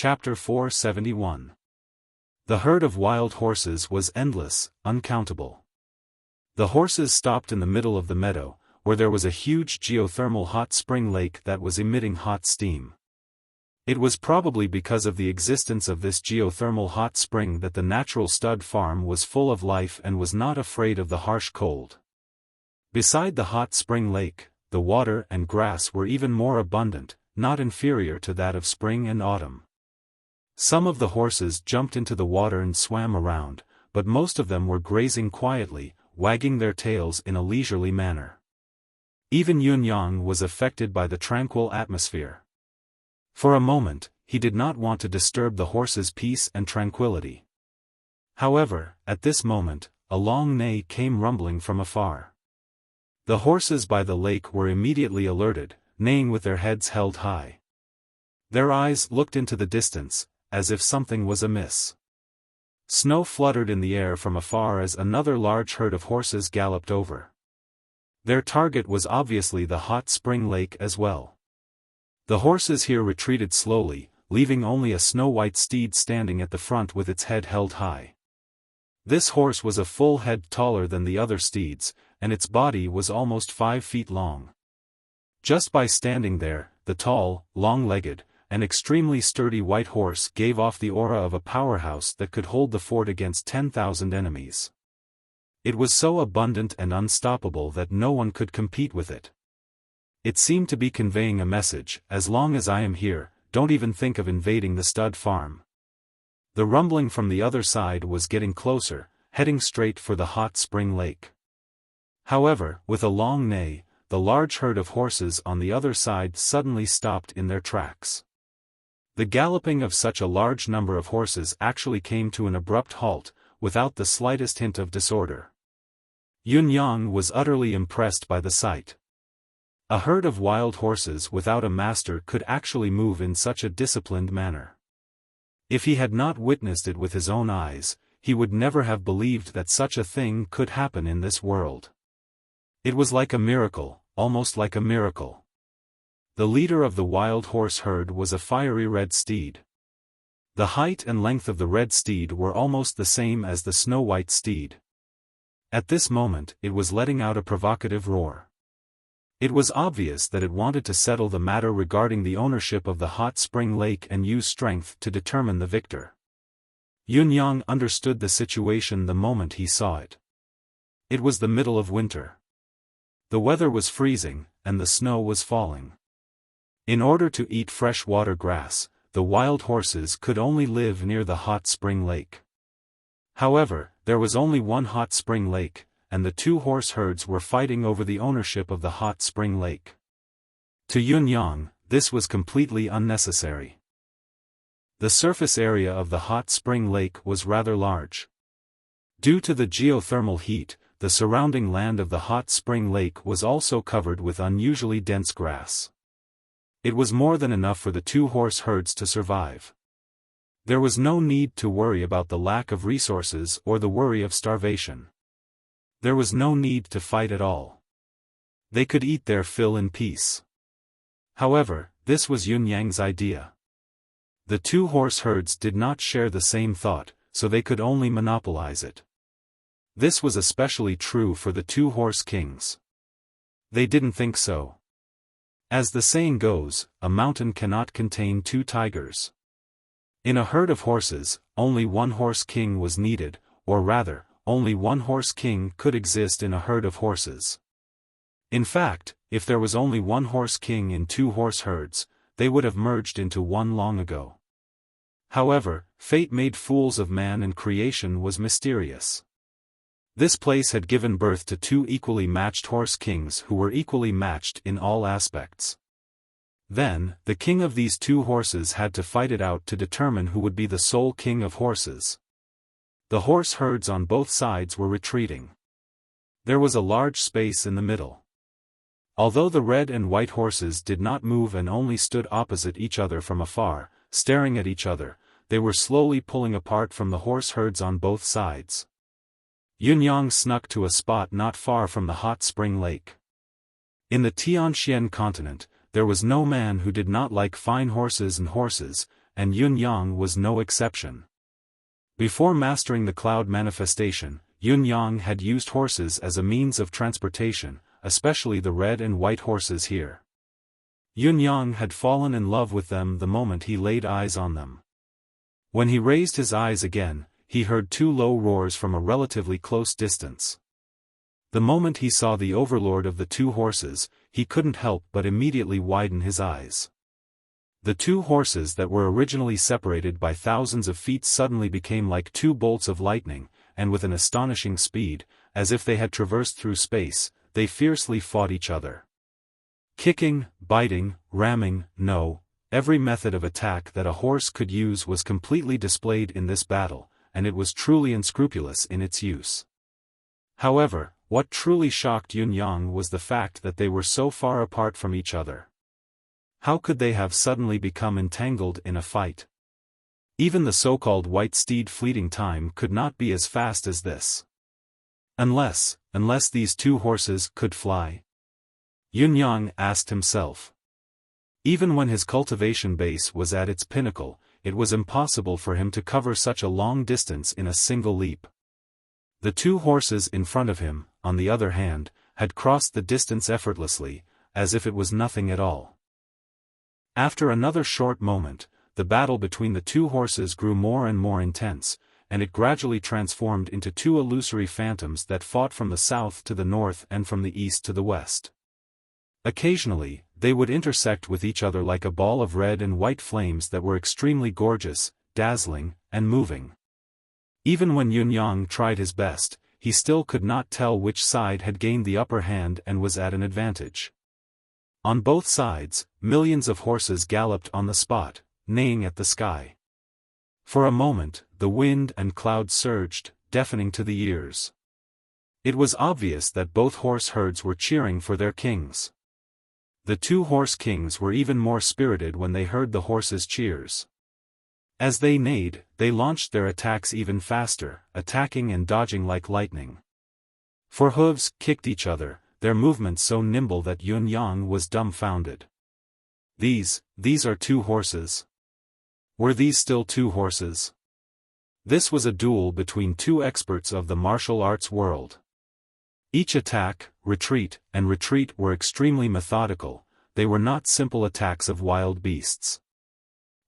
Chapter 471. The herd of wild horses was endless, uncountable. The horses stopped in the middle of the meadow, where there was a huge geothermal hot spring lake that was emitting hot steam. It was probably because of the existence of this geothermal hot spring that the natural stud farm was full of life and was not afraid of the harsh cold. Beside the hot spring lake, the water and grass were even more abundant, not inferior to that of spring and autumn. Some of the horses jumped into the water and swam around, but most of them were grazing quietly, wagging their tails in a leisurely manner. Even Yunyang was affected by the tranquil atmosphere. For a moment, he did not want to disturb the horses' peace and tranquility. However, at this moment, a long neigh came rumbling from afar. The horses by the lake were immediately alerted, neighing with their heads held high. Their eyes looked into the distance, as if something was amiss. Snow fluttered in the air from afar as another large herd of horses galloped over. Their target was obviously the hot spring lake as well. The horses here retreated slowly, leaving only a snow-white steed standing at the front with its head held high. This horse was a full head taller than the other steeds, and its body was almost 5 feet long. Just by standing there, the tall, long-legged, and extremely sturdy white horse gave off the aura of a powerhouse that could hold the fort against 10,000 enemies. It was so abundant and unstoppable that no one could compete with it. It seemed to be conveying a message: as long as I am here, don't even think of invading the stud farm. The rumbling from the other side was getting closer, heading straight for the hot spring lake. However, with a long neigh, the large herd of horses on the other side suddenly stopped in their tracks. The galloping of such a large number of horses actually came to an abrupt halt, without the slightest hint of disorder. Yunyang was utterly impressed by the sight. A herd of wild horses without a master could actually move in such a disciplined manner. If he had not witnessed it with his own eyes, he would never have believed that such a thing could happen in this world. It was like a miracle, almost like a miracle. The leader of the wild horse herd was a fiery red steed. The height and length of the red steed were almost the same as the snow-white steed. At this moment, it was letting out a provocative roar. It was obvious that it wanted to settle the matter regarding the ownership of the hot spring lake and use strength to determine the victor. Yunyang understood the situation the moment he saw it. It was the middle of winter. The weather was freezing, and the snow was falling. In order to eat fresh water grass, the wild horses could only live near the hot spring lake. However, there was only one hot spring lake, and the two horse herds were fighting over the ownership of the hot spring lake. To Yunyang, this was completely unnecessary. The surface area of the hot spring lake was rather large. Due to the geothermal heat, the surrounding land of the hot spring lake was also covered with unusually dense grass. It was more than enough for the two horse herds to survive. There was no need to worry about the lack of resources or the worry of starvation. There was no need to fight at all. They could eat their fill in peace. However, this was Yunyang's idea. The two horse herds did not share the same thought, so they could only monopolize it. This was especially true for the two horse kings. They didn't think so. As the saying goes, a mountain cannot contain two tigers. In a herd of horses, only one horse king was needed, or rather, only one horse king could exist in a herd of horses. In fact, if there was only one horse king in two horse herds, they would have merged into one long ago. However, fate made fools of man and creation was mysterious. This place had given birth to two equally matched horse kings who were equally matched in all aspects. Then, the king of these two horses had to fight it out to determine who would be the sole king of horses. The horse herds on both sides were retreating. There was a large space in the middle. Although the red and white horses did not move and only stood opposite each other from afar, staring at each other, they were slowly pulling apart from the horse herds on both sides. Yunyang snuck to a spot not far from the hot spring lake. In the Tianxian continent, there was no man who did not like fine horses, and Yun Yang was no exception. Before mastering the cloud manifestation, Yun Yang had used horses as a means of transportation, especially the red and white horses here. Yun Yang had fallen in love with them the moment he laid eyes on them. When he raised his eyes again, he heard two low roars from a relatively close distance. The moment he saw the overlord of the two horses, he couldn't help but immediately widen his eyes. The two horses that were originally separated by thousands of feet suddenly became like two bolts of lightning, and with an astonishing speed, as if they had traversed through space, they fiercely fought each other. Kicking, biting, ramming, every method of attack that a horse could use was completely displayed in this battle, and it was truly unscrupulous in its use. However, what truly shocked Yun Yang was the fact that they were so far apart from each other. How could they have suddenly become entangled in a fight? Even the so-called white steed fleeting time could not be as fast as this. Unless these two horses could fly? Yun Yang asked himself. Even when his cultivation base was at its pinnacle, it was impossible for him to cover such a long distance in a single leap. The two horses in front of him, on the other hand, had crossed the distance effortlessly, as if it was nothing at all. After another short moment, the battle between the two horses grew more and more intense, and it gradually transformed into two illusory phantoms that fought from the south to the north and from the east to the west. Occasionally, they would intersect with each other like a ball of red and white flames that were extremely gorgeous, dazzling, and moving. Even when Yun Yang tried his best, he still could not tell which side had gained the upper hand and was at an advantage. On both sides, millions of horses galloped on the spot, neighing at the sky. For a moment, the wind and clouds surged, deafening to the ears. It was obvious that both horse herds were cheering for their kings. The two horse kings were even more spirited when they heard the horses' cheers. As they neighed, they launched their attacks even faster, attacking and dodging like lightning. For hooves kicked each other, their movements so nimble that Yun Yang was dumbfounded. These are two horses. Were these still two horses? This was a duel between two experts of the martial arts world. Each attack, retreat, and retreat were extremely methodical, they were not simple attacks of wild beasts.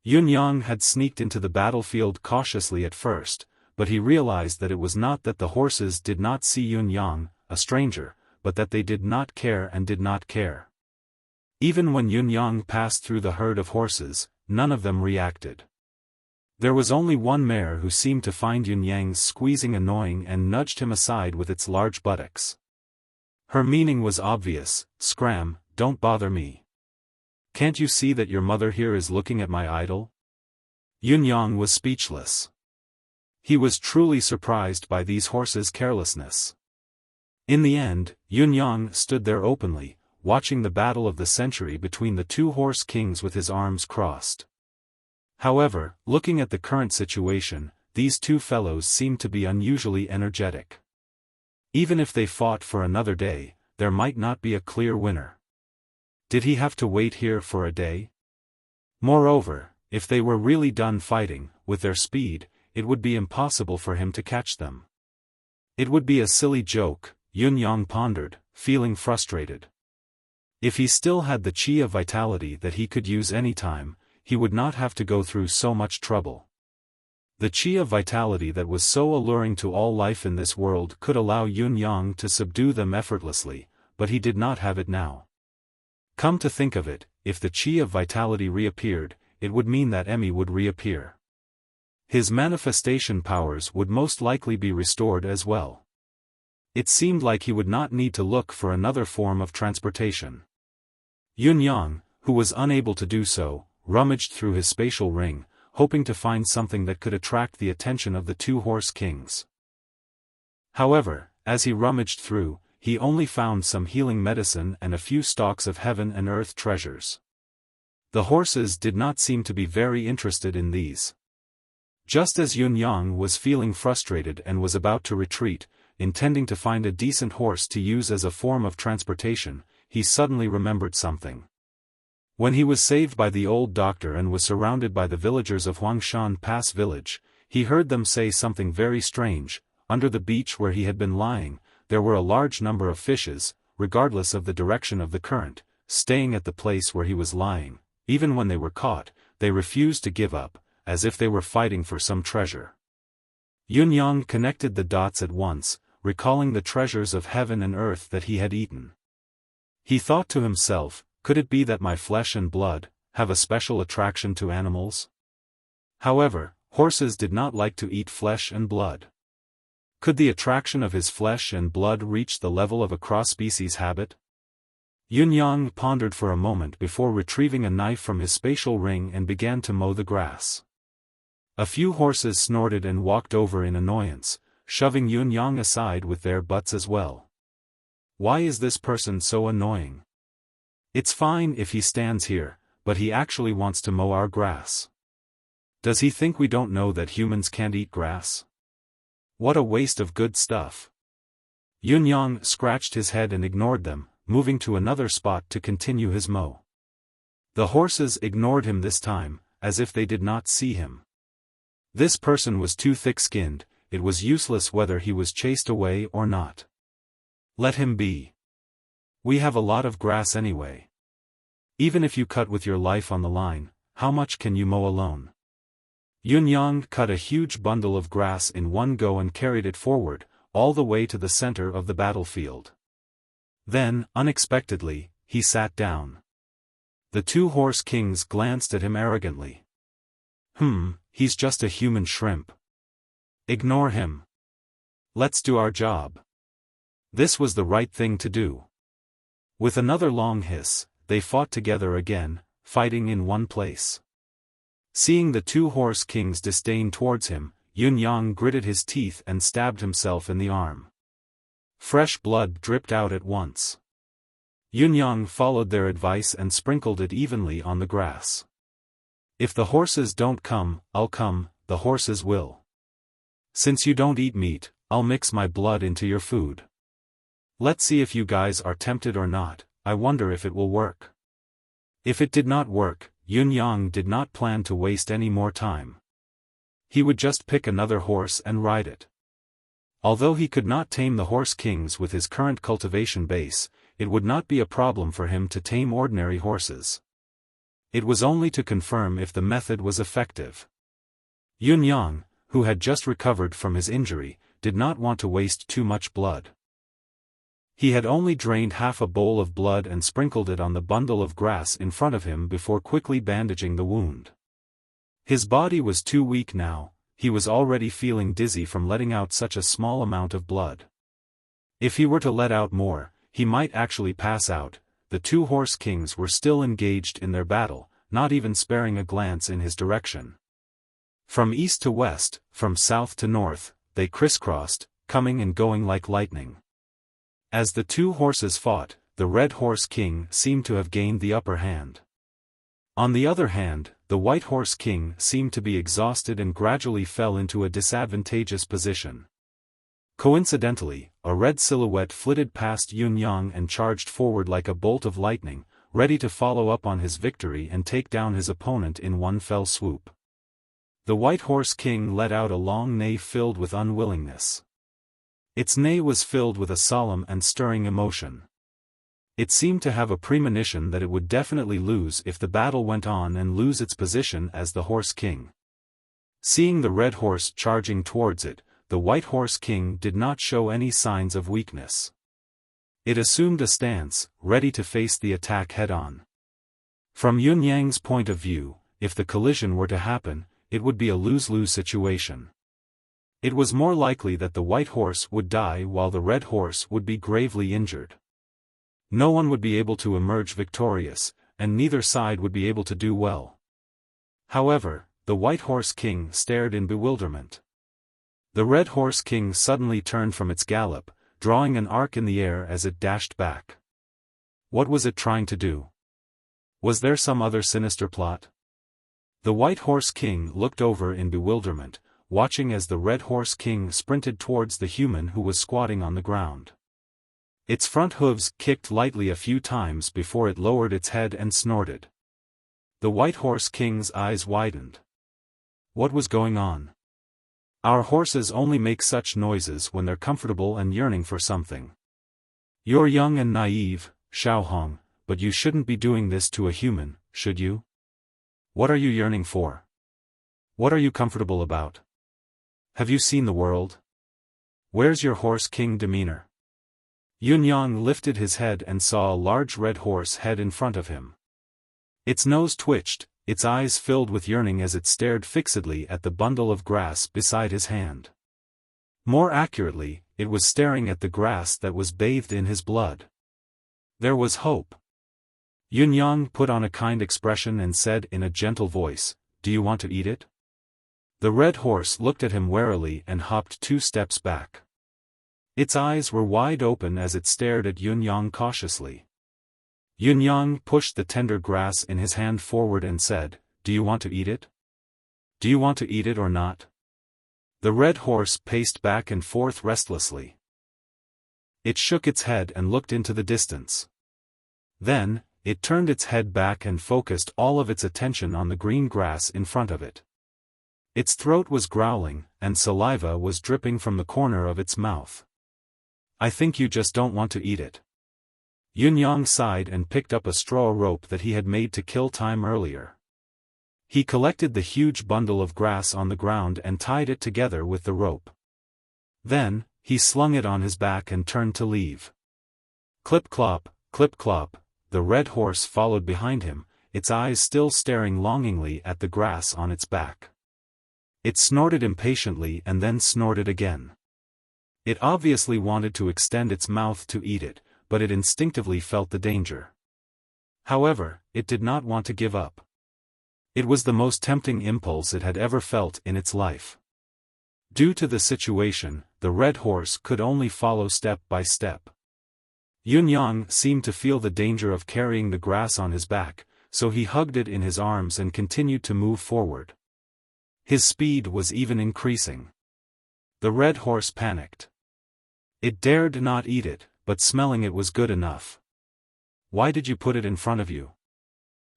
Yun Yang had sneaked into the battlefield cautiously at first, but he realized that it was not that the horses did not see Yun Yang, a stranger, but that they did not care and did not care. Even when Yun Yang passed through the herd of horses, none of them reacted. There was only one mare who seemed to find Yun Yang's squeezing annoying and nudged him aside with its large buttocks. Her meaning was obvious: "Scram, don't bother me. Can't you see that your mother here is looking at my idol?" Yun Yang was speechless. He was truly surprised by these horses' carelessness. In the end, Yun Yang stood there openly, watching the battle of the century between the two horse kings with his arms crossed. However, looking at the current situation, these two fellows seemed to be unusually energetic. Even if they fought for another day, there might not be a clear winner. Did he have to wait here for a day? Moreover, if they were really done fighting, with their speed, it would be impossible for him to catch them. It would be a silly joke, Yun Yang pondered, feeling frustrated. If he still had the chi of vitality that he could use anytime, he would not have to go through so much trouble. The chi of vitality that was so alluring to all life in this world could allow Yun Yang to subdue them effortlessly, but he did not have it now. Come to think of it, if the chi of vitality reappeared, it would mean that Emmy would reappear. His manifestation powers would most likely be restored as well. It seemed like he would not need to look for another form of transportation. Yun Yang, who was unable to do so, rummaged through his spatial ring, hoping to find something that could attract the attention of the two horse kings. However, as he rummaged through, he only found some healing medicine and a few stalks of heaven and earth treasures. The horses did not seem to be very interested in these. Just as Yun Yang was feeling frustrated and was about to retreat, intending to find a decent horse to use as a form of transportation, he suddenly remembered something. When he was saved by the old doctor and was surrounded by the villagers of Huangshan Pass village, he heard them say something very strange. Under the beach where he had been lying, there were a large number of fishes, regardless of the direction of the current, staying at the place where he was lying. Even when they were caught, they refused to give up, as if they were fighting for some treasure. Yunyang connected the dots at once, recalling the treasures of heaven and earth that he had eaten. He thought to himself, could it be that my flesh and blood have a special attraction to animals? However, horses did not like to eat flesh and blood. Could the attraction of his flesh and blood reach the level of a cross-species habit? Yunyang pondered for a moment before retrieving a knife from his spatial ring and began to mow the grass. A few horses snorted and walked over in annoyance, shoving Yunyang aside with their butts as well. Why is this person so annoying? It's fine if he stands here, but he actually wants to mow our grass. Does he think we don't know that humans can't eat grass? What a waste of good stuff. Yunyang scratched his head and ignored them, moving to another spot to continue his mow. The horses ignored him this time, as if they did not see him. This person was too thick-skinned, it was useless whether he was chased away or not. Let him be. We have a lot of grass anyway. Even if you cut with your life on the line, how much can you mow alone? Yunyang cut a huge bundle of grass in one go and carried it forward, all the way to the center of the battlefield. Then, unexpectedly, he sat down. The two horse kings glanced at him arrogantly. He's just a human shrimp. Ignore him. Let's do our job. This was the right thing to do. With another long hiss, they fought together again, fighting in one place. Seeing the two horse kings' disdain towards him, Yunyang gritted his teeth and stabbed himself in the arm. Fresh blood dripped out at once. Yunyang followed their advice and sprinkled it evenly on the grass. If the horses don't come, I'll come, the horses will. Since you don't eat meat, I'll mix my blood into your food. Let's see if you guys are tempted or not. I wonder if it will work. If it did not work, Yunyang did not plan to waste any more time. He would just pick another horse and ride it. Although he could not tame the horse kings with his current cultivation base, it would not be a problem for him to tame ordinary horses. It was only to confirm if the method was effective. Yunyang, who had just recovered from his injury, did not want to waste too much blood. He had only drained half a bowl of blood and sprinkled it on the bundle of grass in front of him before quickly bandaging the wound. His body was too weak now, he was already feeling dizzy from letting out such a small amount of blood. If he were to let out more, he might actually pass out. The two horse kings were still engaged in their battle, not even sparing a glance in his direction. From east to west, from south to north, they crisscrossed, coming and going like lightning. As the two horses fought, the red horse king seemed to have gained the upper hand. On the other hand, the white horse king seemed to be exhausted and gradually fell into a disadvantageous position. Coincidentally, a red silhouette flitted past Yunyang and charged forward like a bolt of lightning, ready to follow up on his victory and take down his opponent in one fell swoop. The white horse king let out a long neigh filled with unwillingness. Its neigh was filled with a solemn and stirring emotion. It seemed to have a premonition that it would definitely lose if the battle went on and lose its position as the horse king. Seeing the red horse charging towards it, the white horse king did not show any signs of weakness. It assumed a stance, ready to face the attack head-on. From Yunyang's point of view, if the collision were to happen, it would be a lose-lose situation. It was more likely that the white horse would die while the red horse would be gravely injured. No one would be able to emerge victorious, and neither side would be able to do well. However, the white horse king stared in bewilderment. The red horse king suddenly turned from its gallop, drawing an arc in the air as it dashed back. What was it trying to do? Was there some other sinister plot? The white horse king looked over in bewilderment, watching as the red horse king sprinted towards the human who was squatting on the ground. Its front hooves kicked lightly a few times before it lowered its head and snorted. The White Horse King's eyes widened. What was going on? Our horses only make such noises when they're comfortable and yearning for something. You're young and naive, Xiaofan, but you shouldn't be doing this to a human, should you? What are you yearning for? What are you comfortable about? Have you seen the world? Where's your horse king demeanor? Yunyang lifted his head and saw a large red horse head in front of him. Its nose twitched, its eyes filled with yearning as it stared fixedly at the bundle of grass beside his hand. More accurately, it was staring at the grass that was bathed in his blood. There was hope. Yunyang put on a kind expression and said in a gentle voice, "Do you want to eat it?" The red horse looked at him warily and hopped 2 steps back. Its eyes were wide open as it stared at Yunyang cautiously. Yunyang pushed the tender grass in his hand forward and said, "Do you want to eat it? Do you want to eat it or not?" The red horse paced back and forth restlessly. It shook its head and looked into the distance. Then, it turned its head back and focused all of its attention on the green grass in front of it. Its throat was growling, and saliva was dripping from the corner of its mouth. "I think you just don't want to eat it." Yunyang sighed and picked up a straw rope that he had made to kill time earlier. He collected the huge bundle of grass on the ground and tied it together with the rope. Then, he slung it on his back and turned to leave. Clip-clop, clip-clop, the red horse followed behind him, its eyes still staring longingly at the grass on its back. It snorted impatiently and then snorted again. It obviously wanted to extend its mouth to eat it, but it instinctively felt the danger. However, it did not want to give up. It was the most tempting impulse it had ever felt in its life. Due to the situation, the red horse could only follow step by step. Yunyang seemed to feel the danger of carrying the grass on his back, so he hugged it in his arms and continued to move forward. His speed was even increasing. The red horse panicked. It dared not eat it, but smelling it was good enough. "Why did you put it in front of you?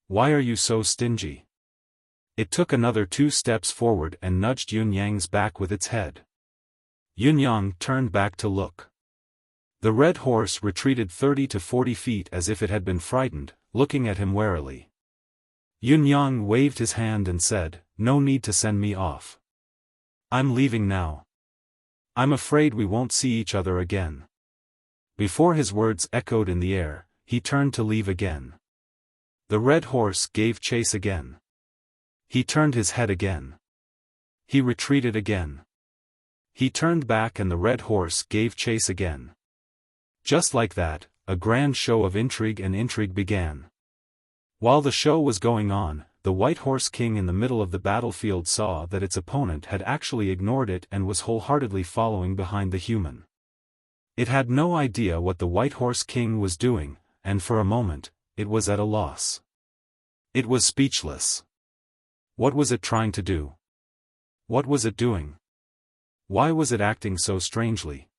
Why are you so stingy?" It took another 2 steps forward and nudged Yunyang's back with its head. Yunyang turned back to look. The red horse retreated 30 to 40 feet as if it had been frightened, looking at him warily. Yunyang waved his hand and said, "No need to send me off. I'm leaving now. I'm afraid we won't see each other again." Before his words echoed in the air, he turned to leave again. The red horse gave chase again. He turned his head again. He retreated again. He turned back and the red horse gave chase again. Just like that, a grand show of intrigue began. While the show was going on, the White Horse King in the middle of the battlefield saw that its opponent had actually ignored it and was wholeheartedly following behind the human. It had no idea what the White Horse King was doing, and for a moment, it was at a loss. It was speechless. What was it trying to do? What was it doing? Why was it acting so strangely?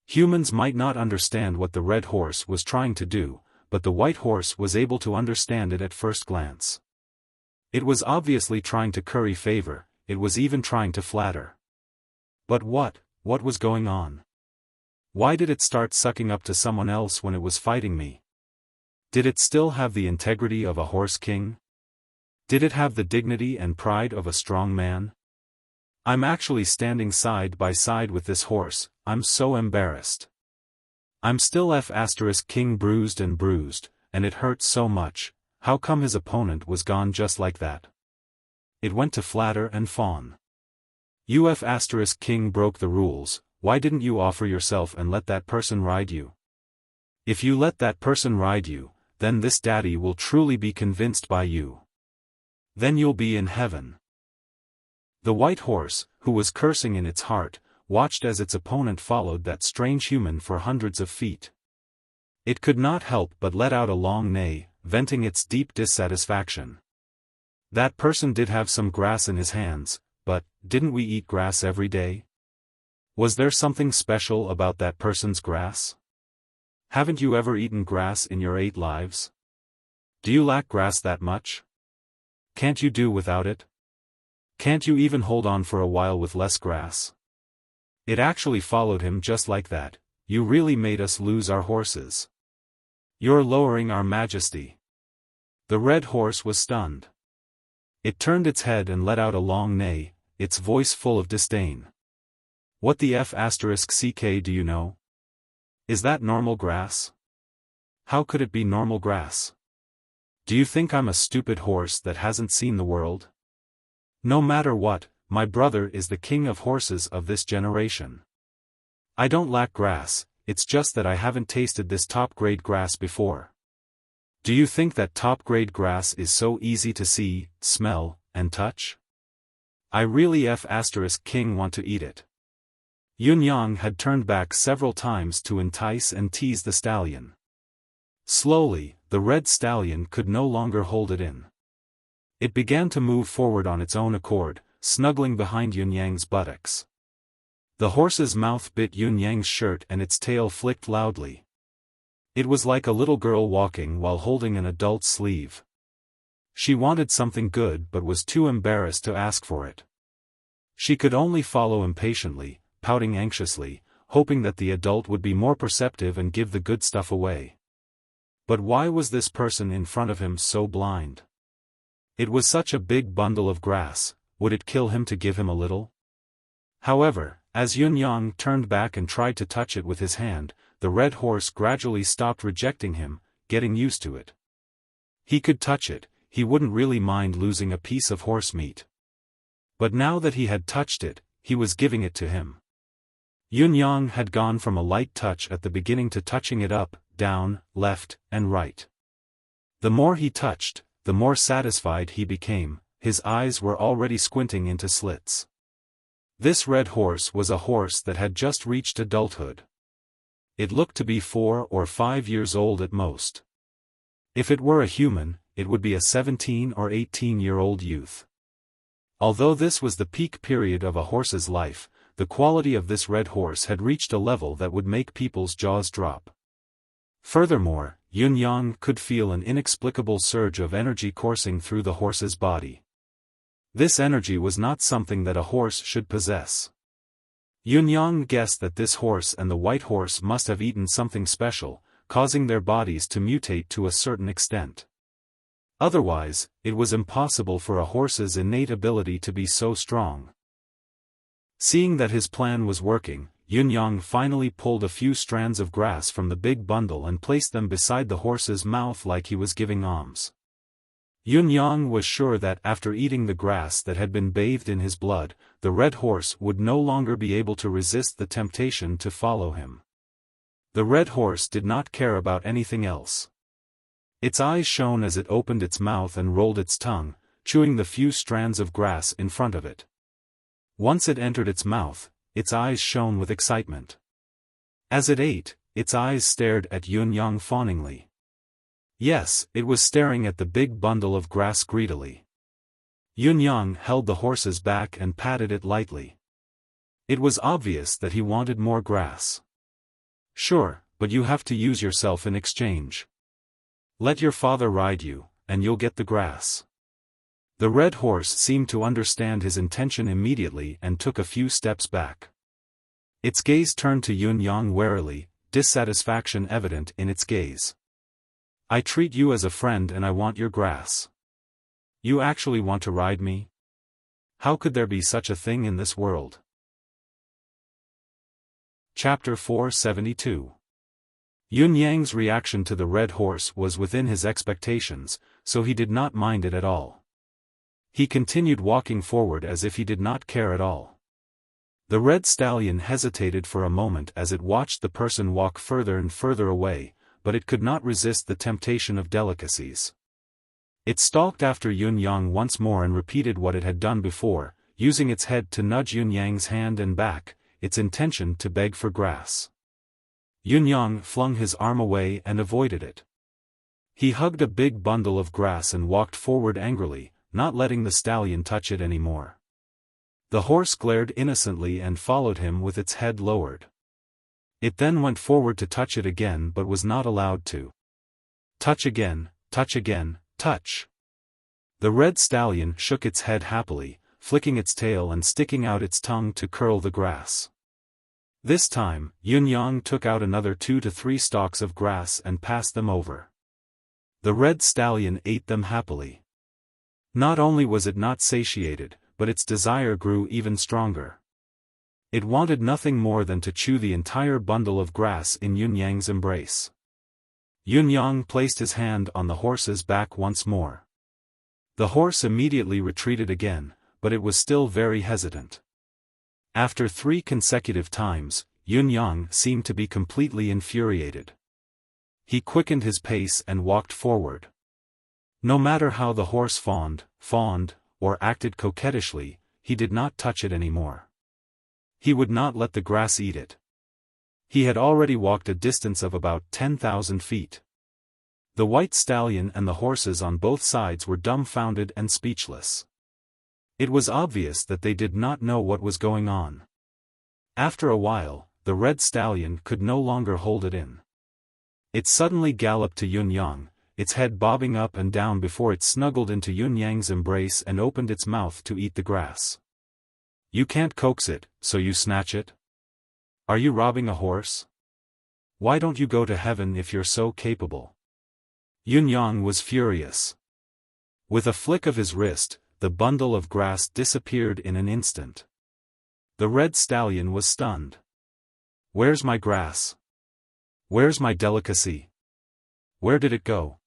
Humans might not understand what the red horse was trying to do, but the white horse was able to understand it at first glance. It was obviously trying to curry favor, it was even trying to flatter. But what was going on? Why did it start sucking up to someone else when it was fighting me? Did it still have the integrity of a horse king? Did it have the dignity and pride of a strong man? I'm actually standing side by side with this horse, I'm so embarrassed. I'm still King bruised, and it hurts so much. How come his opponent was gone just like that? It went to flatter and fawn. King broke the rules, why didn't you offer yourself and let that person ride you? If you let that person ride you, then this daddy will truly be convinced by you. Then you'll be in heaven. The white horse, who was cursing in its heart, watched as its opponent followed that strange human for hundreds of feet. It could not help but let out a long neigh, venting its deep dissatisfaction. That person did have some grass in his hands, but, didn't we eat grass every day? Was there something special about that person's grass? Haven't you ever eaten grass in your 8 lives? Do you lack grass that much? Can't you do without it? Can't you even hold on for a while with less grass? It actually followed him just like that. You really made us lose our horses. You're lowering our majesty. The red horse was stunned. It turned its head and let out a long neigh, its voice full of disdain. What the f***ck do you know? Is that normal grass? How could it be normal grass? Do you think I'm a stupid horse that hasn't seen the world? No matter what, my brother is the king of horses of this generation. I don't lack grass, it's just that I haven't tasted this top-grade grass before. Do you think that top-grade grass is so easy to see, smell, and touch? I really **king want to eat it. Yunyang had turned back several times to entice and tease the stallion. Slowly, the red stallion could no longer hold it in. It began to move forward on its own accord, snuggling behind Yunyang's buttocks. The horse's mouth bit Yunyang's shirt and its tail flicked loudly. It was like a little girl walking while holding an adult's sleeve. She wanted something good but was too embarrassed to ask for it. She could only follow impatiently, pouting anxiously, hoping that the adult would be more perceptive and give the good stuff away. But why was this person in front of him so blind? It was such a big bundle of grass, would it kill him to give him a little? However, as Yunyang turned back and tried to touch it with his hand, the red horse gradually stopped rejecting him, getting used to it. He could touch it, he wouldn't really mind losing a piece of horse meat. But now that he had touched it, he was giving it to him. Yunyang had gone from a light touch at the beginning to touching it up, down, left, and right. The more he touched, the more satisfied he became, his eyes were already squinting into slits. This red horse was a horse that had just reached adulthood. It looked to be 4 or 5 years old at most. If it were a human, it would be a 17 or 18-year-old youth. Although this was the peak period of a horse's life, the quality of this red horse had reached a level that would make people's jaws drop. Furthermore, Yunyang could feel an inexplicable surge of energy coursing through the horse's body. This energy was not something that a horse should possess. Yunyang guessed that this horse and the white horse must have eaten something special, causing their bodies to mutate to a certain extent. Otherwise, it was impossible for a horse's innate ability to be so strong. Seeing that his plan was working, Yunyang finally pulled a few strands of grass from the big bundle and placed them beside the horse's mouth like he was giving alms. Yunyang was sure that after eating the grass that had been bathed in his blood, the red horse would no longer be able to resist the temptation to follow him. The red horse did not care about anything else. Its eyes shone as it opened its mouth and rolled its tongue, chewing the few strands of grass in front of it. Once it entered its mouth, its eyes shone with excitement. As it ate, its eyes stared at Yunyang fawningly. Yes, it was staring at the big bundle of grass greedily. Yunyang held the horse's back and patted it lightly. It was obvious that he wanted more grass. Sure, but you have to use yourself in exchange. Let your father ride you, and you'll get the grass. The red horse seemed to understand his intention immediately and took a few steps back. Its gaze turned to Yunyang warily, dissatisfaction evident in its gaze. I treat you as a friend and I want your grass. You actually want to ride me? How could there be such a thing in this world? Chapter 472. Yunyang's reaction to the red horse was within his expectations, so he did not mind it at all. He continued walking forward as if he did not care at all. The red stallion hesitated for a moment as it watched the person walk further and further away, but it could not resist the temptation of delicacies. It stalked after Yunyang once more and repeated what it had done before, using its head to nudge Yunyang's hand and back, its intention to beg for grass. Yunyang flung his arm away and avoided it. He hugged a big bundle of grass and walked forward angrily, not letting the stallion touch it anymore. The horse glared innocently and followed him with its head lowered. It then went forward to touch it again but was not allowed to. Touch again, touch again, touch. The red stallion shook its head happily, flicking its tail and sticking out its tongue to curl the grass. This time, Yun-yang took out another 2 to 3 stalks of grass and passed them over. The red stallion ate them happily. Not only was it not satiated, but its desire grew even stronger. It wanted nothing more than to chew the entire bundle of grass in Yun-yang's embrace. Yun-yang placed his hand on the horse's back once more. The horse immediately retreated again, but it was still very hesitant. After 3 consecutive times, Yun-yang seemed to be completely infuriated. He quickened his pace and walked forward. No matter how the horse fawned, or acted coquettishly, he did not touch it anymore. He would not let the grass eat it. He had already walked a distance of about 10,000 feet. The white stallion and the horses on both sides were dumbfounded and speechless. It was obvious that they did not know what was going on. After a while, the red stallion could no longer hold it in. It suddenly galloped to Yun-yang, its head bobbing up and down before it snuggled into Yun-yang's embrace and opened its mouth to eat the grass. "You can't coax it, so you snatch it? Are you robbing a horse? Why don't you go to heaven if you're so capable?" Yun-yang was furious. With a flick of his wrist, the bundle of grass disappeared in an instant. The red stallion was stunned. "Where's my grass? Where's my delicacy? Where did it go?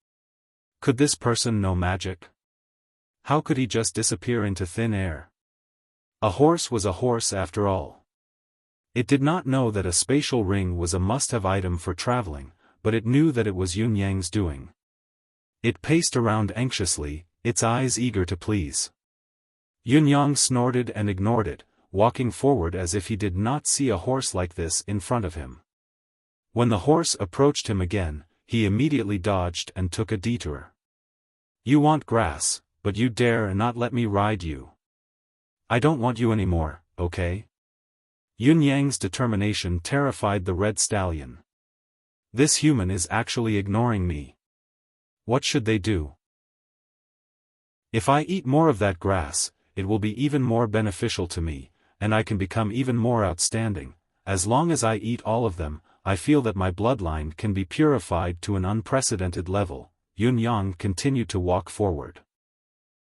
Could this person know magic? How could he just disappear into thin air?" A horse was a horse after all. It did not know that a spatial ring was a must-have item for traveling, but it knew that it was Yun-yang's doing. It paced around anxiously, its eyes eager to please. Yun-yang snorted and ignored it, walking forward as if he did not see a horse like this in front of him. When the horse approached him again, he immediately dodged and took a detour. "You want grass, but you dare not let me ride you. I don't want you anymore, okay?" Yun-yang's determination terrified the red stallion. "This human is actually ignoring me. What should they do? If I eat more of that grass, it will be even more beneficial to me, and I can become even more outstanding. As long as I eat all of them, I feel that my bloodline can be purified to an unprecedented level." Yun-yang continued to walk forward.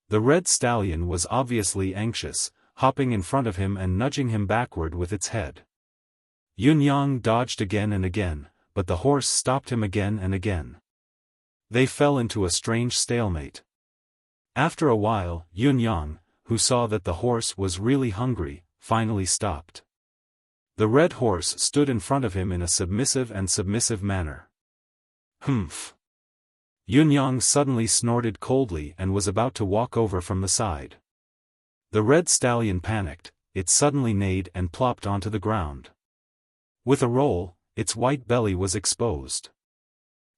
The red stallion was obviously anxious, hopping in front of him and nudging him backward with its head. Yun-yang dodged again and again, but the horse stopped him again and again. They fell into a strange stalemate. After a while, Yun-yang, who saw that the horse was really hungry, finally stopped. The red horse stood in front of him in a submissive manner. "Humph." Yun-yang suddenly snorted coldly and was about to walk over from the side. The red stallion panicked, it suddenly neighed and plopped onto the ground. With a roll, its white belly was exposed.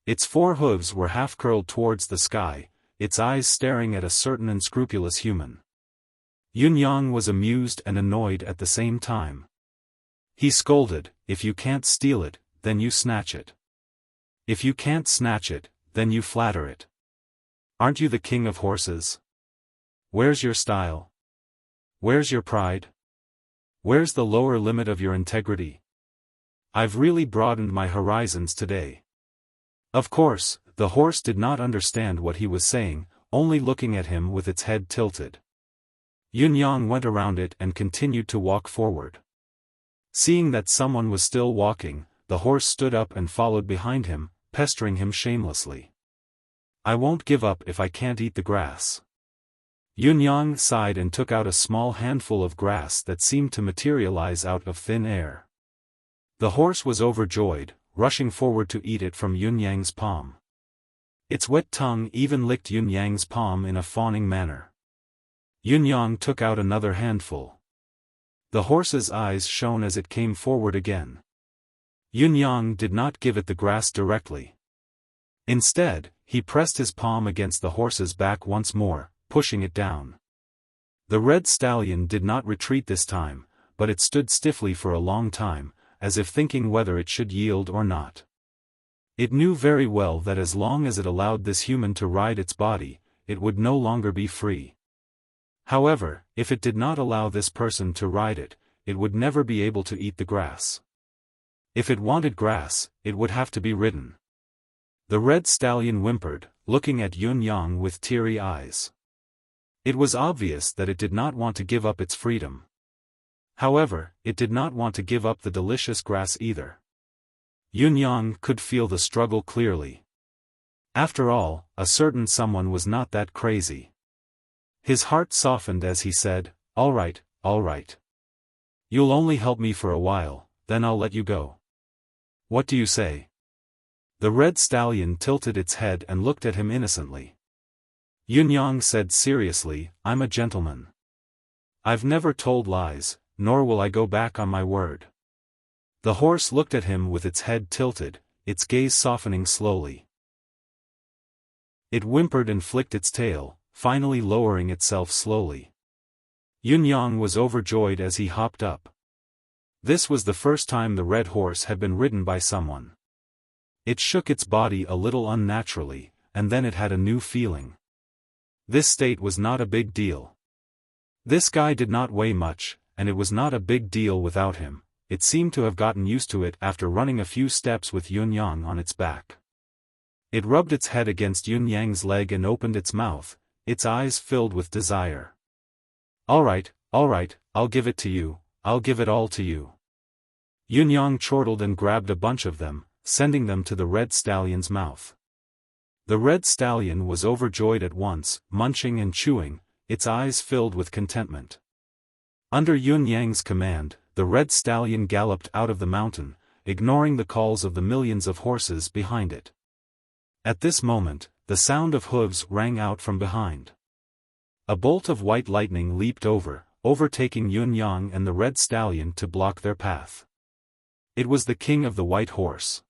Its 4 hooves were half curled towards the sky, its eyes staring at a certain unscrupulous human. Yun-yang was amused and annoyed at the same time. He scolded, "If you can't steal it, then you snatch it. If you can't snatch it, then you flatter it. Aren't you the king of horses? Where's your style? Where's your pride? Where's the lower limit of your integrity? I've really broadened my horizons today." Of course, the horse did not understand what he was saying, only looking at him with its head tilted. Yun-yang went around it and continued to walk forward. Seeing that someone was still walking, the horse stood up and followed behind him, pestering him shamelessly. "I won't give up if I can't eat the grass." Yun-yang sighed and took out a small handful of grass that seemed to materialize out of thin air. The horse was overjoyed, rushing forward to eat it from Yun-yang's palm. Its wet tongue even licked Yun-yang's palm in a fawning manner. Yun-yang took out another handful. The horse's eyes shone as it came forward again. Yun-yang did not give it the grass directly. Instead, he pressed his palm against the horse's back once more, pushing it down. The red stallion did not retreat this time, but it stood stiffly for a long time, as if thinking whether it should yield or not. It knew very well that as long as it allowed this human to ride its body, it would no longer be free. However, if it did not allow this person to ride it, it would never be able to eat the grass. If it wanted grass, it would have to be ridden. The red stallion whimpered, looking at Yun Yang with teary eyes. It was obvious that it did not want to give up its freedom. However, it did not want to give up the delicious grass either. Yun Yang could feel the struggle clearly. After all, a certain someone was not that crazy. His heart softened as he said, "All right, all right. You'll only help me for a while, then I'll let you go. What do you say?" The red stallion tilted its head and looked at him innocently. Yun Yang said seriously, "I'm a gentleman. I've never told lies, nor will I go back on my word." The horse looked at him with its head tilted, its gaze softening slowly. It whimpered and flicked its tail, finally lowering itself slowly. Yun Yang was overjoyed as he hopped up. This was the first time the red horse had been ridden by someone. It shook its body a little unnaturally, and then it had a new feeling. This state was not a big deal. This guy did not weigh much, and it was not a big deal without him. It seemed to have gotten used to it after running a few steps with Yun Yang on its back. It rubbed its head against Yun Yang's leg and opened its mouth, its eyes filled with desire. All right, I'll give it to you, I'll give it all to you." Yun Yang chortled and grabbed a bunch of them, sending them to the red stallion's mouth. The red stallion was overjoyed at once, munching and chewing, its eyes filled with contentment. Under Yun Yang's command, the red stallion galloped out of the mountain, ignoring the calls of the millions of horses behind it. At this moment, the sound of hooves rang out from behind. A bolt of white lightning leaped overtaking Yun Yang and the red stallion to block their path. It was the king of the white horse.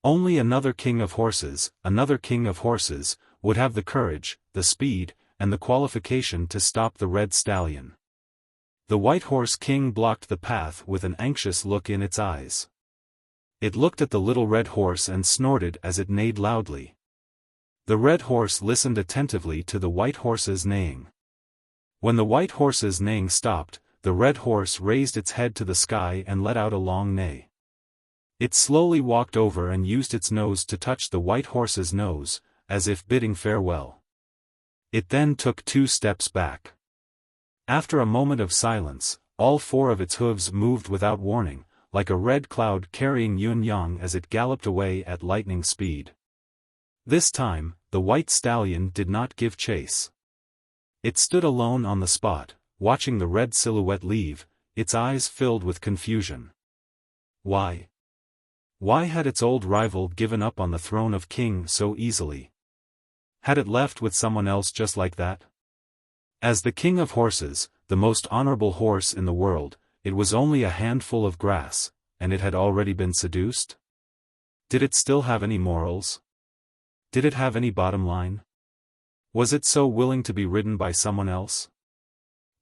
Only another king of horses, would have the courage, the speed, and the qualification to stop the red stallion. The white horse king blocked the path with an anxious look in its eyes. It looked at the little red horse and snorted as it neighed loudly. The red horse listened attentively to the white horse's neighing. When the white horse's neighing stopped, the red horse raised its head to the sky and let out a long neigh. It slowly walked over and used its nose to touch the white horse's nose, as if bidding farewell. It then took 2 steps back. After a moment of silence, all 4 of its hooves moved without warning, like a red cloud carrying Yun Yang as it galloped away at lightning speed. This time, the white stallion did not give chase. It stood alone on the spot, watching the red silhouette leave, its eyes filled with confusion. Why? Why had its old rival given up on the throne of king so easily? Had it left with someone else just like that? As the king of horses, the most honorable horse in the world, it was only a handful of grass, and it had already been seduced? Did it still have any morals? Did it have any bottom line? Was it so willing to be ridden by someone else?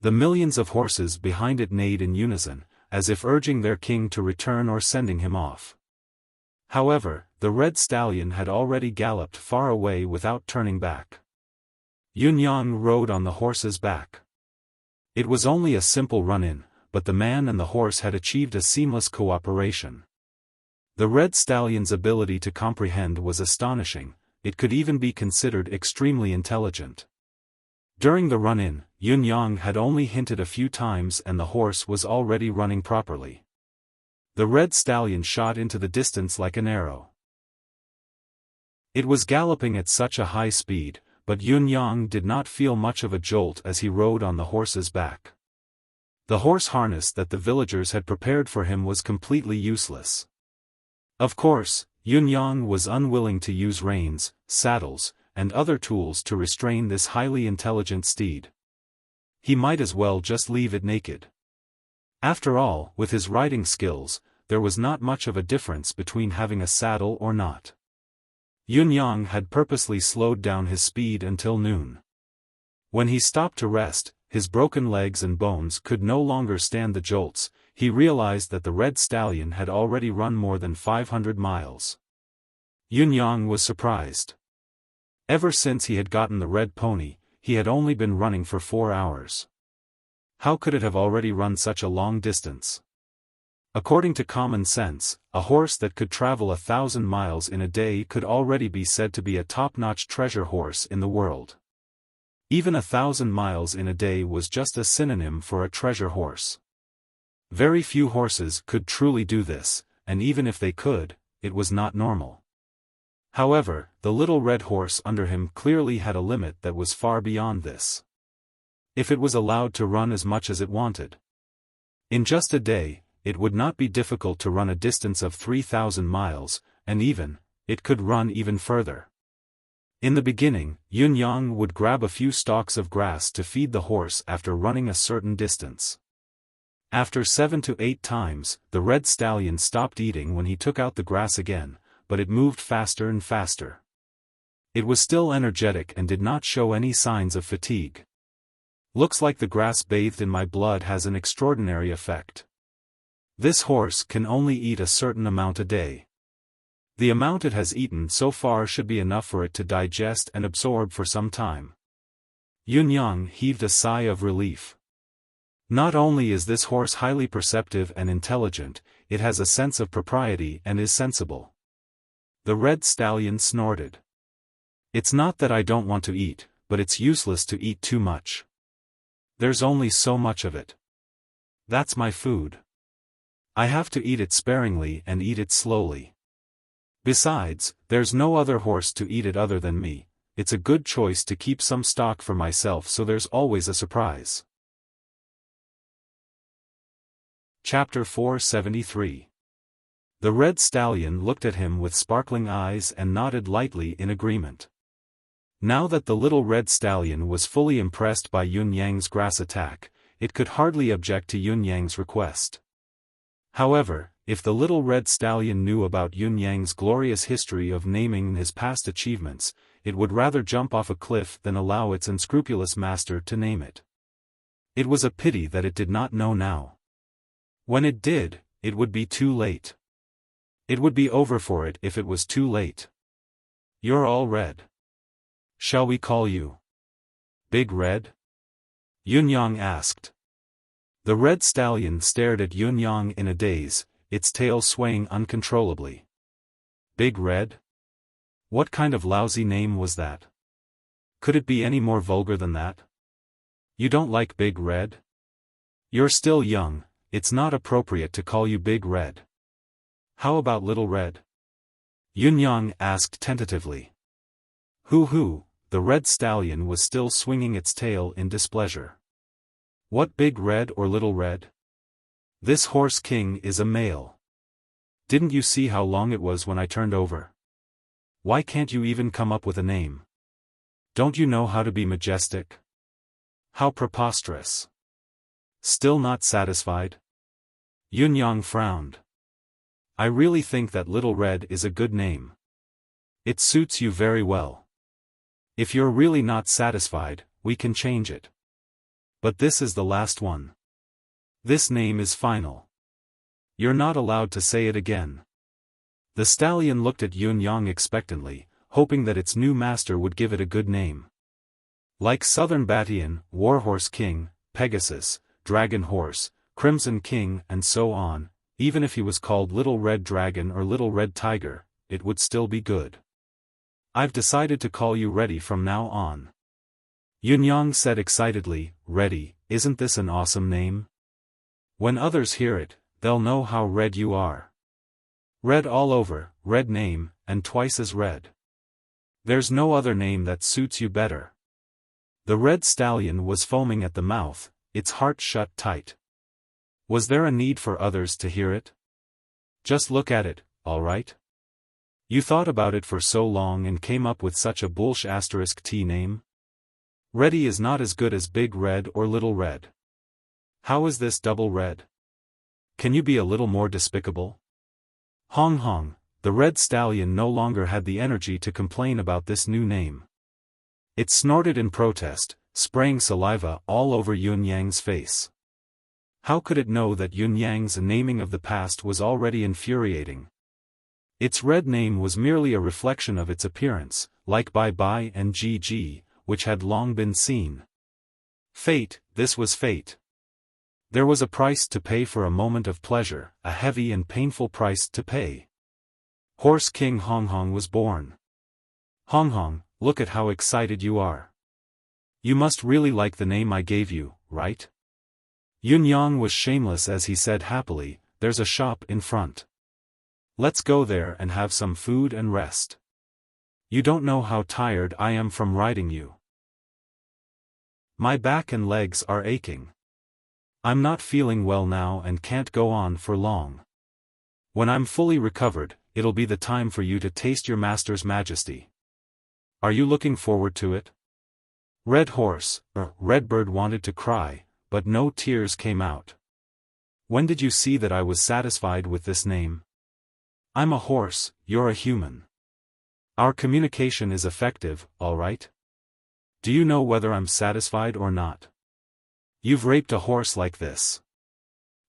The millions of horses behind it neighed in unison, as if urging their king to return or sending him off. However, the red stallion had already galloped far away without turning back. Yun Yang rode on the horse's back. It was only a simple run-in, but the man and the horse had achieved a seamless cooperation. The red stallion's ability to comprehend was astonishing, it could even be considered extremely intelligent. During the run-in, Yun Yang had only hinted a few times and the horse was already running properly. The red stallion shot into the distance like an arrow. It was galloping at such a high speed, but Yun Yang did not feel much of a jolt as he rode on the horse's back. The horse harness that the villagers had prepared for him was completely useless. Of course, Yun Yang was unwilling to use reins, saddles, and other tools to restrain this highly intelligent steed. He might as well just leave it naked. After all, with his riding skills, there was not much of a difference between having a saddle or not. Yun Yang had purposely slowed down his speed until noon. When he stopped to rest, his broken legs and bones could no longer stand the jolts. He realized that the red stallion had already run more than 500 miles. Yun Yang was surprised. Ever since he had gotten the red pony, he had only been running for 4 hours. How could it have already run such a long distance? According to common sense, a horse that could travel 1,000 miles in a day could already be said to be a top-notch treasure horse in the world. Even 1,000 miles in a day was just a synonym for a treasure horse. Very few horses could truly do this, and even if they could, it was not normal. However, the little red horse under him clearly had a limit that was far beyond this. If it was allowed to run as much as it wanted. In just a day, it would not be difficult to run a distance of 3,000 miles, and it could run even further. In the beginning, Yunyang would grab a few stalks of grass to feed the horse after running a certain distance. After 7 to 8 times, the red stallion stopped eating when he took out the grass again, but it moved faster and faster. It was still energetic and did not show any signs of fatigue. Looks like the grass bathed in my blood has an extraordinary effect. This horse can only eat a certain amount a day. The amount it has eaten so far should be enough for it to digest and absorb for some time. Yunyang heaved a sigh of relief. Not only is this horse highly perceptive and intelligent, it has a sense of propriety and is sensible. The red stallion snorted. It's not that I don't want to eat, but it's useless to eat too much. There's only so much of it. That's my food. I have to eat it sparingly and eat it slowly. Besides, there's no other horse to eat it other than me. It's a good choice to keep some stock for myself so there's always a surprise. Chapter 473. The red stallion looked at him with sparkling eyes and nodded lightly in agreement. Now that the little red stallion was fully impressed by Yunyang's grass attack, it could hardly object to Yunyang's request. However, if the little red stallion knew about Yunyang's glorious history of naming and his past achievements, it would rather jump off a cliff than allow its unscrupulous master to name it. It was a pity that it did not know now. When it did, it would be too late. It would be over for it if it was too late. You're all red. Shall we call you Big Red? Yunyang asked. The red stallion stared at Yunyang in a daze, its tail swaying uncontrollably. Big Red? What kind of lousy name was that? Could it be any more vulgar than that? You don't like Big Red? You're still young, it's not appropriate to call you Big Red. How about Little Red? Yunyang asked tentatively. Hoo-hoo, the red stallion was still swinging its tail in displeasure. What Big Red or Little Red? This horse king is a male. Didn't you see how long it was when I turned over? Why can't you even come up with a name? Don't you know how to be majestic? How preposterous. Still not satisfied? Yunyang frowned. I really think that Little Red is a good name. It suits you very well. If you're really not satisfied, we can change it. But this is the last one. This name is final. You're not allowed to say it again. The stallion looked at Yunyang expectantly, hoping that its new master would give it a good name. Like Southern Batian, Warhorse King, Pegasus, Dragon Horse, Crimson King and so on, even if he was called Little Red Dragon or Little Red Tiger, it would still be good. I've decided to call you Ready from now on. Yunyang said excitedly, Ready, isn't this an awesome name? When others hear it, they'll know how red you are. Red all over, red name, and twice as red. There's no other name that suits you better. The red stallion was foaming at the mouth, its heart shut tight. Was there a need for others to hear it? Just look at it, all right? You thought about it for so long and came up with such a **T name? Ready is not as good as Big Red or Little Red. How is this Double Red? Can you be a little more despicable? Hong Hong, the red stallion no longer had the energy to complain about this new name. It snorted in protest, spraying saliva all over Yunyang's face. How could it know that Yunyang's naming of the past was already infuriating? Its red name was merely a reflection of its appearance, like Bai Bai and Ji Ji, which had long been seen. Fate, this was fate. There was a price to pay for a moment of pleasure, a heavy and painful price to pay. Horse King Hong Hong was born. Hong Hong, look at how excited you are. You must really like the name I gave you, right? Yun Yang was shameless as he said happily, there's a shop in front. Let's go there and have some food and rest. You don't know how tired I am from riding you. My back and legs are aching. I'm not feeling well now and can't go on for long. When I'm fully recovered, it'll be the time for you to taste your master's majesty. Are you looking forward to it? Red Bird wanted to cry, but no tears came out. When did you see that I was satisfied with this name? I'm a horse, you're a human. Our communication is effective, all right? Do you know whether I'm satisfied or not? You've raped a horse like this.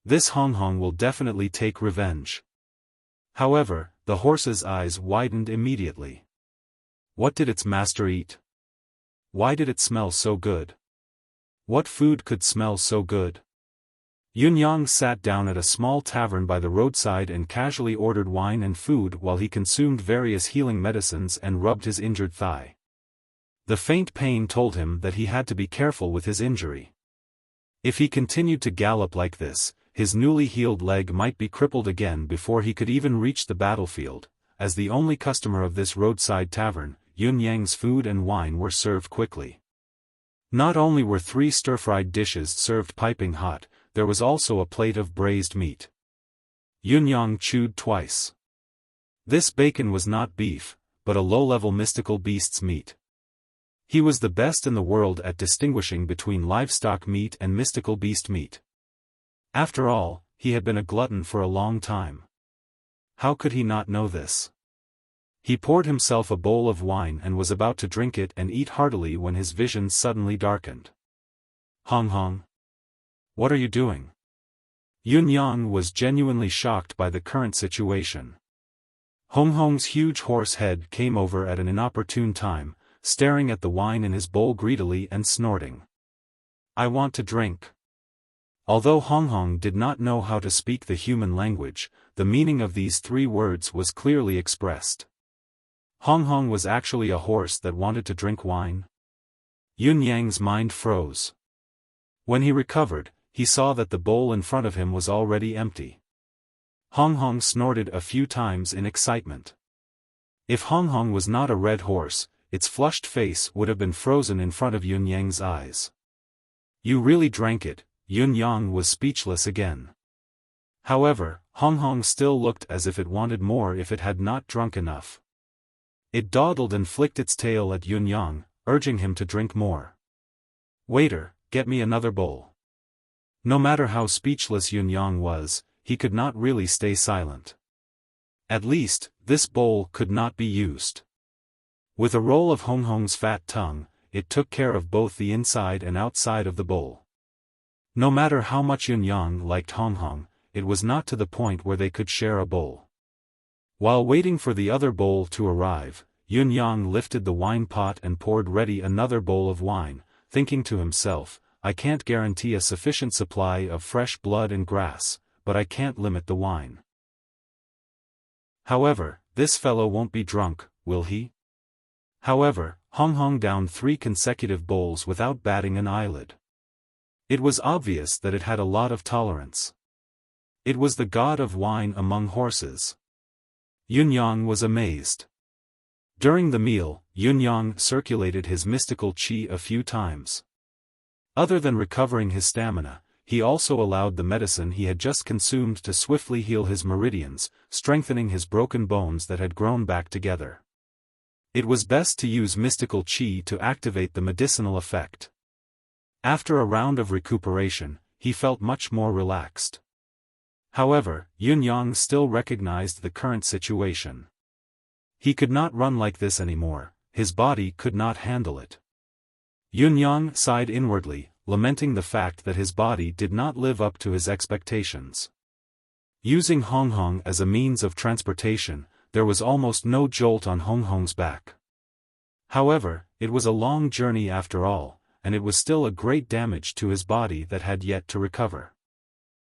This Hong Hong will definitely take revenge. However, the horse's eyes widened immediately. What did its master eat? Why did it smell so good? What food could smell so good? Yun Yang sat down at a small tavern by the roadside and casually ordered wine and food while he consumed various healing medicines and rubbed his injured thigh. The faint pain told him that he had to be careful with his injury. If he continued to gallop like this, his newly healed leg might be crippled again before he could even reach the battlefield. As the only customer of this roadside tavern, Yun Yang's food and wine were served quickly. Not only were 3 stir-fried dishes served piping hot, there was also a plate of braised meat. Yun Yang chewed twice. This bacon was not beef, but a low-level mystical beast's meat. He was the best in the world at distinguishing between livestock meat and mystical beast meat. After all, he had been a glutton for a long time. How could he not know this? He poured himself a bowl of wine and was about to drink it and eat heartily when his vision suddenly darkened. Hong Hong? What are you doing? Yun Yang was genuinely shocked by the current situation. Hong Hong's huge horse head came over at an inopportune time, staring at the wine in his bowl greedily and snorting. I want to drink. Although Hong Hong did not know how to speak the human language, the meaning of these 3 words was clearly expressed. Hong Hong was actually a horse that wanted to drink wine? Yun Yang's mind froze. When he recovered, he saw that the bowl in front of him was already empty. Hong Hong snorted a few times in excitement. If Hong Hong was not a red horse, its flushed face would have been frozen in front of Yun Yang's eyes. You really drank it. Yun Yang was speechless again. However, Hong Hong still looked as if it wanted more if it had not drunk enough. It dawdled and flicked its tail at Yun Yang, urging him to drink more. Waiter, get me another bowl. No matter how speechless Yun Yang was, he could not really stay silent. At least, this bowl could not be used. With a roll of Hong Hong's fat tongue, it took care of both the inside and outside of the bowl. No matter how much Yun Yang liked Hong Hong, it was not to the point where they could share a bowl. While waiting for the other bowl to arrive, Yun Yang lifted the wine pot and poured ready another bowl of wine, thinking to himself, I can't guarantee a sufficient supply of fresh blood and grass, but I can't limit the wine. However, this fellow won't be drunk, will he? However, Hong Hong downed 3 consecutive bowls without batting an eyelid. It was obvious that it had a lot of tolerance. It was the god of wine among horses. Yun Yang was amazed. During the meal, Yun Yang circulated his mystical qi a few times. Other than recovering his stamina, he also allowed the medicine he had just consumed to swiftly heal his meridians, strengthening his broken bones that had grown back together. It was best to use mystical qi to activate the medicinal effect. After a round of recuperation, he felt much more relaxed. However, Yun Yang still recognized the current situation. He could not run like this anymore, his body could not handle it. Yun Yang sighed inwardly, lamenting the fact that his body did not live up to his expectations. Using Hong Hong as a means of transportation, there was almost no jolt on Hong Hong's back. However, it was a long journey after all, and it was still a great damage to his body that had yet to recover.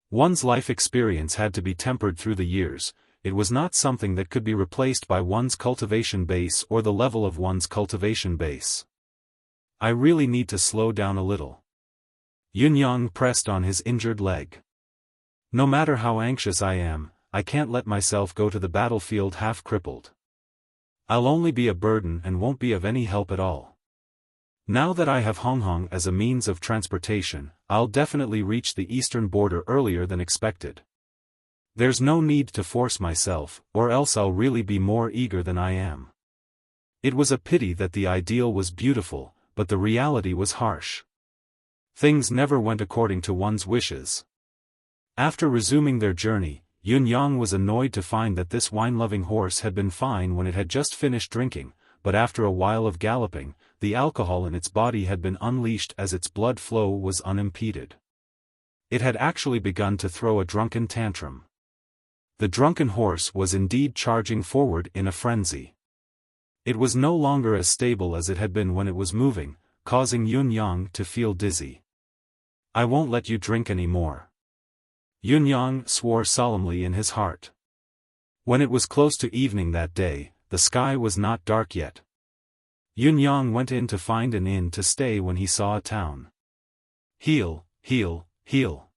One's life experience had to be tempered through the years. It was not something that could be replaced by one's cultivation base or the level of one's cultivation base. I really need to slow down a little. Yunyang pressed on his injured leg. No matter how anxious I am, I can't let myself go to the battlefield half crippled. I'll only be a burden and won't be of any help at all. Now that I have Honghong as a means of transportation, I'll definitely reach the eastern border earlier than expected. There's no need to force myself, or else I'll really be more eager than I am. It was a pity that the ideal was beautiful, but the reality was harsh. Things never went according to one's wishes. After resuming their journey, Yunyang was annoyed to find that this wine-loving horse had been fine when it had just finished drinking, but after a while of galloping, the alcohol in its body had been unleashed as its blood flow was unimpeded. It had actually begun to throw a drunken tantrum. The drunken horse was indeed charging forward in a frenzy. It was no longer as stable as it had been when it was moving, causing Yunyang to feel dizzy. I won't let you drink any more. Yunyang swore solemnly in his heart. When it was close to evening that day, the sky was not dark yet. Yunyang went in to find an inn to stay when he saw a town. Heal, heal, heal.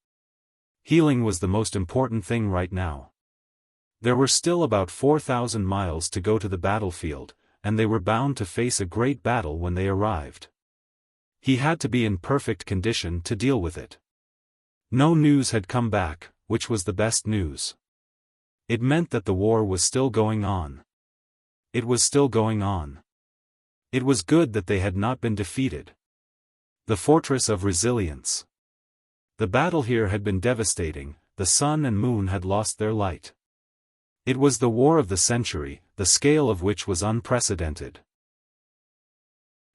Healing was the most important thing right now. There were still about 4,000 miles to go to the battlefield, and they were bound to face a great battle when they arrived. He had to be in perfect condition to deal with it. No news had come back, which was the best news. It meant that the war was still going on. It was still going on. It was good that they had not been defeated. The Fortress of Resilience. The battle here had been devastating, the sun and moon had lost their light. It was the war of the century, the scale of which was unprecedented.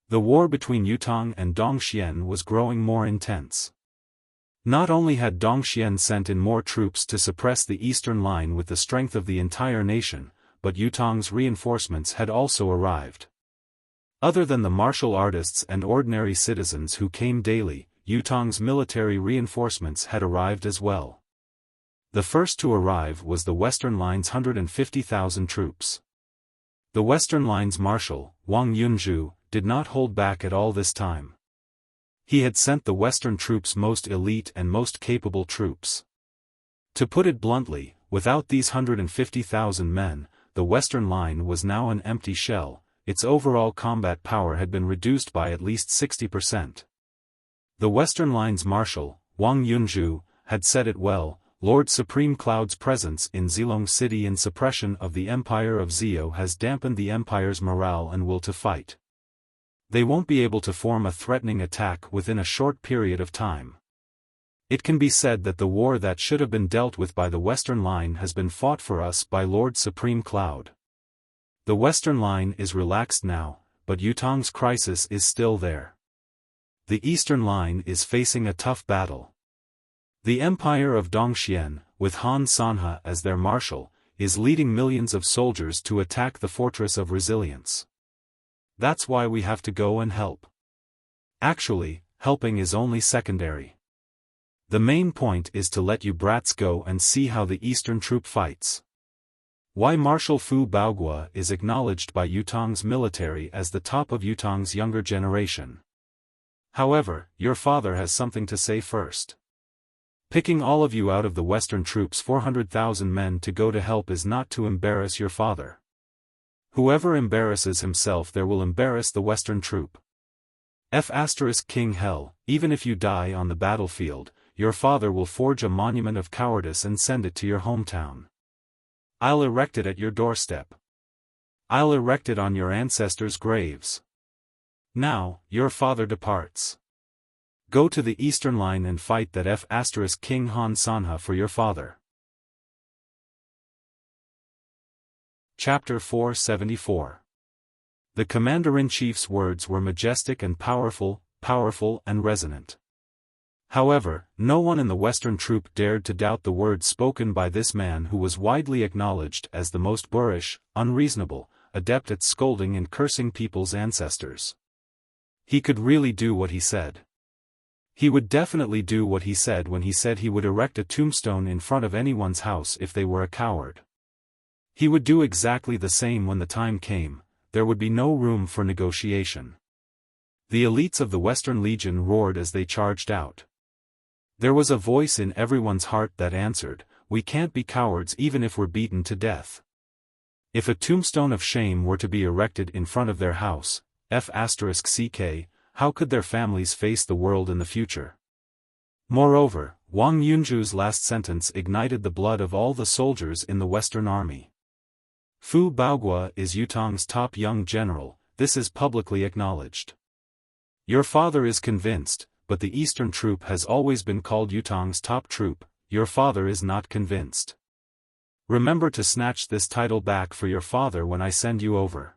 The war between Yutong and Dongxian was growing more intense. Not only had Dongxian sent in more troops to suppress the eastern line with the strength of the entire nation, but Yutong's reinforcements had also arrived. Other than the martial artists and ordinary citizens who came daily, Yutong's military reinforcements had arrived as well. The first to arrive was the Western Line's 150,000 troops. The Western Line's marshal, Wang Yunzhu, did not hold back at all this time. He had sent the Western troops' most elite and most capable troops. To put it bluntly, without these 150,000 men, the Western Line was now an empty shell. Its overall combat power had been reduced by at least 60%. The Western Line's marshal, Wang Yunzhu, had said it well. Lord Supreme Cloud's presence in Zilong City and suppression of the Empire of Zio has dampened the Empire's morale and will to fight. They won't be able to form a threatening attack within a short period of time. It can be said that the war that should have been dealt with by the Western Line has been fought for us by Lord Supreme Cloud. The Western Line is relaxed now, but Yutong's crisis is still there. The Eastern Line is facing a tough battle. The Empire of Dongxian, with Han Sanhe as their marshal, is leading millions of soldiers to attack the Fortress of Resilience. That's why we have to go and help. Actually, helping is only secondary. The main point is to let you brats go and see how the Eastern troop fights. Why Marshal Fu Baogua is acknowledged by Yutong's military as the top of Yutong's younger generation. However, your father has something to say first. Picking all of you out of the Western troops' 400,000 men to go to help is not to embarrass your father. Whoever embarrasses himself there will embarrass the Western troop. King Hell, even if you die on the battlefield, your father will forge a monument of cowardice and send it to your hometown. I'll erect it at your doorstep. I'll erect it on your ancestors' graves. Now, your father departs. Go to the Eastern Line and fight that King Han Sanhe for your father. Chapter 474. The Commander-in-Chief's words were majestic and powerful and resonant. However, no one in the Western troop dared to doubt the words spoken by this man who was widely acknowledged as the most boorish, unreasonable, adept at scolding and cursing people's ancestors. He could really do what he said. He would definitely do what he said when he said he would erect a tombstone in front of anyone's house if they were a coward. He would do exactly the same when the time came. There would be no room for negotiation. The elites of the Western Legion roared as they charged out. There was a voice in everyone's heart that answered, "We can't be cowards even if we're beaten to death." If a tombstone of shame were to be erected in front of their house, **ck, how could their families face the world in the future? Moreover, Wang Yunju's last sentence ignited the blood of all the soldiers in the Western Army. Fu Baogua is Yutong's top young general, this is publicly acknowledged. Your father is convinced, but the Eastern troop has always been called Yutong's top troop. Your father is not convinced. Remember to snatch this title back for your father when I send you over.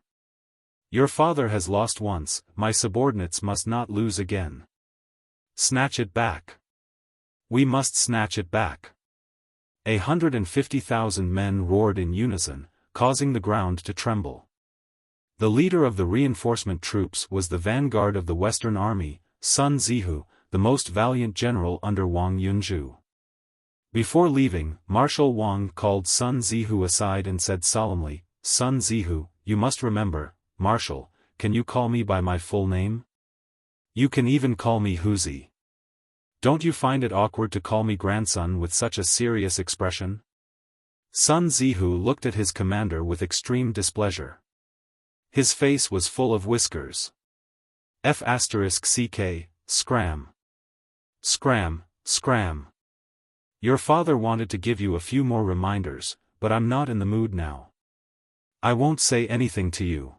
Your father has lost once, my subordinates must not lose again. Snatch it back. We must snatch it back. 150,000 men roared in unison, causing the ground to tremble. The leader of the reinforcement troops was the vanguard of the Western Army, Sun Zihu, the most valiant general under Wang Yunju. Before leaving, Marshal Wang called Sun Zihu aside and said solemnly, "Sun Zihu, you must remember, Marshal, can you call me by my full name? You can even call me Huzi. Don't you find it awkward to call me grandson with such a serious expression?" Sun Zihu looked at his commander with extreme displeasure. His face was full of whiskers. **ck, scram. Scram, scram. Your father wanted to give you a few more reminders, but I'm not in the mood now. I won't say anything to you.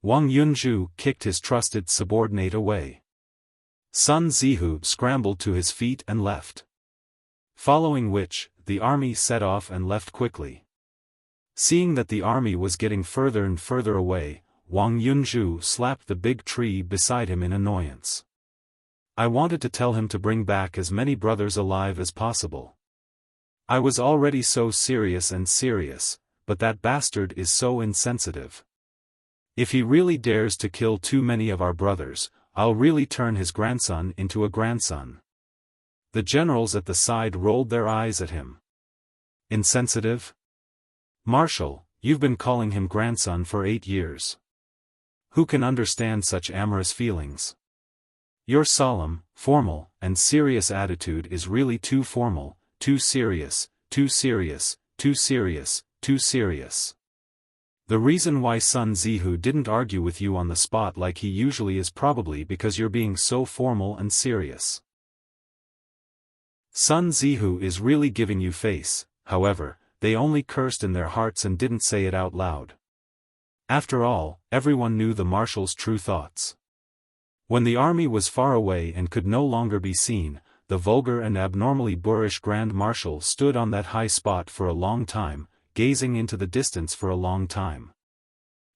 Wang Yunju kicked his trusted subordinate away. Sun Zihu scrambled to his feet and left. Following which, the army set off and left quickly. Seeing that the army was getting further and further away, Wang Yunju slapped the big tree beside him in annoyance. I wanted to tell him to bring back as many brothers alive as possible. I was already so serious, but that bastard is so insensitive. If he really dares to kill too many of our brothers, I'll really turn his grandson into a grandson. The generals at the side rolled their eyes at him. Insensitive? Marshal, you've been calling him grandson for 8 years. Who can understand such amorous feelings? Your solemn, formal, and serious attitude is really too formal, too serious, too serious, too serious, too serious. The reason why Sun Zihu didn't argue with you on the spot like he usually is probably because you're being so formal and serious. Sun Zihu is really giving you face, however, they only cursed in their hearts and didn't say it out loud. After all, everyone knew the marshal's true thoughts. When the army was far away and could no longer be seen, the vulgar and abnormally boorish Grand Marshal stood on that high spot for a long time, gazing into the distance for a long time.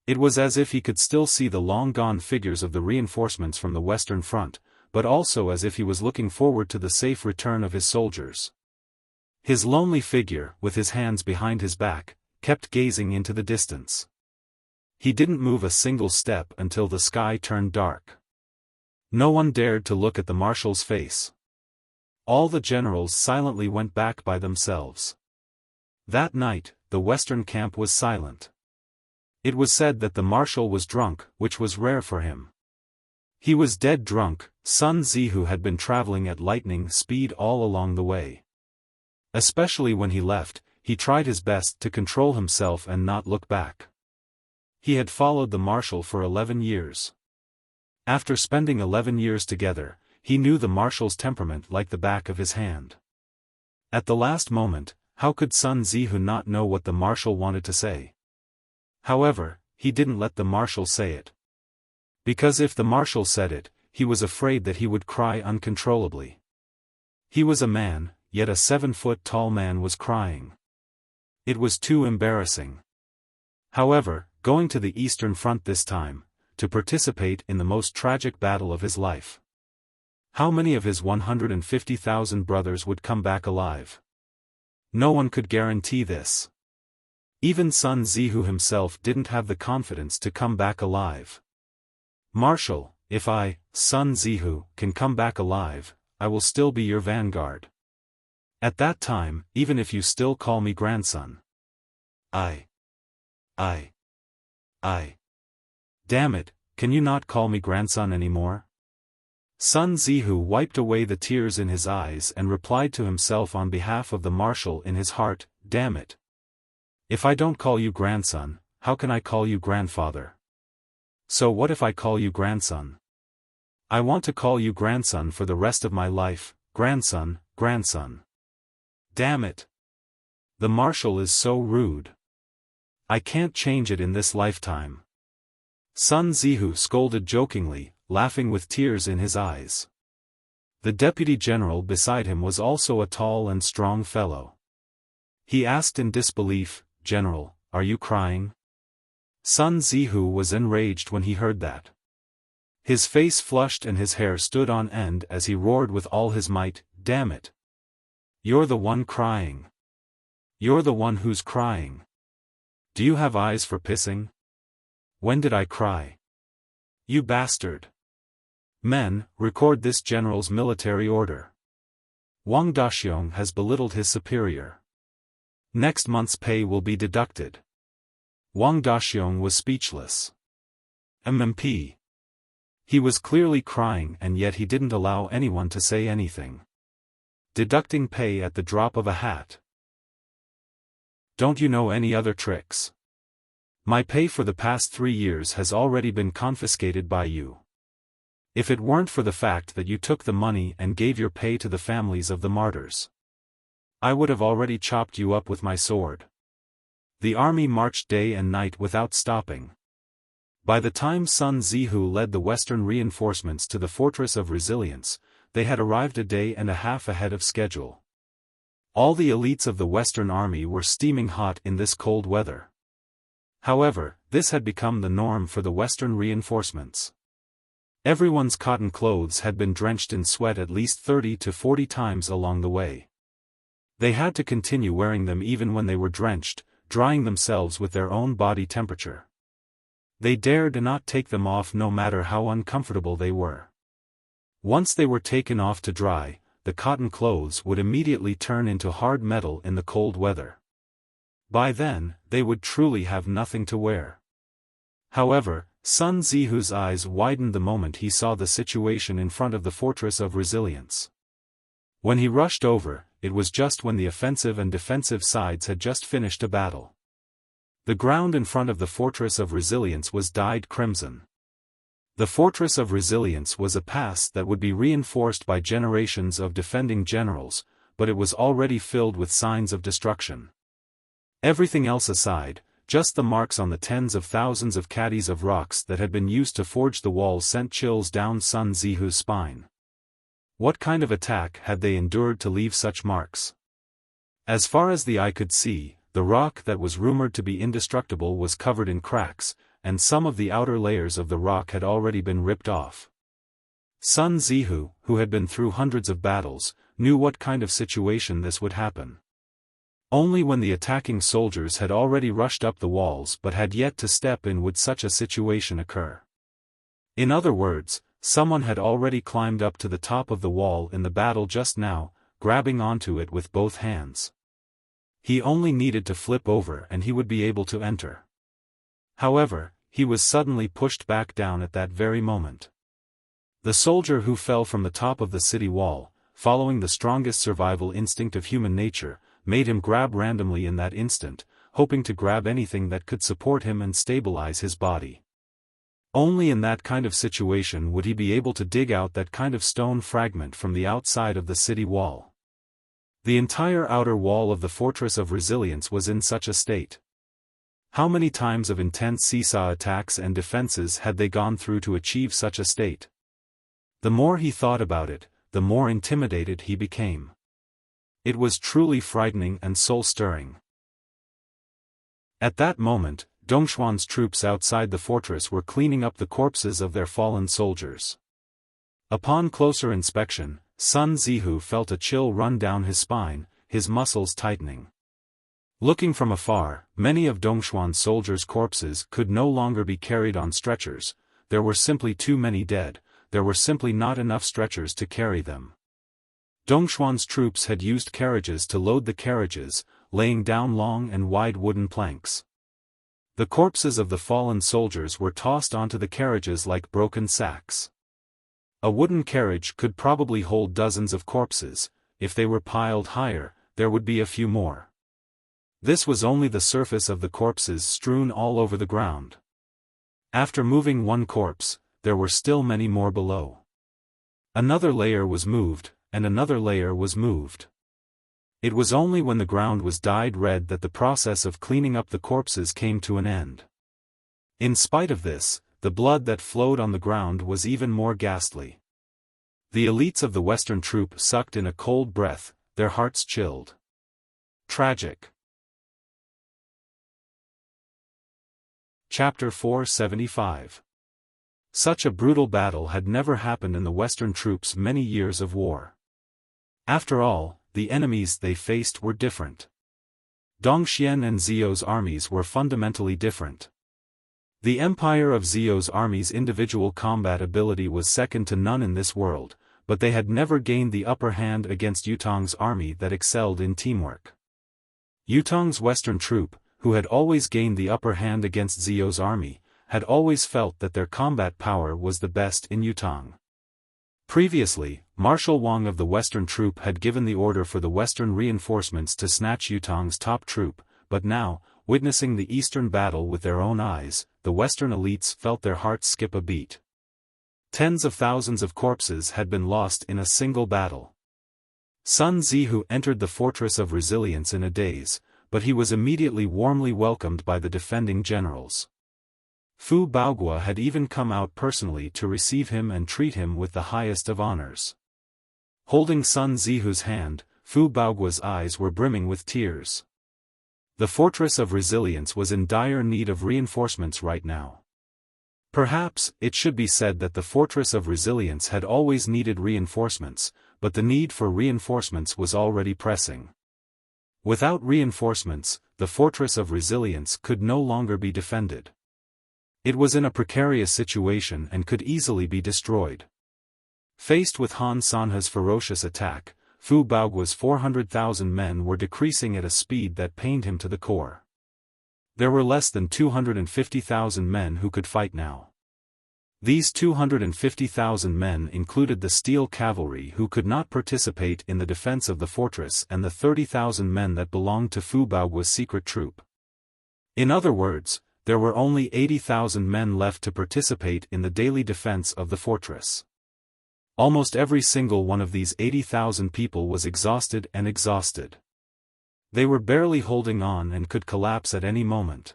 It was as if he could still see the long-gone figures of the reinforcements from the Western Front, but also as if he was looking forward to the safe return of his soldiers. His lonely figure, with his hands behind his back, kept gazing into the distance. He didn't move a single step until the sky turned dark. No one dared to look at the marshal's face. All the generals silently went back by themselves. That night, the Western camp was silent. It was said that the marshal was drunk, which was rare for him. He was dead drunk. Sun Zihu had been traveling at lightning speed all along the way. Especially when he left, he tried his best to control himself and not look back. He had followed the marshal for 11 years. After spending 11 years together, he knew the marshal's temperament like the back of his hand. At the last moment, how could Sun Zihu not know what the marshal wanted to say? However, he didn't let the marshal say it. Because if the marshal said it, he was afraid that he would cry uncontrollably. He was a man, yet a 7-foot-tall man was crying. It was too embarrassing. However, going to the Eastern Front this time, to participate in the most tragic battle of his life. How many of his 150,000 brothers would come back alive? No one could guarantee this. Even Sun Zihu himself didn't have the confidence to come back alive. Marshal, if I, Sun Zihu, can come back alive, I will still be your vanguard. At that time, even if you still call me grandson. I. Damn it, can you not call me grandson anymore? Sun Zihu wiped away the tears in his eyes and replied to himself on behalf of the marshal in his heart, damn it. If I don't call you grandson, how can I call you grandfather? So what if I call you grandson? I want to call you grandson for the rest of my life, grandson, grandson. Damn it. The marshal is so rude. I can't change it in this lifetime. Sun Zihu scolded jokingly, laughing with tears in his eyes. The deputy general beside him was also a tall and strong fellow. He asked in disbelief, General, are you crying? Sun Zihu was enraged when he heard that. His face flushed and his hair stood on end as he roared with all his might, damn it. You're the one crying. You're the one who's crying. Do you have eyes for pissing? When did I cry? You bastard. Men, record this general's military order. Wang Daxiong has belittled his superior. Next month's pay will be deducted. Wang Daxiong was speechless. MMP. He was clearly crying and yet he didn't allow anyone to say anything. Deducting pay at the drop of a hat. Don't you know any other tricks? My pay for the past 3 years has already been confiscated by you. If it weren't for the fact that you took the money and gave your pay to the families of the martyrs, I would have already chopped you up with my sword. The army marched day and night without stopping. By the time Sun Zihu led the western reinforcements to the Fortress of Resilience, they had arrived a day and a half ahead of schedule. All the elites of the Western Army were steaming hot in this cold weather. However, this had become the norm for the Western reinforcements. Everyone's cotton clothes had been drenched in sweat at least 30 to 40 times along the way. They had to continue wearing them even when they were drenched, drying themselves with their own body temperature. They dared not take them off no matter how uncomfortable they were. Once they were taken off to dry, the cotton clothes would immediately turn into hard metal in the cold weather. By then, they would truly have nothing to wear. However, Sun Zihu's eyes widened the moment he saw the situation in front of the Fortress of Resilience. When he rushed over, it was just when the offensive and defensive sides had just finished a battle. The ground in front of the Fortress of Resilience was dyed crimson. The Fortress of Resilience was a pass that would be reinforced by generations of defending generals, but it was already filled with signs of destruction. Everything else aside, just the marks on the tens of thousands of caddies of rocks that had been used to forge the walls sent chills down Sun Zihu's spine. What kind of attack had they endured to leave such marks? As far as the eye could see, the rock that was rumored to be indestructible was covered in cracks, and some of the outer layers of the rock had already been ripped off. Sun Zihu, who had been through hundreds of battles, knew what kind of situation this would happen. Only when the attacking soldiers had already rushed up the walls but had yet to step in would such a situation occur. In other words, someone had already climbed up to the top of the wall in the battle just now, grabbing onto it with both hands. He only needed to flip over and he would be able to enter. However, he was suddenly pushed back down at that very moment. The soldier who fell from the top of the city wall, following the strongest survival instinct of human nature, made him grab randomly in that instant, hoping to grab anything that could support him and stabilize his body. Only in that kind of situation would he be able to dig out that kind of stone fragment from the outside of the city wall. The entire outer wall of the Fortress of Resilience was in such a state. How many times of intense seesaw attacks and defenses had they gone through to achieve such a state? The more he thought about it, the more intimidated he became. It was truly frightening and soul-stirring. At that moment, Dongxuan's troops outside the fortress were cleaning up the corpses of their fallen soldiers. Upon closer inspection, Sun Zihu felt a chill run down his spine, his muscles tightening. Looking from afar, many of Dongxuan's soldiers' corpses could no longer be carried on stretchers. There were simply too many dead, there were simply not enough stretchers to carry them. Dongxuan's troops had used carriages to load the carriages, laying down long and wide wooden planks. The corpses of the fallen soldiers were tossed onto the carriages like broken sacks. A wooden carriage could probably hold dozens of corpses. If they were piled higher, there would be a few more. This was only the surface of the corpses strewn all over the ground. After moving one corpse, there were still many more below. Another layer was moved, and another layer was moved. It was only when the ground was dyed red that the process of cleaning up the corpses came to an end. In spite of this, the blood that flowed on the ground was even more ghastly. The elites of the Western troop sucked in a cold breath, their hearts chilled. Tragic. Chapter 475. Such a brutal battle had never happened in the Western troops' many years of war. After all, the enemies they faced were different. Dongxian and Ziyou's armies were fundamentally different. The empire of Ziyou's army's individual combat ability was second to none in this world, but they had never gained the upper hand against Yutong's army that excelled in teamwork. Yutong's Western troop, who had always gained the upper hand against Ziyou's army, had always felt that their combat power was the best in Yutong. Previously, Marshal Wang of the Western troop had given the order for the Western reinforcements to snatch Yutong's top troop, but now, witnessing the Eastern battle with their own eyes, the Western elites felt their hearts skip a beat. Tens of thousands of corpses had been lost in a single battle. Sun Zihu entered the Fortress of Resilience in a daze, but he was immediately warmly welcomed by the defending generals. Fu Baogua had even come out personally to receive him and treat him with the highest of honors. Holding Sun Zihu's hand, Fu Baogua's eyes were brimming with tears. The Fortress of Resilience was in dire need of reinforcements right now. Perhaps, it should be said that the Fortress of Resilience had always needed reinforcements, but the need for reinforcements was already pressing. Without reinforcements, the Fortress of Resilience could no longer be defended. It was in a precarious situation and could easily be destroyed. Faced with Han Sanhe's ferocious attack, Fu Baogua's 400,000 men were decreasing at a speed that pained him to the core. There were less than 250,000 men who could fight now. These 250,000 men included the steel cavalry who could not participate in the defense of the fortress and the 30,000 men that belonged to Fu Baogua's secret troop. In other words, there were only 80,000 men left to participate in the daily defense of the fortress. Almost every single one of these 80,000 people was exhausted and exhausted. They were barely holding on and could collapse at any moment.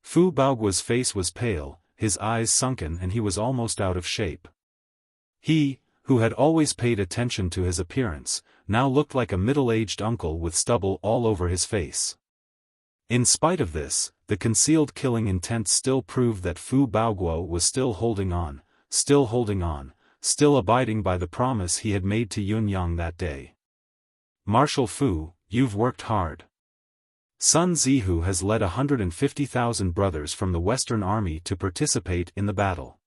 Fu Baogua's face was pale, his eyes sunken, and he was almost out of shape. He, who had always paid attention to his appearance, now looked like a middle-aged uncle with stubble all over his face. In spite of this, the concealed killing intent still proved that Fu Baogua was still holding on, still abiding by the promise he had made to Yunyang that day. Marshal Fu, you've worked hard. Sun Zihu has led 150,000 brothers from the Western Army to participate in the battle.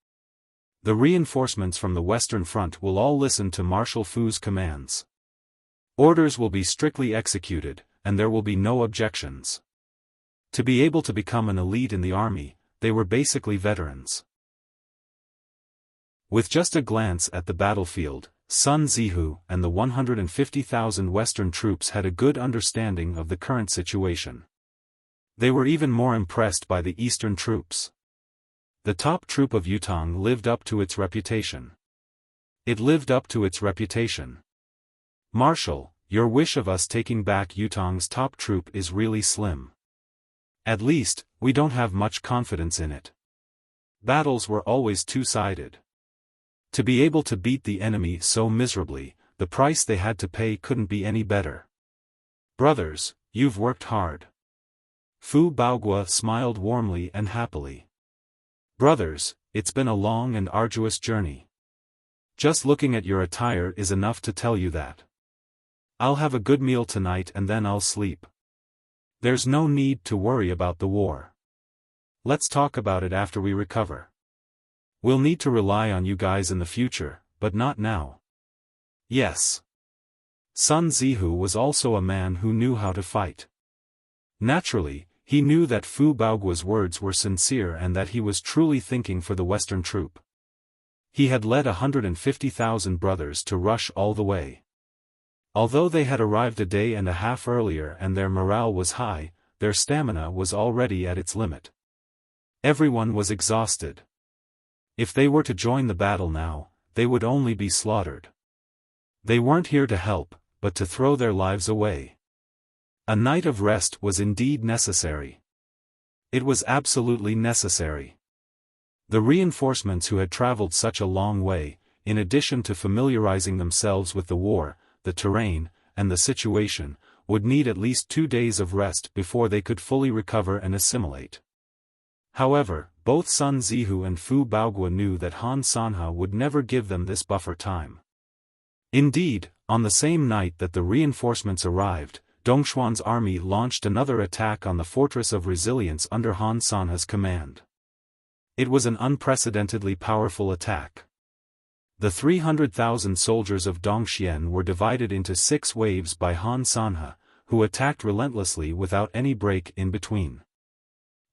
The reinforcements from the Western Front will all listen to Marshal Fu's commands. Orders will be strictly executed, and there will be no objections. To be able to become an elite in the army, they were basically veterans. With just a glance at the battlefield, Sun Zihu and the 150,000 Western troops had a good understanding of the current situation. They were even more impressed by the Eastern troops. The top troop of Yutong lived up to its reputation. It lived up to its reputation. Marshal, your wish of us taking back Yutong's top troop is really slim. At least, we don't have much confidence in it. Battles were always two-sided. To be able to beat the enemy so miserably, the price they had to pay couldn't be any better. Brothers, you've worked hard. Fu Baogua smiled warmly and happily. Brothers, it's been a long and arduous journey. Just looking at your attire is enough to tell you that. I'll have a good meal tonight and then I'll sleep. There's no need to worry about the war. Let's talk about it after we recover. We'll need to rely on you guys in the future, but not now. Yes. Sun Zihu was also a man who knew how to fight. Naturally, he knew that Fu Baoguo's words were sincere and that he was truly thinking for the Western troop. He had led 150,000 brothers to rush all the way. Although they had arrived a day and a half earlier and their morale was high, their stamina was already at its limit. Everyone was exhausted. If they were to join the battle now, they would only be slaughtered. They weren't here to help, but to throw their lives away. A night of rest was indeed necessary. It was absolutely necessary. The reinforcements who had traveled such a long way, in addition to familiarizing themselves with the war, the terrain, and the situation, would need at least 2 days of rest before they could fully recover and assimilate. However, both Sun Zihu and Fu Baoguo knew that Han Sanhe would never give them this buffer time. Indeed, on the same night that the reinforcements arrived, Dongxuan's army launched another attack on the Fortress of Resilience under Han Sanhe's command. It was an unprecedentedly powerful attack. The 300,000 soldiers of Dongxian were divided into 6 waves by Han Sanhe, who attacked relentlessly without any break in between.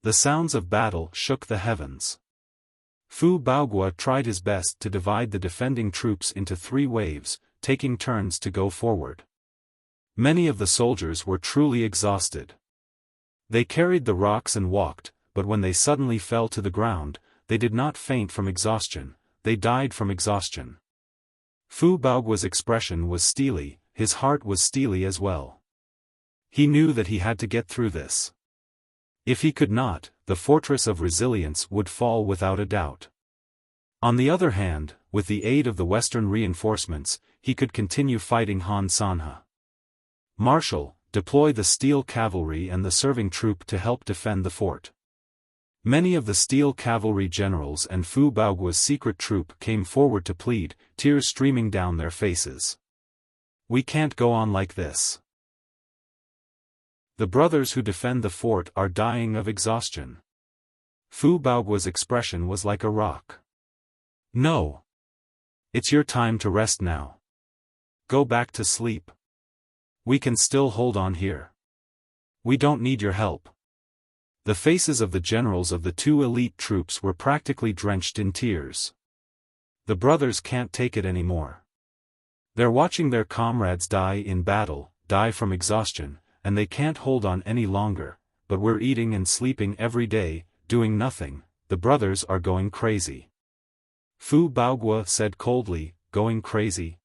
The sounds of battle shook the heavens. Fu Baoguo tried his best to divide the defending troops into 3 waves, taking turns to go forward. Many of the soldiers were truly exhausted. They carried the rocks and walked, but when they suddenly fell to the ground, they did not faint from exhaustion, they died from exhaustion. Fu Baoguo's expression was steely, his heart was steely as well. He knew that he had to get through this. If he could not, the Fortress of Resilience would fall without a doubt. On the other hand, with the aid of the Western reinforcements, he could continue fighting Han Sanhe. Marshal, deploy the steel cavalry and the serving troop to help defend the fort. Many of the steel cavalry generals and Fu Baoguo's secret troop came forward to plead, tears streaming down their faces. We can't go on like this. The brothers who defend the fort are dying of exhaustion. Fu Baoguo's expression was like a rock. No. It's your time to rest now. Go back to sleep. We can still hold on here. We don't need your help. The faces of the generals of the 2 elite troops were practically drenched in tears. The brothers can't take it anymore. They're watching their comrades die in battle, die from exhaustion, and they can't hold on any longer, but we're eating and sleeping every day, doing nothing, the brothers are going crazy. Fu Baoguo said coldly, going crazy?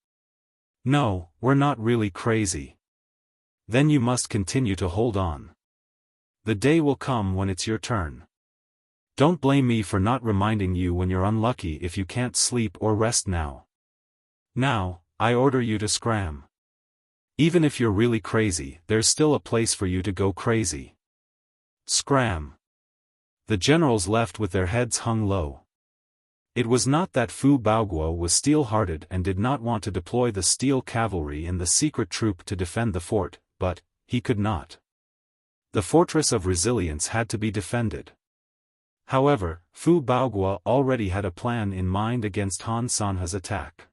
No, we're not really crazy. Then you must continue to hold on. The day will come when it's your turn. Don't blame me for not reminding you when you're unlucky if you can't sleep or rest now. Now, I order you to scram. Even if you're really crazy, there's still a place for you to go crazy. Scram. The generals left with their heads hung low. It was not that Fu Baoguo was steel-hearted and did not want to deploy the steel cavalry and the secret troop to defend the fort, but he could not. The Fortress of Resilience had to be defended. However, Fu Baoguo already had a plan in mind against Han Sanhe's attack.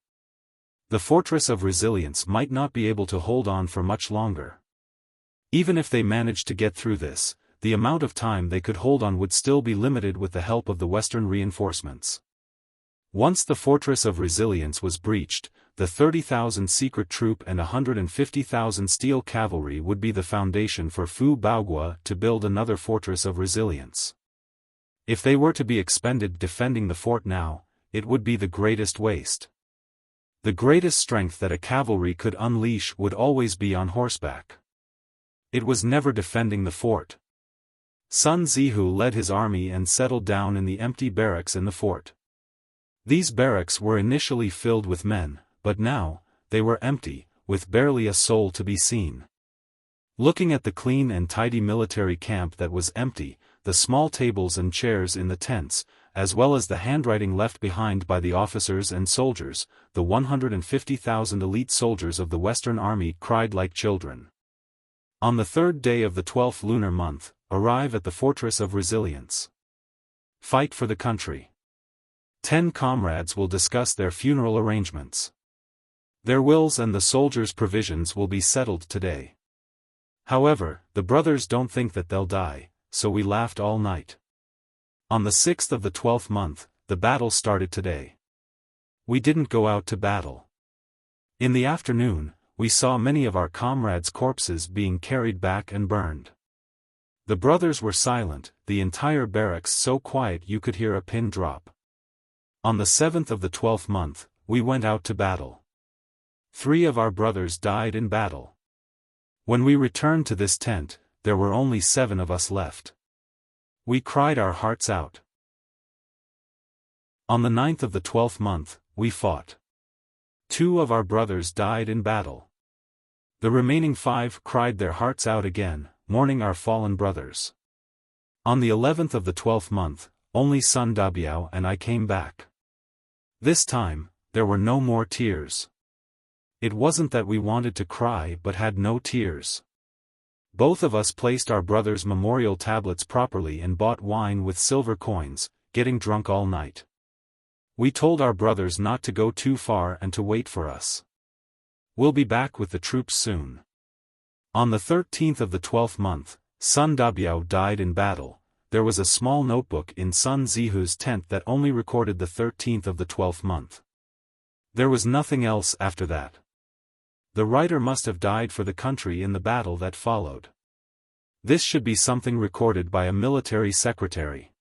The Fortress of Resilience might not be able to hold on for much longer. Even if they managed to get through this, the amount of time they could hold on would still be limited with the help of the Western reinforcements. Once the Fortress of Resilience was breached, the 30,000 secret troop and 150,000 steel cavalry would be the foundation for Fu Baoguo to build another Fortress of Resilience. If they were to be expended defending the fort now, it would be the greatest waste. The greatest strength that a cavalry could unleash would always be on horseback. It was never defending the fort. Sun Zihu led his army and settled down in the empty barracks in the fort. These barracks were initially filled with men, but now, they were empty, with barely a soul to be seen. Looking at the clean and tidy military camp that was empty, the small tables and chairs in the tents, as well as the handwriting left behind by the officers and soldiers, the 150,000 elite soldiers of the Western Army cried like children. On the 3rd day of the 12th lunar month, arrive at the Fortress of Resilience. Fight for the country. 10 comrades will discuss their funeral arrangements. Their wills and the soldiers' provisions will be settled today. However, the brothers don't think that they'll die, so we laughed all night. On the 6th of the 12th month, the battle started today. We didn't go out to battle. In the afternoon, we saw many of our comrades' corpses being carried back and burned. The brothers were silent, the entire barracks so quiet you could hear a pin drop. On the 7th of the 12th month, we went out to battle. 3 of our brothers died in battle. When we returned to this tent, there were only 7 of us left. We cried our hearts out. On the 9th of the 12th month, we fought. 2 of our brothers died in battle. The remaining 5 cried their hearts out again, mourning our fallen brothers. On the 11th of the 12th month, only Sun Dabiao and I came back. This time, there were no more tears. It wasn't that we wanted to cry but had no tears. Both of us placed our brothers' memorial tablets properly and bought wine with silver coins, getting drunk all night. We told our brothers not to go too far and to wait for us. We'll be back with the troops soon. On the 13th of the 12th month, Sun Dabiao died in battle. There was a small notebook in Sun Zihu's tent that only recorded the 13th of the 12th month. There was nothing else after that. The writer must have died for the country in the battle that followed. This should be something recorded by a military secretary.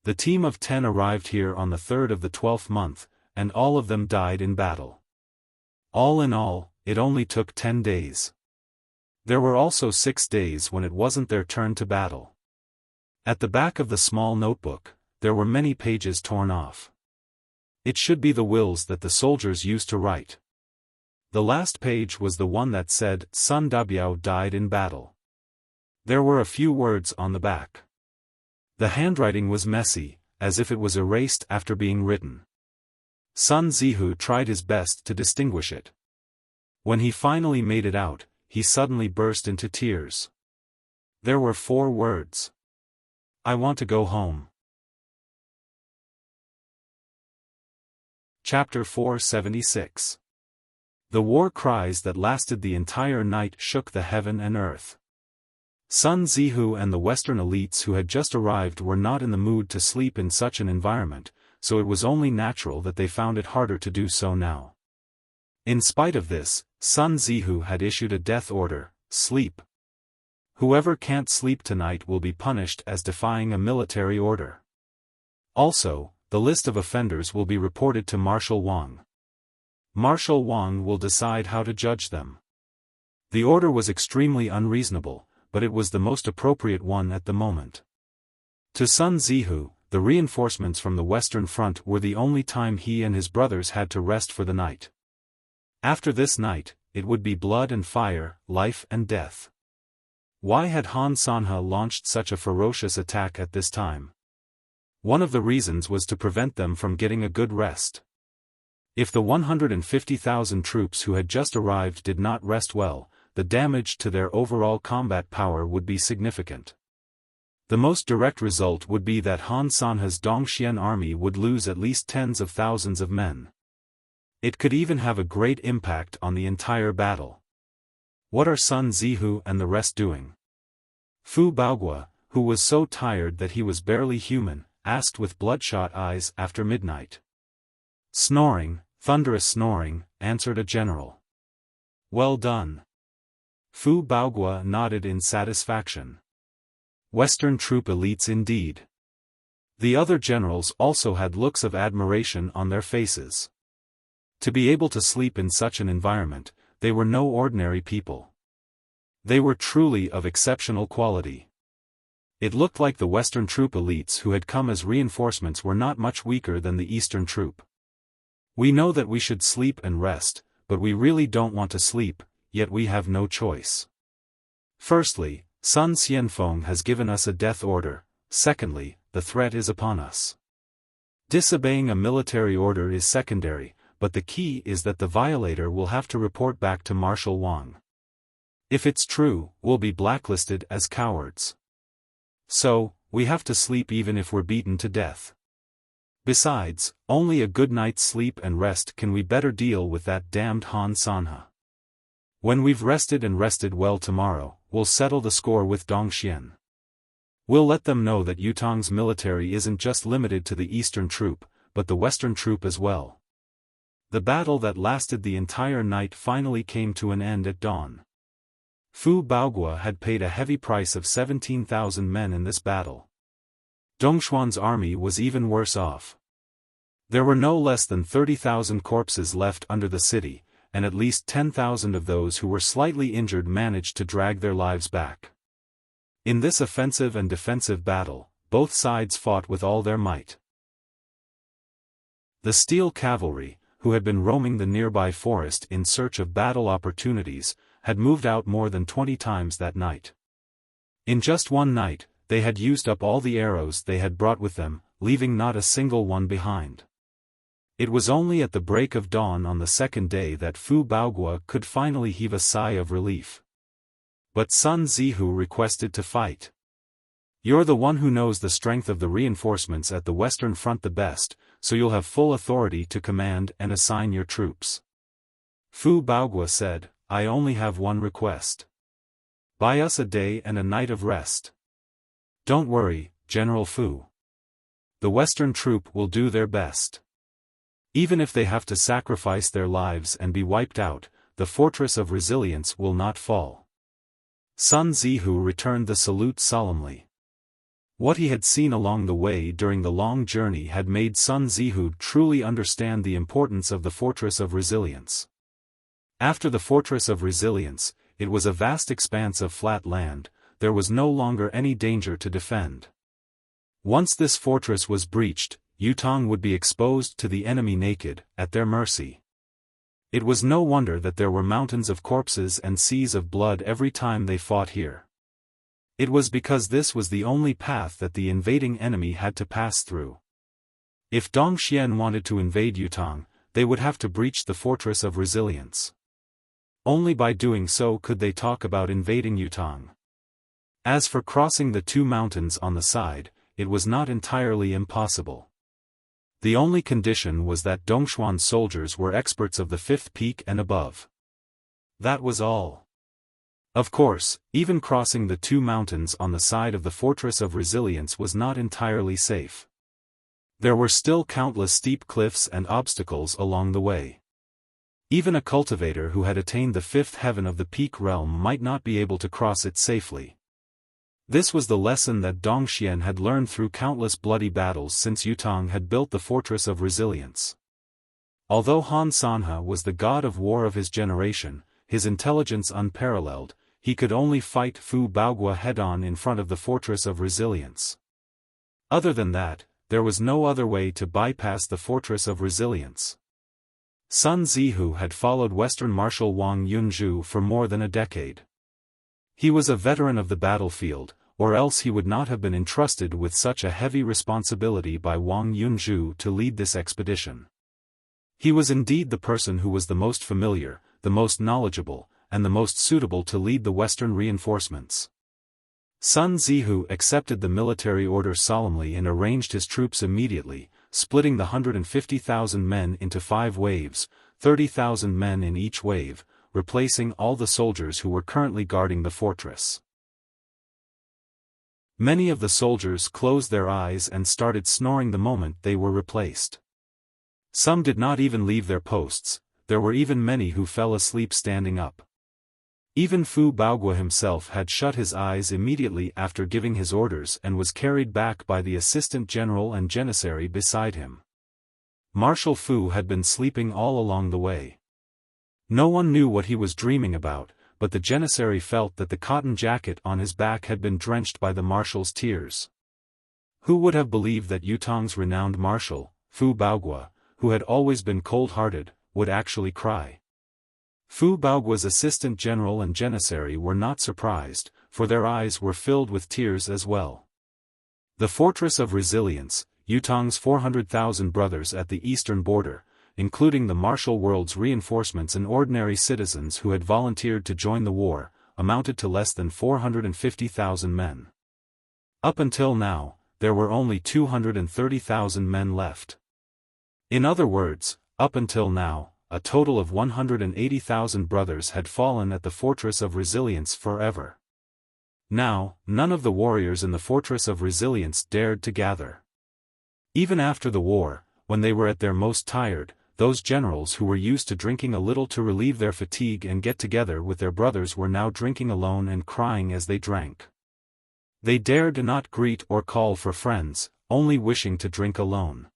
The team of 10 arrived here on the 3rd of the 12th month, and all of them died in battle. All in all, it only took 10 days. There were also 6 days when it wasn't their turn to battle. At the back of the small notebook, there were many pages torn off. It should be the wills that the soldiers used to write. The last page was the one that said, Sun Dabiao died in battle. There were a few words on the back. The handwriting was messy, as if it was erased after being written. Sun Zihu tried his best to distinguish it. When he finally made it out, he suddenly burst into tears. There were 4 words. I want to go home. Chapter 476. The war cries that lasted the entire night shook the heaven and earth. Sun Zihu and the Western elites who had just arrived were not in the mood to sleep in such an environment, so it was only natural that they found it harder to do so now. In spite of this, Sun Zihu had issued a death order: sleep. Whoever can't sleep tonight will be punished as defying a military order. Also, the list of offenders will be reported to Marshal Wang. Marshal Wang will decide how to judge them. The order was extremely unreasonable, but it was the most appropriate one at the moment. To Sun Zihu, the reinforcements from the Western Front were the only time he and his brothers had to rest for the night. After this night, it would be blood and fire, life and death. Why had Han Sanhe launched such a ferocious attack at this time? One of the reasons was to prevent them from getting a good rest. If the 150,000 troops who had just arrived did not rest well, the damage to their overall combat power would be significant. The most direct result would be that Han Sanhe's Dongxian army would lose at least tens of thousands of men. It could even have a great impact on the entire battle. What are Sun Zihu and the rest doing? Fu Baogua, who was so tired that he was barely human, asked with bloodshot eyes after midnight. Snoring, thunderous snoring, answered a general. Well done. Fu Baogua nodded in satisfaction. Western troop elites indeed. The other generals also had looks of admiration on their faces. To be able to sleep in such an environment, they were no ordinary people. They were truly of exceptional quality. It looked like the Western troop elites who had come as reinforcements were not much weaker than the Eastern troop. We know that we should sleep and rest, but we really don't want to sleep, yet we have no choice. Firstly, Sun Xianfeng has given us a death order. Secondly, the threat is upon us. Disobeying a military order is secondary, but the key is that the violator will have to report back to Marshal Wang. If it's true, we'll be blacklisted as cowards. So, we have to sleep even if we're beaten to death. Besides, only a good night's sleep and rest can we better deal with that damned Han Sanhe. When we've rested and rested well tomorrow, we'll settle the score with Dongxian. We'll let them know that Yutong's military isn't just limited to the eastern troop, but the western troop as well. The battle that lasted the entire night finally came to an end at dawn. Fu Baoguo had paid a heavy price of 17,000 men in this battle. Dongxuan's army was even worse off. There were no less than 30,000 corpses left under the city, and at least 10,000 of those who were slightly injured managed to drag their lives back. In this offensive and defensive battle, both sides fought with all their might. The steel cavalry, who had been roaming the nearby forest in search of battle opportunities, had moved out more than 20 times that night. In just one night, they had used up all the arrows they had brought with them, leaving not a single one behind. It was only at the break of dawn on the second day that Fu Baoguo could finally heave a sigh of relief. But Sun Zihu requested to fight. "You're the one who knows the strength of the reinforcements at the western front the best, so you'll have full authority to command and assign your troops." Fu Baoguo said, "I only have one request. Buy us a day and a night of rest." "Don't worry, General Fu. The western troop will do their best. Even if they have to sacrifice their lives and be wiped out, the fortress of resilience will not fall." Sun Zihu returned the salute solemnly. What he had seen along the way during the long journey had made Sun Zihu truly understand the importance of the fortress of resilience. After the fortress of resilience, it was a vast expanse of flat land. There was no longer any danger to defend. Once this fortress was breached, Yutong would be exposed to the enemy naked, at their mercy. It was no wonder that there were mountains of corpses and seas of blood every time they fought here. It was because this was the only path that the invading enemy had to pass through. If Dongxian wanted to invade Yutong, they would have to breach the fortress of resilience. Only by doing so could they talk about invading Yutong. As for crossing the two mountains on the side, it was not entirely impossible. The only condition was that Dongxuan's soldiers were experts of the fifth peak and above. That was all. Of course, even crossing the two mountains on the side of the fortress of resilience was not entirely safe. There were still countless steep cliffs and obstacles along the way. Even a cultivator who had attained the fifth heaven of the peak realm might not be able to cross it safely. This was the lesson that Dongxian had learned through countless bloody battles since Yutong had built the fortress of resilience. Although Han Sanhe was the god of war of his generation, his intelligence unparalleled, he could only fight Fu Baoguo head-on in front of the fortress of resilience. Other than that, there was no other way to bypass the fortress of resilience. Sun Zihu had followed Western Marshal Wang Yunzhu for more than a decade. He was a veteran of the battlefield, or else he would not have been entrusted with such a heavy responsibility by Wang Yunzhu to lead this expedition. He was indeed the person who was the most familiar, the most knowledgeable, and the most suitable to lead the Western reinforcements. Sun Zihu accepted the military order solemnly and arranged his troops immediately, splitting the 150,000 men into 5 waves, 30,000 men in each wave, replacing all the soldiers who were currently guarding the fortress. Many of the soldiers closed their eyes and started snoring the moment they were replaced. Some did not even leave their posts. There were even many who fell asleep standing up. Even Fu Baoguo himself had shut his eyes immediately after giving his orders and was carried back by the assistant general and janissary beside him. Marshal Fu had been sleeping all along the way. No one knew what he was dreaming about, but the janissary felt that the cotton jacket on his back had been drenched by the marshal's tears. Who would have believed that Yutong's renowned marshal, Fu Baoguo, who had always been cold-hearted, would actually cry? Fu Baoguo's assistant general and janissary were not surprised, for their eyes were filled with tears as well. The fortress of resilience, Yutong's 400,000 brothers at the eastern border, including the martial world's reinforcements and ordinary citizens who had volunteered to join the war, amounted to less than 450,000 men. Up until now, there were only 230,000 men left. In other words, up until now, a total of 180,000 brothers had fallen at the Fortress of Resilience forever. Now, none of the warriors in the Fortress of Resilience dared to gather. Even after the war, when they were at their most tired, those generals who were used to drinking a little to relieve their fatigue and get together with their brothers were now drinking alone and crying as they drank. They dared not greet or call for friends, only wishing to drink alone.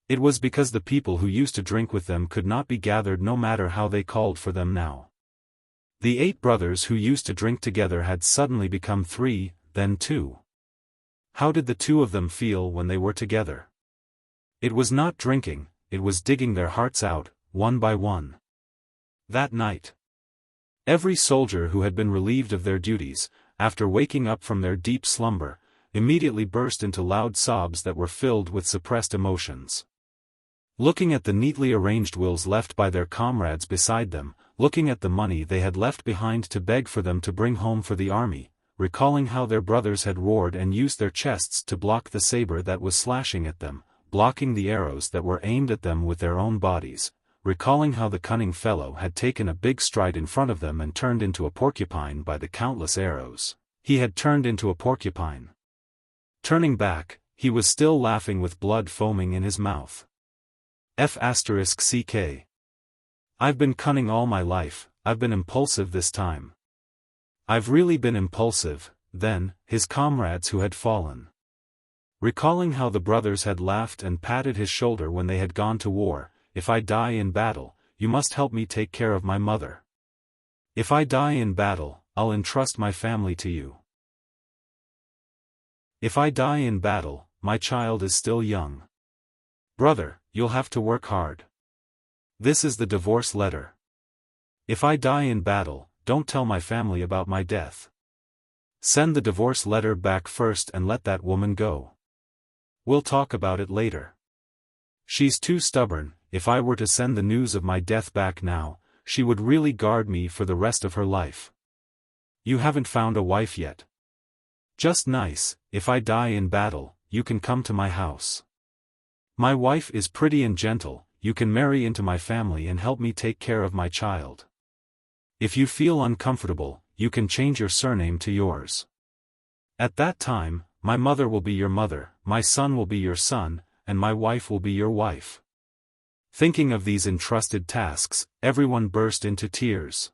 It was because the people who used to drink with them could not be gathered no matter how they called for them now. The 8 brothers who used to drink together had suddenly become 3, then 2. How did the 2 of them feel when they were together? It was not drinking, it was digging their hearts out, one by one. That night, every soldier who had been relieved of their duties, after waking up from their deep slumber, immediately burst into loud sobs that were filled with suppressed emotions. Looking at the neatly arranged wills left by their comrades beside them, looking at the money they had left behind to beg for them to bring home for the army, recalling how their brothers had roared and used their chests to block the saber that was slashing at them, blocking the arrows that were aimed at them with their own bodies, recalling how the cunning fellow had taken a big stride in front of them and turned into a porcupine by the countless arrows. He had turned into a porcupine. Turning back, he was still laughing with blood foaming in his mouth. F***ck. I've been cunning all my life, I've been impulsive this time. I've really been impulsive, then, his comrades who had fallen. Recalling how the brothers had laughed and patted his shoulder when they had gone to war, if I die in battle, you must help me take care of my mother. If I die in battle, I'll entrust my family to you. If I die in battle, my child is still young. Brother, you'll have to work hard. This is the divorce letter. If I die in battle, don't tell my family about my death. Send the divorce letter back first and let that woman go. We'll talk about it later. She's too stubborn. If I were to send the news of my death back now, she would really guard me for the rest of her life. You haven't found a wife yet. Just nice, if I die in battle, you can come to my house. My wife is pretty and gentle, you can marry into my family and help me take care of my child. If you feel uncomfortable, you can change your surname to yours. At that time, my mother will be your mother, my son will be your son, and my wife will be your wife. Thinking of these entrusted tasks, everyone burst into tears.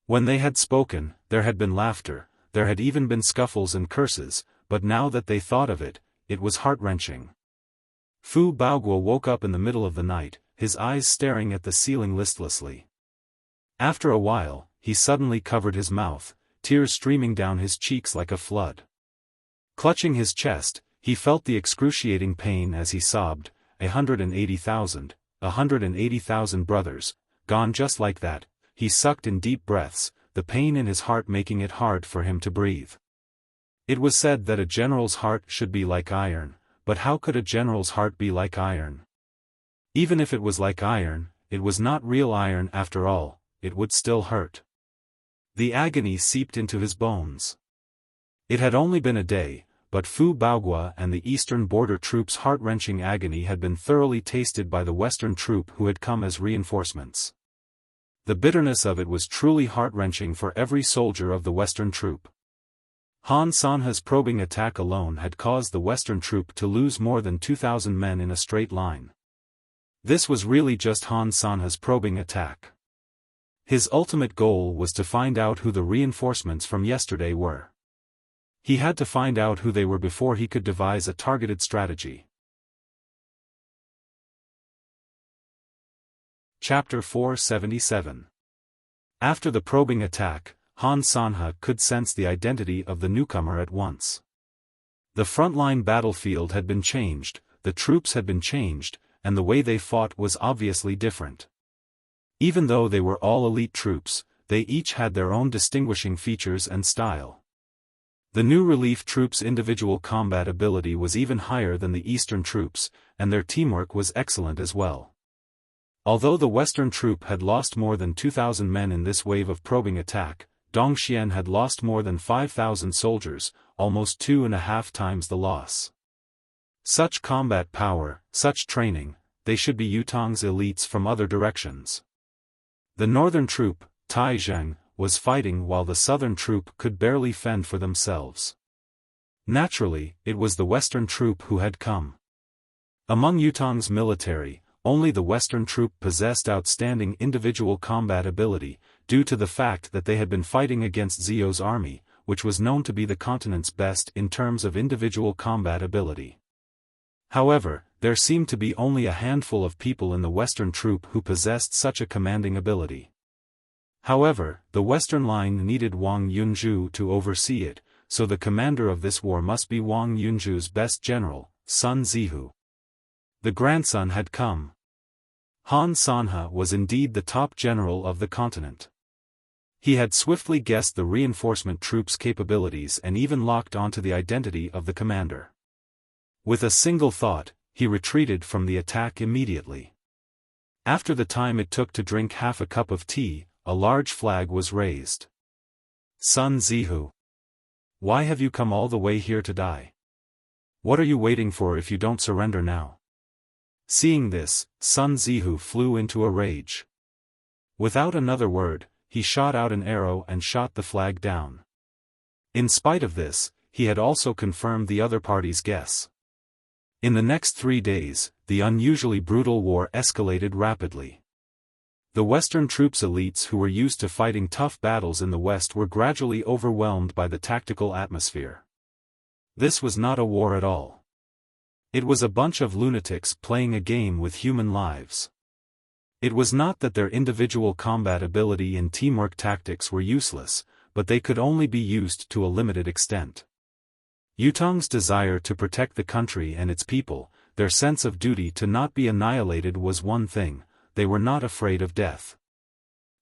When they had spoken, there had been laughter, there had even been scuffles and curses, but now that they thought of it, it was heart-wrenching. Fu Baoguo woke up in the middle of the night, his eyes staring at the ceiling listlessly. After a while, he suddenly covered his mouth, tears streaming down his cheeks like a flood. Clutching his chest, he felt the excruciating pain as he sobbed, 180,000 brothers, gone just like that. He sucked in deep breaths, the pain in his heart making it hard for him to breathe. It was said that a general's heart should be like iron, but how could a general's heart be like iron? Even if it was like iron, it was not real iron after all, it would still hurt. The agony seeped into his bones. It had only been a day, but Fu Baoguo and the eastern border troops' heart-wrenching agony had been thoroughly tasted by the western troop who had come as reinforcements. The bitterness of it was truly heart-wrenching for every soldier of the western troop. Han Sanha's probing attack alone had caused the western troop to lose more than 2,000 men in a straight line. This was really just Han Sanha's probing attack. His ultimate goal was to find out who the reinforcements from yesterday were. He had to find out who they were before he could devise a targeted strategy. Chapter 477. After the probing attack, Han Sanha could sense the identity of the newcomer at once. The frontline battlefield had been changed, the troops had been changed, and the way they fought was obviously different. Even though they were all elite troops, they each had their own distinguishing features and style. The new relief troops' individual combat ability was even higher than the eastern troops, and their teamwork was excellent as well. Although the western troop had lost more than 2,000 men in this wave of probing attack, Dongxian had lost more than 5,000 soldiers, almost 2.5 times the loss. Such combat power, such training, they should be Yutong's elites from other directions. The northern troop, Taizheng, was fighting while the southern troop could barely fend for themselves. Naturally, it was the western troop who had come. Among Yutong's military, only the western troop possessed outstanding individual combat ability, due to the fact that they had been fighting against Zhou's army, which was known to be the continent's best in terms of individual combat ability. However, there seemed to be only a handful of people in the western troop who possessed such a commanding ability. However, the western line needed Wang Yunzhu to oversee it, so the commander of this war must be Wang Yunzhu's best general, Sun Zihu. The grandson had come. Han Sanhe was indeed the top general of the continent. He had swiftly guessed the reinforcement troops' capabilities and even locked onto the identity of the commander. With a single thought, he retreated from the attack immediately. After the time it took to drink half a cup of tea, a large flag was raised. Sun Zihu. Why have you come all the way here to die? What are you waiting for if you don't surrender now? Seeing this, Sun Zihu flew into a rage. Without another word, he shot out an arrow and shot the flag down. In spite of this, he had also confirmed the other party's guess. In the next 3 days, the unusually brutal war escalated rapidly. The Western troops' elites who were used to fighting tough battles in the West were gradually overwhelmed by the tactical atmosphere. This was not a war at all. It was a bunch of lunatics playing a game with human lives. It was not that their individual combat ability and teamwork tactics were useless, but they could only be used to a limited extent. Yutong's desire to protect the country and its people, their sense of duty to not be annihilated was one thing, they were not afraid of death.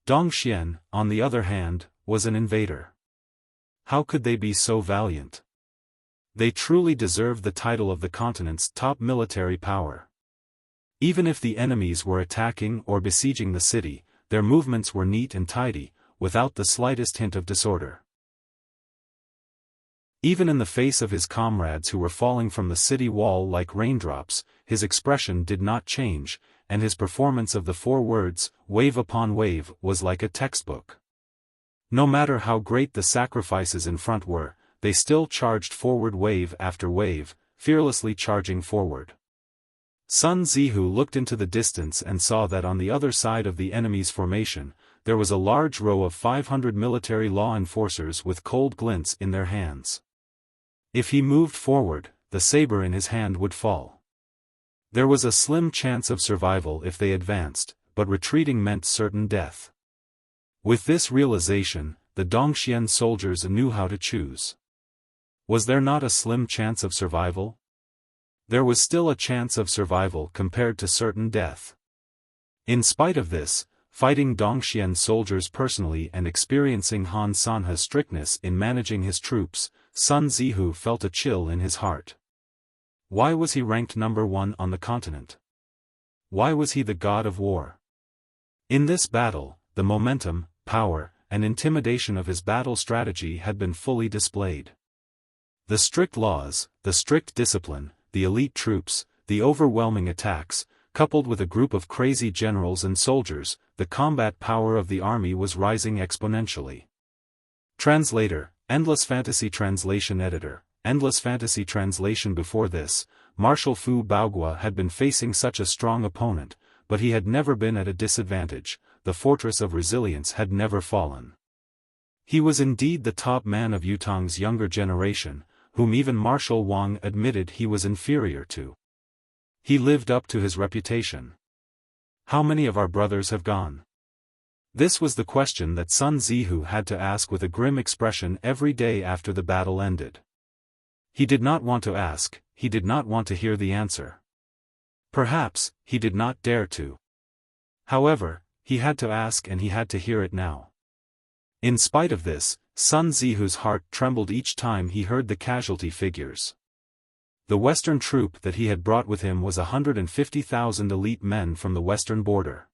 Dongxian, on the other hand, was an invader. How could they be so valiant? They truly deserved the title of the continent's top military power. Even if the enemies were attacking or besieging the city, their movements were neat and tidy, without the slightest hint of disorder. Even in the face of his comrades who were falling from the city wall like raindrops, his expression did not change, and his performance of the 4 words, wave upon wave, was like a textbook. No matter how great the sacrifices in front were, they still charged forward wave after wave, fearlessly charging forward. Sun Zihu looked into the distance and saw that on the other side of the enemy's formation, there was a large row of 500 military law enforcers with cold glints in their hands. If he moved forward, the saber in his hand would fall. There was a slim chance of survival if they advanced, but retreating meant certain death. With this realization, the Dongxian soldiers knew how to choose. Was there not a slim chance of survival? There was still a chance of survival compared to certain death. In spite of this, fighting Dongxian soldiers personally and experiencing Han Sanhe's strictness in managing his troops, Sun Zihu felt a chill in his heart. Why was he ranked number 1 on the continent? Why was he the god of war? In this battle, the momentum, power, and intimidation of his battle strategy had been fully displayed. The strict laws, the strict discipline, the elite troops, the overwhelming attacks, coupled with a group of crazy generals and soldiers, the combat power of the army was rising exponentially. Translator, Endless Fantasy Translation Editor, Endless Fantasy Translation. Before this, Marshal Fu Baogua had been facing such a strong opponent, but he had never been at a disadvantage, the fortress of resilience had never fallen. He was indeed the top man of Yutong's younger generation, whom even Marshal Wang admitted he was inferior to. He lived up to his reputation. How many of our brothers have gone? This was the question that Sun Zihu had to ask with a grim expression every day after the battle ended. He did not want to ask, he did not want to hear the answer. Perhaps, he did not dare to. However, he had to ask and he had to hear it now. In spite of this, Sun Zihu's heart trembled each time he heard the casualty figures. The western troop that he had brought with him was 150,000 elite men from the western border.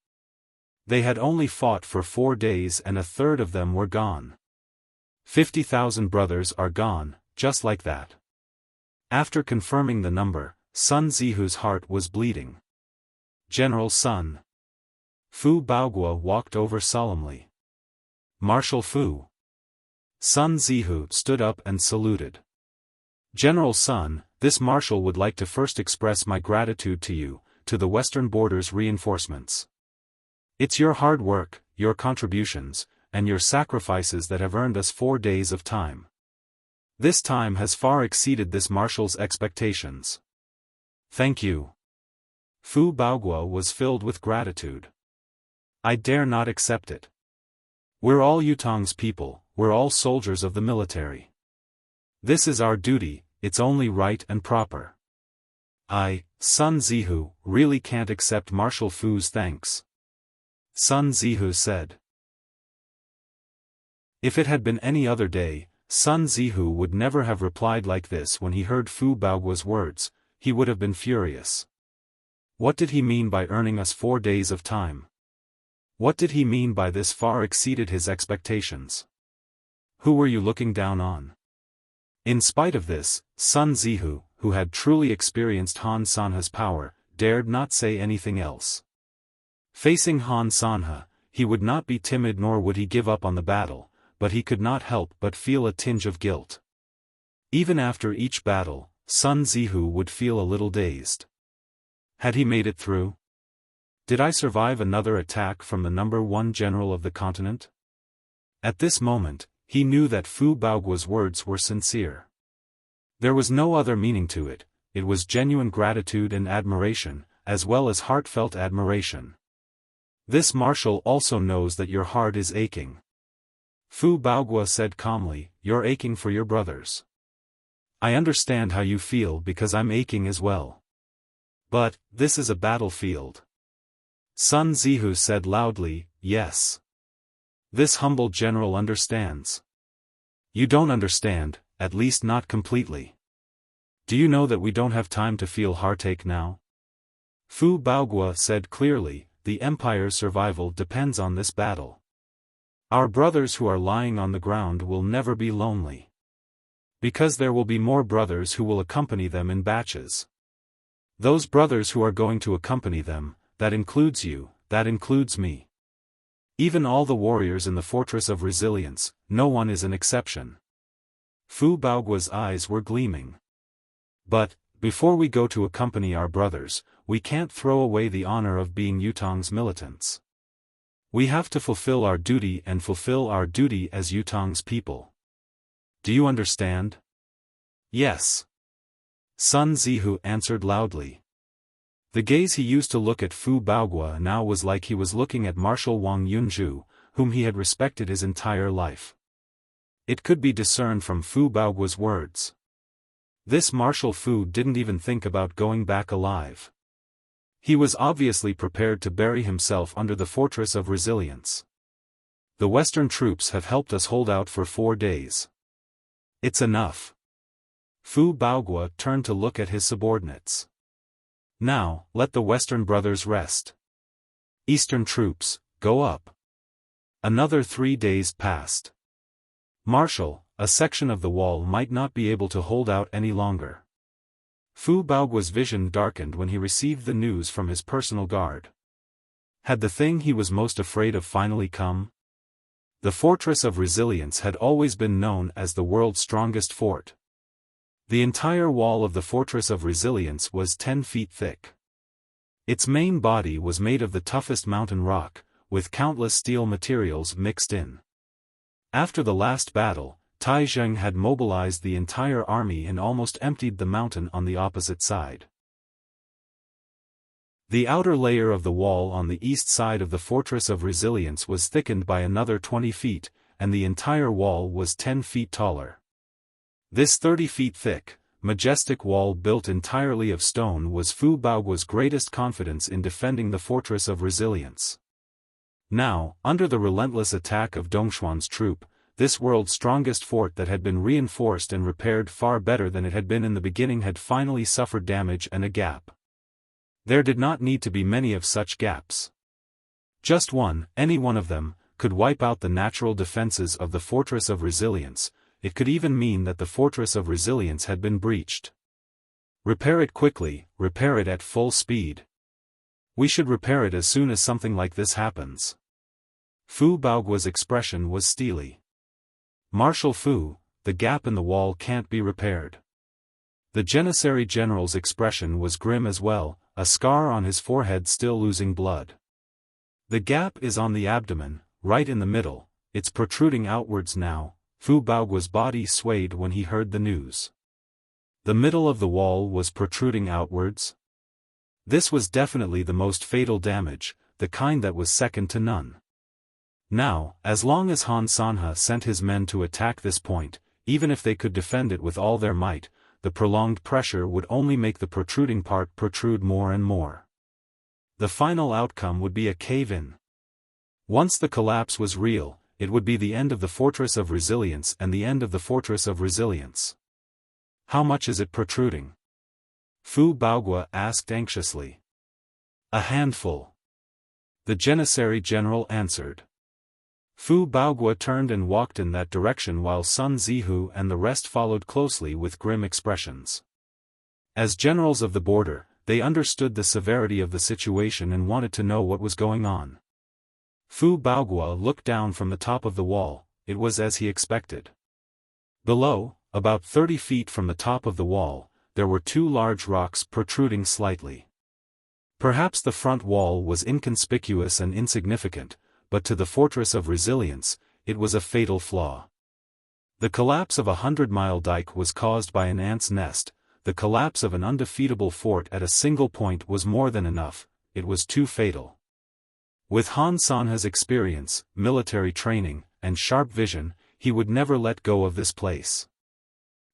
They had only fought for 4 days and a third of them were gone. 50,000 brothers are gone, just like that. After confirming the number, Sun Zihu's heart was bleeding. General Sun. Fu Baoguo walked over solemnly. Marshal Fu. Sun Zihu stood up and saluted. General Sun, this marshal would like to first express my gratitude to you, to the Western Border's reinforcements. It's your hard work, your contributions, and your sacrifices that have earned us 4 days of time. This time has far exceeded this marshal's expectations. Thank you. Fu Baoguo was filled with gratitude. I dare not accept it. We're all Yutong's people, we're all soldiers of the military. This is our duty, it's only right and proper. I, Sun Zihu, really can't accept Marshal Fu's thanks. Sun Zihu said. If it had been any other day, Sun Zihu would never have replied like this when he heard Fu Baoguo's words. He would have been furious. What did he mean by earning us 4 days of time? What did he mean by this far exceeded his expectations? Who were you looking down on? In spite of this, Sun Zihu, who had truly experienced Han Sanhe's power, dared not say anything else. Facing Han Sanhe, he would not be timid nor would he give up on the battle, but he could not help but feel a tinge of guilt. Even after each battle, Sun Zihu would feel a little dazed. Had he made it through? Did I survive another attack from the #1 general of the continent? At this moment, he knew that Fu Baoguo's words were sincere. There was no other meaning to it, it was genuine gratitude and admiration, as well as heartfelt admiration. This marshal also knows that your heart is aching. Fu Baoguo said calmly, you're aching for your brothers. I understand how you feel because I'm aching as well. But, this is a battlefield. Sun Zihu said loudly, yes. This humble general understands. You don't understand, at least not completely. Do you know that we don't have time to feel heartache now? Fu Baoguo said clearly, the empire's survival depends on this battle. Our brothers who are lying on the ground will never be lonely. Because there will be more brothers who will accompany them in batches. Those brothers who are going to accompany them, that includes you, that includes me. Even all the warriors in the Fortress of Resilience, no one is an exception. Fu Baoguo's eyes were gleaming. But, before we go to accompany our brothers, we can't throw away the honor of being Yutong's militants. We have to fulfill our duty and fulfill our duty as Yutong's people. Do you understand? Yes. Sun Zihu answered loudly. The gaze he used to look at Fu Baoguo now was like he was looking at Marshal Wang Yunzhu, whom he had respected his entire life. It could be discerned from Fu Baoguo's words. This Marshal Fu didn't even think about going back alive. He was obviously prepared to bury himself under the Fortress of Resilience. The Western troops have helped us hold out for 4 days. It's enough. Fu Baoguo turned to look at his subordinates. Now, let the Western brothers rest. Eastern troops, go up. Another 3 days passed. Marshal, a section of the wall might not be able to hold out any longer. Fu Baoguo's vision darkened when he received the news from his personal guard. Had the thing he was most afraid of finally come? The Fortress of Resilience had always been known as the world's strongest fort. The entire wall of the Fortress of Resilience was 10 feet thick. Its main body was made of the toughest mountain rock, with countless steel materials mixed in. After the last battle, Taizheng had mobilized the entire army and almost emptied the mountain on the opposite side. The outer layer of the wall on the east side of the Fortress of Resilience was thickened by another 20 feet, and the entire wall was 10 feet taller. This 30 feet thick, majestic wall built entirely of stone was Fu Baoguo's greatest confidence in defending the Fortress of Resilience. Now, under the relentless attack of Dongxuan's troop, this world's strongest fort that had been reinforced and repaired far better than it had been in the beginning had finally suffered damage and a gap. There did not need to be many of such gaps. Just one, any one of them, could wipe out the natural defenses of the Fortress of Resilience. It could even mean that the Fortress of Resilience had been breached. Repair it quickly, repair it at full speed. We should repair it as soon as something like this happens. Fu Baoguo's expression was steely. Marshal Fu, the gap in the wall can't be repaired. The Janissary general's expression was grim as well, a scar on his forehead still losing blood. The gap is on the abdomen, right in the middle, it's protruding outwards now. Fu Baoguo's body swayed when he heard the news. The middle of the wall was protruding outwards? This was definitely the most fatal damage, the kind that was second to none. Now, as long as Han Sanhe sent his men to attack this point, even if they could defend it with all their might, the prolonged pressure would only make the protruding part protrude more and more. The final outcome would be a cave-in. Once the collapse was real, it would be the end of the Fortress of Resilience and the end of the Fortress of Resilience. How much is it protruding? Fu Baoguo asked anxiously. A handful. The Janissary general answered. Fu Baoguo turned and walked in that direction while Sun Zihu and the rest followed closely with grim expressions. As generals of the border, they understood the severity of the situation and wanted to know what was going on. Fu Baoguo looked down from the top of the wall. It was as he expected. Below, about 30 feet from the top of the wall, there were two large rocks protruding slightly. Perhaps the front wall was inconspicuous and insignificant, but to the Fortress of Resilience, it was a fatal flaw. The collapse of a 100-mile dike was caused by an ant's nest. The collapse of an undefeatable fort at a single point was more than enough. It was too fatal. With Han Sanhe's experience, military training, and sharp vision, he would never let go of this place.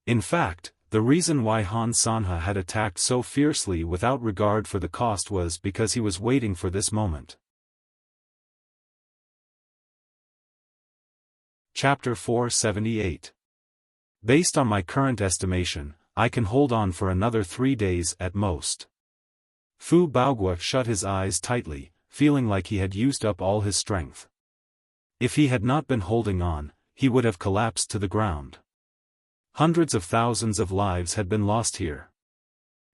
In fact, the reason why Han Sanhe had attacked so fiercely without regard for the cost was because he was waiting for this moment. Chapter 478. Based on my current estimation, I can hold on for another 3 days at most. Fu Baoguo shut his eyes tightly, feeling like he had used up all his strength. If he had not been holding on, he would have collapsed to the ground. Hundreds of thousands of lives had been lost here.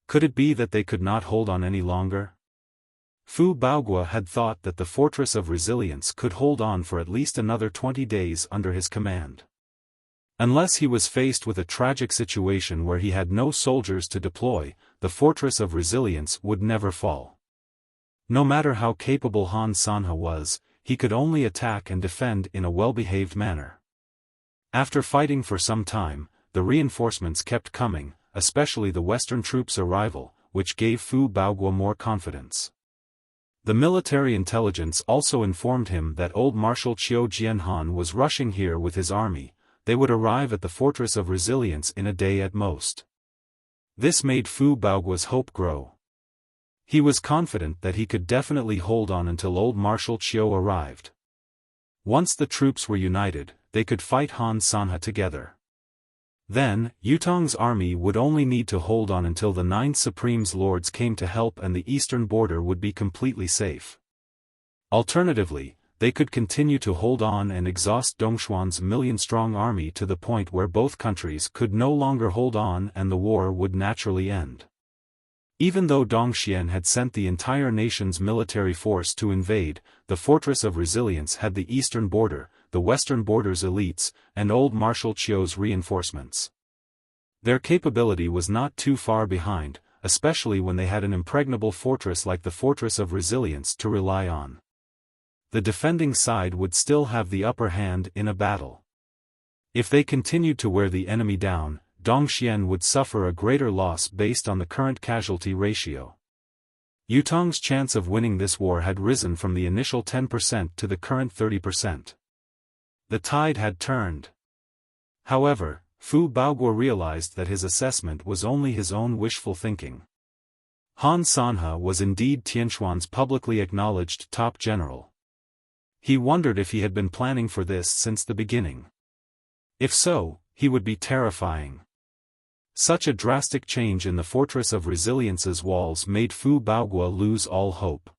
Could it be that they could not hold on any longer? Fu Baoguo had thought that the Fortress of Resilience could hold on for at least another 20 days under his command. Unless he was faced with a tragic situation where he had no soldiers to deploy, the Fortress of Resilience would never fall. No matter how capable Han Sanhe was, he could only attack and defend in a well-behaved manner. After fighting for some time, the reinforcements kept coming, especially the Western troops' arrival, which gave Fu Baoguo more confidence. The military intelligence also informed him that old Marshal Qiu Jianhan was rushing here with his army. They would arrive at the Fortress of Resilience in a day at most. This made Fu Baoguo's hope grow. He was confident that he could definitely hold on until old Marshal Qiu arrived. Once the troops were united, they could fight Han Sanhe together. Then, Yutong's army would only need to hold on until the 9 Supreme's lords came to help and the eastern border would be completely safe. Alternatively, they could continue to hold on and exhaust Dongxuan's million-strong army to the point where both countries could no longer hold on and the war would naturally end. Even though Dongxian had sent the entire nation's military force to invade, the Fortress of Resilience had the eastern border, the western border's elites, and old Marshal Qiu's reinforcements. Their capability was not too far behind, especially when they had an impregnable fortress like the Fortress of Resilience to rely on. The defending side would still have the upper hand in a battle. If they continued to wear the enemy down, Dongxian would suffer a greater loss based on the current casualty ratio. Yutong's chance of winning this war had risen from the initial 10% to the current 30%. The tide had turned. However, Fu Baoguo realized that his assessment was only his own wishful thinking. Han Sanhe was indeed Tianquan's publicly acknowledged top general. He wondered if he had been planning for this since the beginning. If so, he would be terrifying. Such a drastic change in the Fortress of Resilience's walls made Fu Baoguo lose all hope.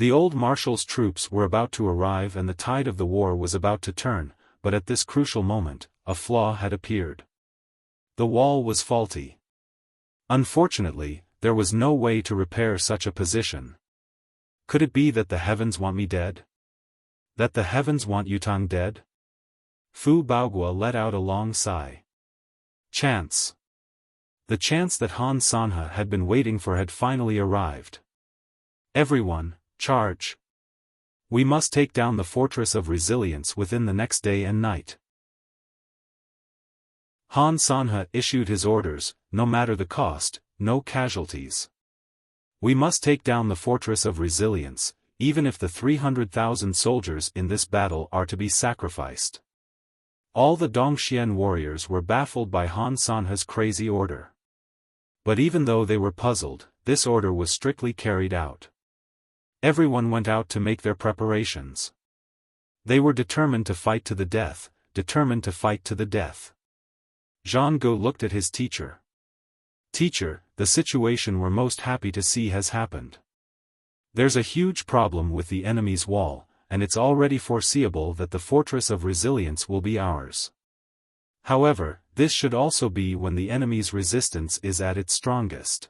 The old marshal's troops were about to arrive and the tide of the war was about to turn, but at this crucial moment, a flaw had appeared. The wall was faulty. Unfortunately, there was no way to repair such a position. Could it be that the heavens want me dead? That the heavens want Yutang dead? Fu Baoguo let out a long sigh. Chance. The chance that Han Sanhe had been waiting for had finally arrived. Everyone, charge. We must take down the fortress of resilience within the next day and night. Han Sanhe issued his orders, no matter the cost, no casualties. We must take down the fortress of resilience, even if the 300,000 soldiers in this battle are to be sacrificed. All the Dongxian warriors were baffled by Han Sanhe's crazy order. But even though they were puzzled, this order was strictly carried out. Everyone went out to make their preparations. They were determined to fight to the death, determined to fight to the death. Zhang Gu looked at his teacher. Teacher, the situation we're most happy to see has happened. There's a huge problem with the enemy's wall, and it's already foreseeable that the fortress of resilience will be ours. However, this should also be when the enemy's resistance is at its strongest.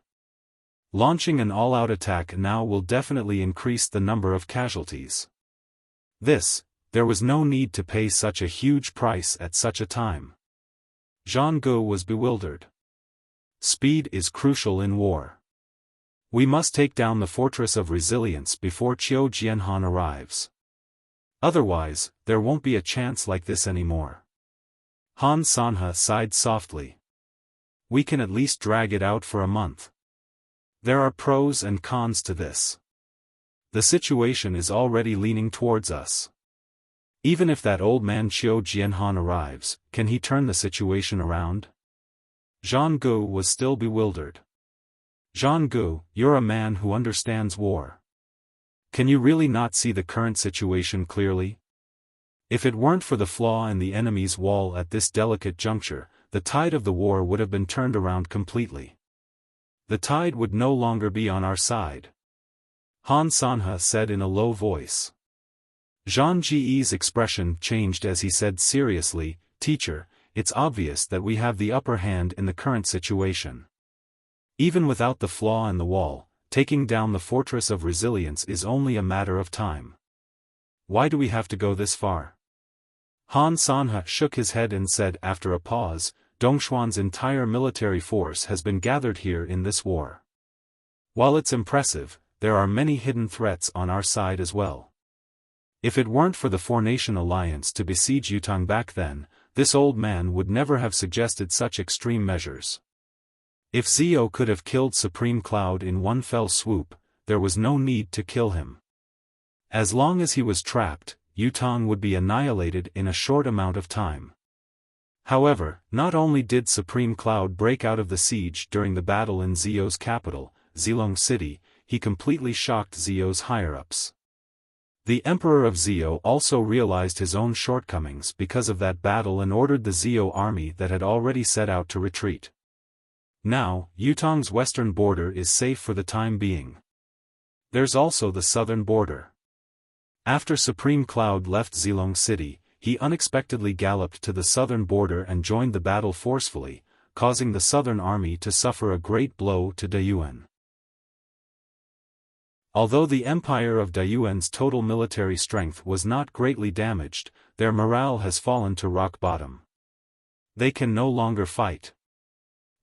Launching an all-out attack now will definitely increase the number of casualties. There was no need to pay such a huge price at such a time. Zhang Gu was bewildered. Speed is crucial in war. We must take down the fortress of resilience before Qiu Jianhan arrives. Otherwise, there won't be a chance like this anymore. Han Sanhe sighed softly. We can at least drag it out for a month. There are pros and cons to this. The situation is already leaning towards us. Even if that old man Qiu Jianhan arrives, can he turn the situation around? Zhang Gu was still bewildered. Zhang Gu, you're a man who understands war. Can you really not see the current situation clearly? If it weren't for the flaw in the enemy's wall at this delicate juncture, the tide of the war would have been turned around completely. The tide would no longer be on our side. Han Sanhe said in a low voice. Zhang Ji's expression changed as he said seriously, Teacher, it's obvious that we have the upper hand in the current situation. Even without the flaw in the wall, taking down the fortress of resilience is only a matter of time. Why do we have to go this far? Han Sanhe shook his head and said after a pause, Dongxuan's entire military force has been gathered here in this war. While it's impressive, there are many hidden threats on our side as well. If it weren't for the four-nation alliance to besiege Yutang back then, this old man would never have suggested such extreme measures. If Zio could have killed Supreme Cloud in one fell swoop, there was no need to kill him. As long as he was trapped, Yutang would be annihilated in a short amount of time. However, not only did Supreme Cloud break out of the siege during the battle in Zio's capital, Zilong City, he completely shocked Zio's higher-ups. The Emperor of Zio also realized his own shortcomings because of that battle and ordered the Zio army that had already set out to retreat. Now, Yutang's western border is safe for the time being. There's also the southern border. After Supreme Cloud left Zilong City, he unexpectedly galloped to the southern border and joined the battle forcefully, causing the southern army to suffer a great blow to Dayuan. Although the empire of Dayuan's total military strength was not greatly damaged, their morale has fallen to rock bottom. They can no longer fight.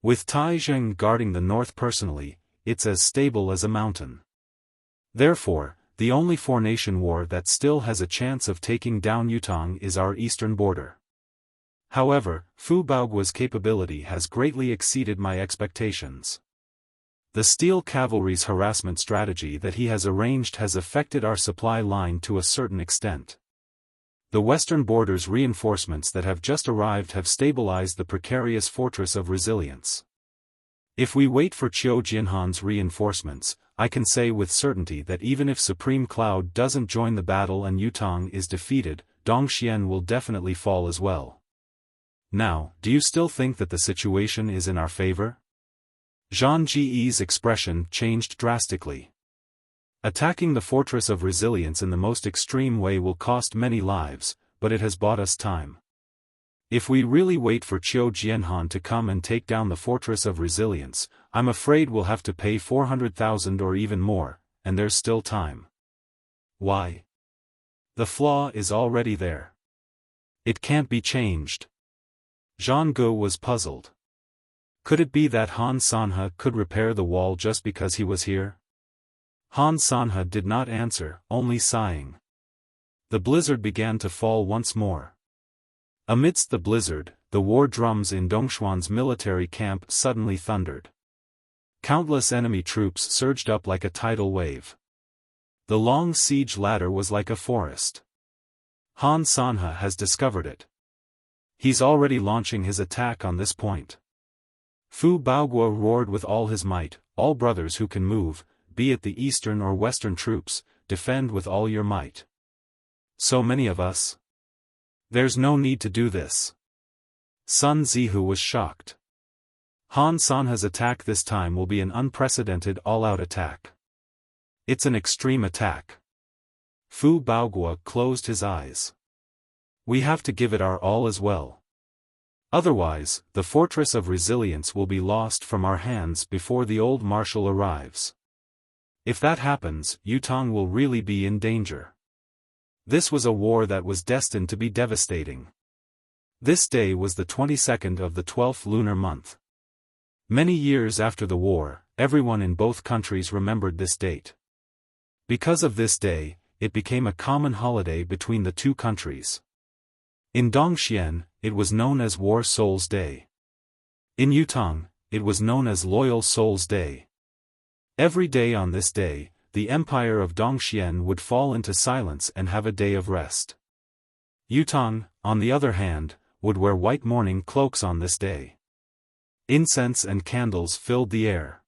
With Taizheng guarding the north personally, it's as stable as a mountain. Therefore, the only four-nation war that still has a chance of taking down Yutang is our eastern border. However, Fu Baoguo's capability has greatly exceeded my expectations. The steel cavalry's harassment strategy that he has arranged has affected our supply line to a certain extent. The western border's reinforcements that have just arrived have stabilized the precarious fortress of resilience. If we wait for Qiu Jianhan's reinforcements, I can say with certainty that even if Supreme Cloud doesn't join the battle and Yutang is defeated, Dongxian will definitely fall as well. Now, do you still think that the situation is in our favor? Zhang Ji's expression changed drastically. Attacking the Fortress of Resilience in the most extreme way will cost many lives, but it has bought us time. If we really wait for Qiu Jianhan to come and take down the Fortress of Resilience, I'm afraid we'll have to pay 400,000 or even more, and there's still time. Why? The flaw is already there. It can't be changed. Zhang Gu was puzzled. Could it be that Han Sanhe could repair the wall just because he was here? Han Sanhe did not answer, only sighing. The blizzard began to fall once more. Amidst the blizzard, the war drums in Dongshuan's military camp suddenly thundered. Countless enemy troops surged up like a tidal wave. The long siege ladder was like a forest. Han Sanhe has discovered it. He's already launching his attack on this point. Fu Baoguo roared with all his might, "All brothers who can move, be it the eastern or western troops, defend with all your might." So many of us? There's no need to do this. Sun Zihu was shocked. Han Sanhe's attack this time will be an unprecedented all-out attack. It's an extreme attack. Fu Baoguo closed his eyes. We have to give it our all as well. Otherwise, the Fortress of Resilience will be lost from our hands before the old marshal arrives. If that happens, Yutong will really be in danger. This was a war that was destined to be devastating. This day was the 22nd of the 12th lunar month. Many years after the war, everyone in both countries remembered this date. Because of this day, it became a common holiday between the two countries. In Dongxian, it was known as War Souls Day. In Yutong, it was known as Loyal Souls Day. Every day on this day, the empire of Dongxian would fall into silence and have a day of rest. Yutong, on the other hand, would wear white mourning cloaks on this day. Incense and candles filled the air.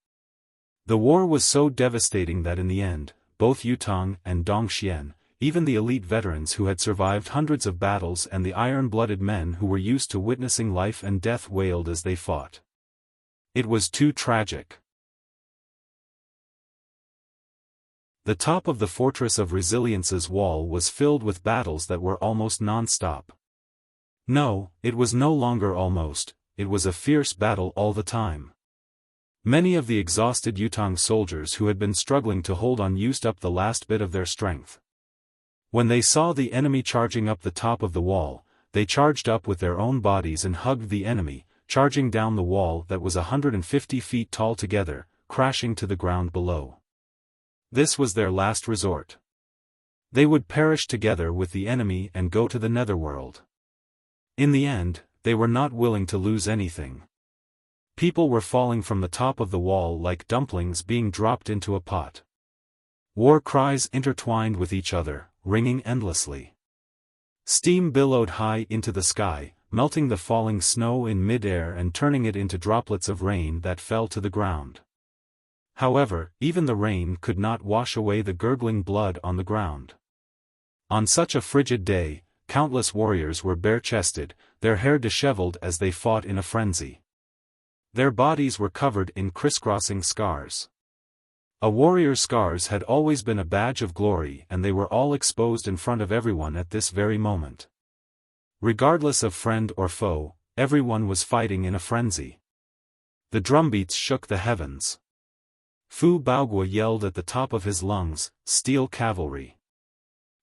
The war was so devastating that in the end, both Yutong and Dongxian, even the elite veterans who had survived hundreds of battles and the iron-blooded men who were used to witnessing life and death wailed as they fought. It was too tragic. The top of the Fortress of Resilience's wall was filled with battles that were almost non-stop. No, it was no longer almost, it was a fierce battle all the time. Many of the exhausted Yutong soldiers who had been struggling to hold on used up the last bit of their strength. When they saw the enemy charging up the top of the wall, they charged up with their own bodies and hugged the enemy, charging down the wall that was 150 feet tall together, crashing to the ground below. This was their last resort. They would perish together with the enemy and go to the netherworld. In the end, they were not willing to lose anything. People were falling from the top of the wall like dumplings being dropped into a pot. War cries intertwined with each other, ringing endlessly. Steam billowed high into the sky, melting the falling snow in mid-air and turning it into droplets of rain that fell to the ground. However, even the rain could not wash away the gurgling blood on the ground. On such a frigid day, countless warriors were bare-chested, their hair disheveled as they fought in a frenzy. Their bodies were covered in crisscrossing scars. A warrior's scars had always been a badge of glory and they were all exposed in front of everyone at this very moment. Regardless of friend or foe, everyone was fighting in a frenzy. The drumbeats shook the heavens. Fu Baoguo yelled at the top of his lungs, "Steel cavalry!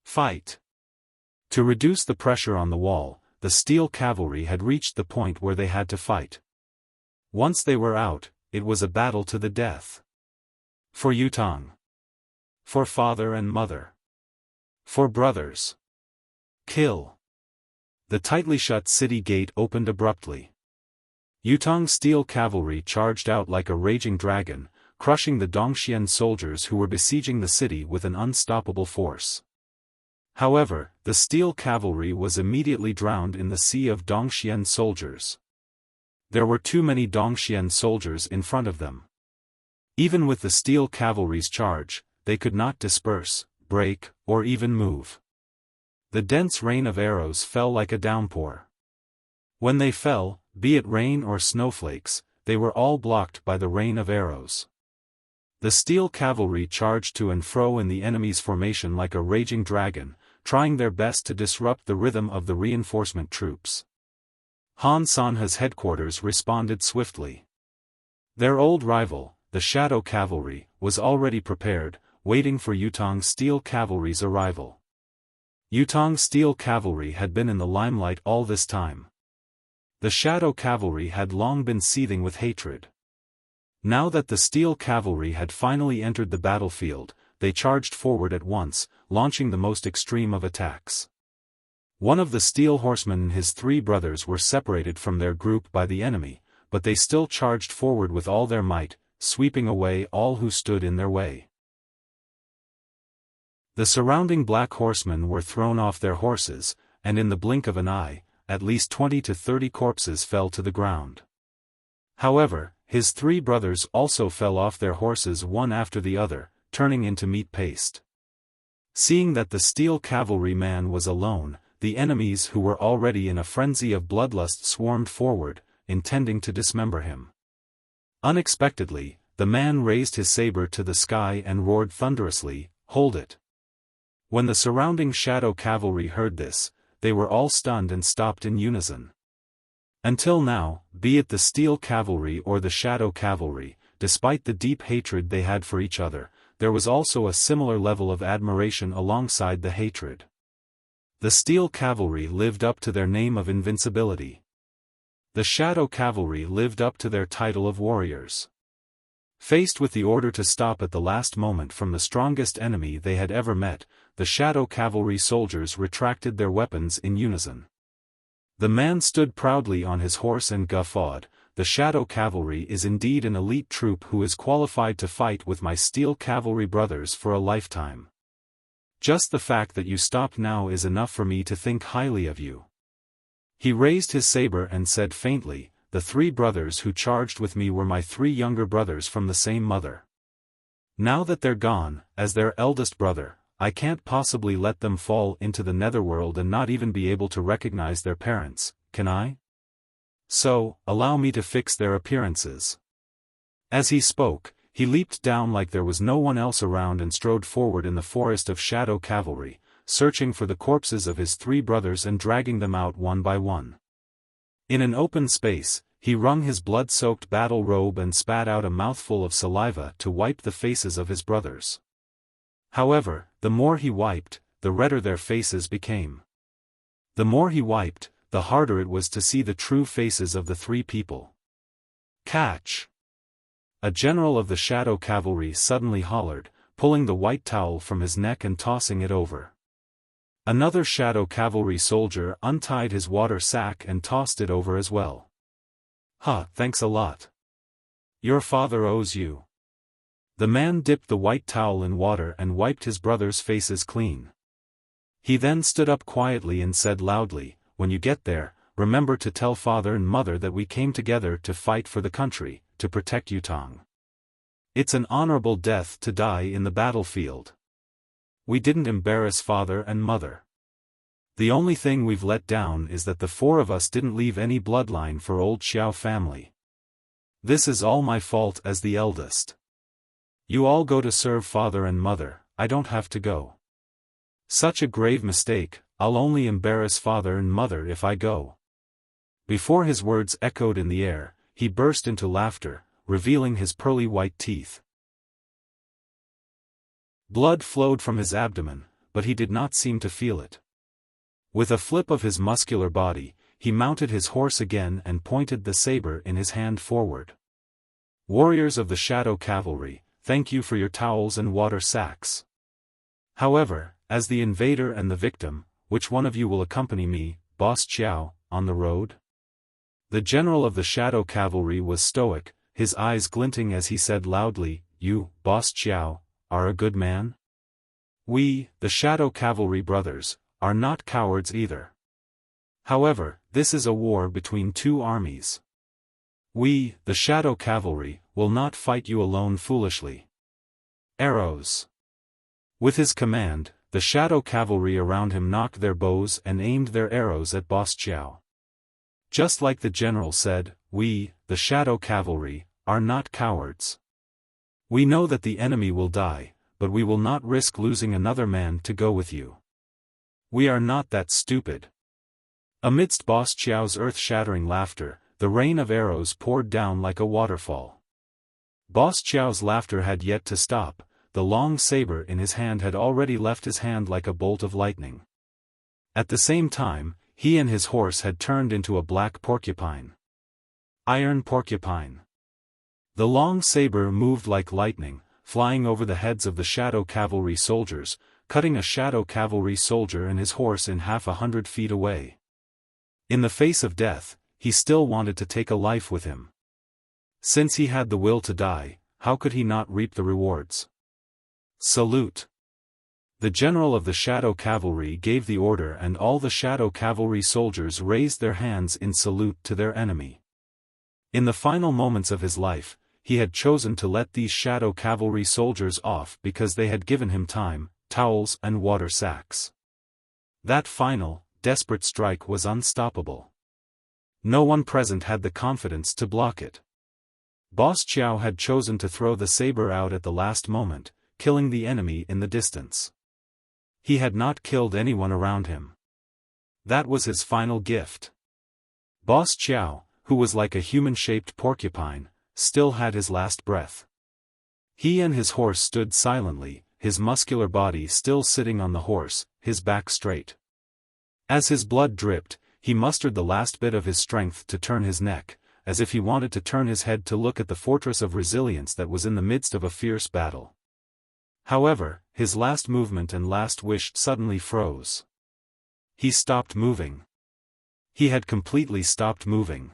Fight!" To reduce the pressure on the wall, the steel cavalry had reached the point where they had to fight. Once they were out, it was a battle to the death. For Yutong. For father and mother. For brothers. Kill. The tightly shut city gate opened abruptly. Yutong's steel cavalry charged out like a raging dragon, crushing the Dongxian soldiers who were besieging the city with an unstoppable force. However, the steel cavalry was immediately drowned in the sea of Dongxian soldiers. There were too many Dongxian soldiers in front of them. Even with the steel cavalry's charge, they could not disperse, break, or even move. The dense rain of arrows fell like a downpour. When they fell, be it rain or snowflakes, they were all blocked by the rain of arrows. The steel cavalry charged to and fro in the enemy's formation like a raging dragon, trying their best to disrupt the rhythm of the reinforcement troops. Han Sanhe's headquarters responded swiftly. Their old rival, the Shadow Cavalry, was already prepared, waiting for Yutong's steel cavalry's arrival. Yutong's steel cavalry had been in the limelight all this time. The Shadow Cavalry had long been seething with hatred. Now that the steel cavalry had finally entered the battlefield, they charged forward at once, launching the most extreme of attacks. One of the steel horsemen and his 3 brothers were separated from their group by the enemy, but they still charged forward with all their might, sweeping away all who stood in their way. The surrounding black horsemen were thrown off their horses, and in the blink of an eye, at least 20 to 30 corpses fell to the ground. However, his 3 brothers also fell off their horses one after the other, turning into meat paste. Seeing that the steel cavalry man was alone, the enemies who were already in a frenzy of bloodlust swarmed forward, intending to dismember him. Unexpectedly, the man raised his saber to the sky and roared thunderously, "Hold it!" When the surrounding Shadow Cavalry heard this, they were all stunned and stopped in unison. Until now, be it the Steel Cavalry or the Shadow Cavalry, despite the deep hatred they had for each other, there was also a similar level of admiration alongside the hatred. The Steel Cavalry lived up to their name of invincibility. The Shadow Cavalry lived up to their title of warriors. Faced with the order to stop at the last moment from the strongest enemy they had ever met, the Shadow Cavalry soldiers retracted their weapons in unison. The man stood proudly on his horse and guffawed, "The Shadow Cavalry is indeed an elite troop who is qualified to fight with my Steel Cavalry brothers for a lifetime. Just the fact that you stopped now is enough for me to think highly of you." He raised his saber and said faintly, "The 3 brothers who charged with me were my 3 younger brothers from the same mother. Now that they're gone, as their eldest brother, I can't possibly let them fall into the netherworld and not even be able to recognize their parents, can I? So, allow me to fix their appearances." As he spoke, he leaped down like there was no one else around and strode forward in the forest of Shadow Cavalry, searching for the corpses of his 3 brothers and dragging them out one by one. In an open space, he wrung his blood-soaked battle robe and spat out a mouthful of saliva to wipe the faces of his brothers. However, the more he wiped, the redder their faces became. The more he wiped, the harder it was to see the true faces of the 3 people. "Catch!" A general of the Shadow Cavalry suddenly hollered, pulling the white towel from his neck and tossing it over. Another Shadow Cavalry soldier untied his water sack and tossed it over as well. Thanks a lot. Your father owes you." The man dipped the white towel in water and wiped his brothers' faces clean. He then stood up quietly and said loudly, "When you get there, remember to tell father and mother that we came together to fight for the country, to protect Yutong. It's an honorable death to die in the battlefield. We didn't embarrass father and mother. The only thing we've let down is that the 4 of us didn't leave any bloodline for old Xiao family. This is all my fault as the eldest. You all go to serve father and mother, I don't have to go. Such a grave mistake, I'll only embarrass father and mother if I go." Before his words echoed in the air, he burst into laughter, revealing his pearly white teeth. Blood flowed from his abdomen, but he did not seem to feel it. With a flip of his muscular body, he mounted his horse again and pointed the saber in his hand forward. "Warriors of the Shadow Cavalry, thank you for your towels and water sacks. However, as the invader and the victim, which one of you will accompany me, Boss Xiao, on the road?" The general of the Shadow Cavalry was stoic, his eyes glinting as he said loudly, "You, Boss Xiao, are a good man? We, the Shadow Cavalry brothers, are not cowards either. However, this is a war between 2 armies. We, the Shadow Cavalry, will not fight you alone foolishly. Arrows." With his command, the Shadow Cavalry around him knocked their bows and aimed their arrows at Boss Xiao. Just like the general said, "We, the Shadow Cavalry, are not cowards. We know that the enemy will die, but we will not risk losing another man to go with you. We are not that stupid." Amidst Boss Qiao's earth-shattering laughter, the rain of arrows poured down like a waterfall. Boss Qiao's laughter had yet to stop. The long saber in his hand had already left his hand like a bolt of lightning. At the same time, he and his horse had turned into a black porcupine. Iron porcupine. The long saber moved like lightning, flying over the heads of the shadow cavalry soldiers, cutting a shadow cavalry soldier and his horse in half 100 feet away. In the face of death, he still wanted to take a life with him. Since he had the will to die, how could he not reap the rewards? "Salute!" The general of the shadow cavalry gave the order, and all the shadow cavalry soldiers raised their hands in salute to their enemy. In the final moments of his life, he had chosen to let these shadow cavalry soldiers off because they had given him time, towels and water sacks. That final, desperate strike was unstoppable. No one present had the confidence to block it. Boss Qiao had chosen to throw the saber out at the last moment, killing the enemy in the distance. He had not killed anyone around him. That was his final gift. Boss Qiao, who was like a human-shaped porcupine, still had his last breath. He and his horse stood silently, his muscular body still sitting on the horse, his back straight. As his blood dripped, he mustered the last bit of his strength to turn his neck, as if he wanted to turn his head to look at the fortress of resilience that was in the midst of a fierce battle. However, his last movement and last wish suddenly froze. He stopped moving. He had completely stopped moving.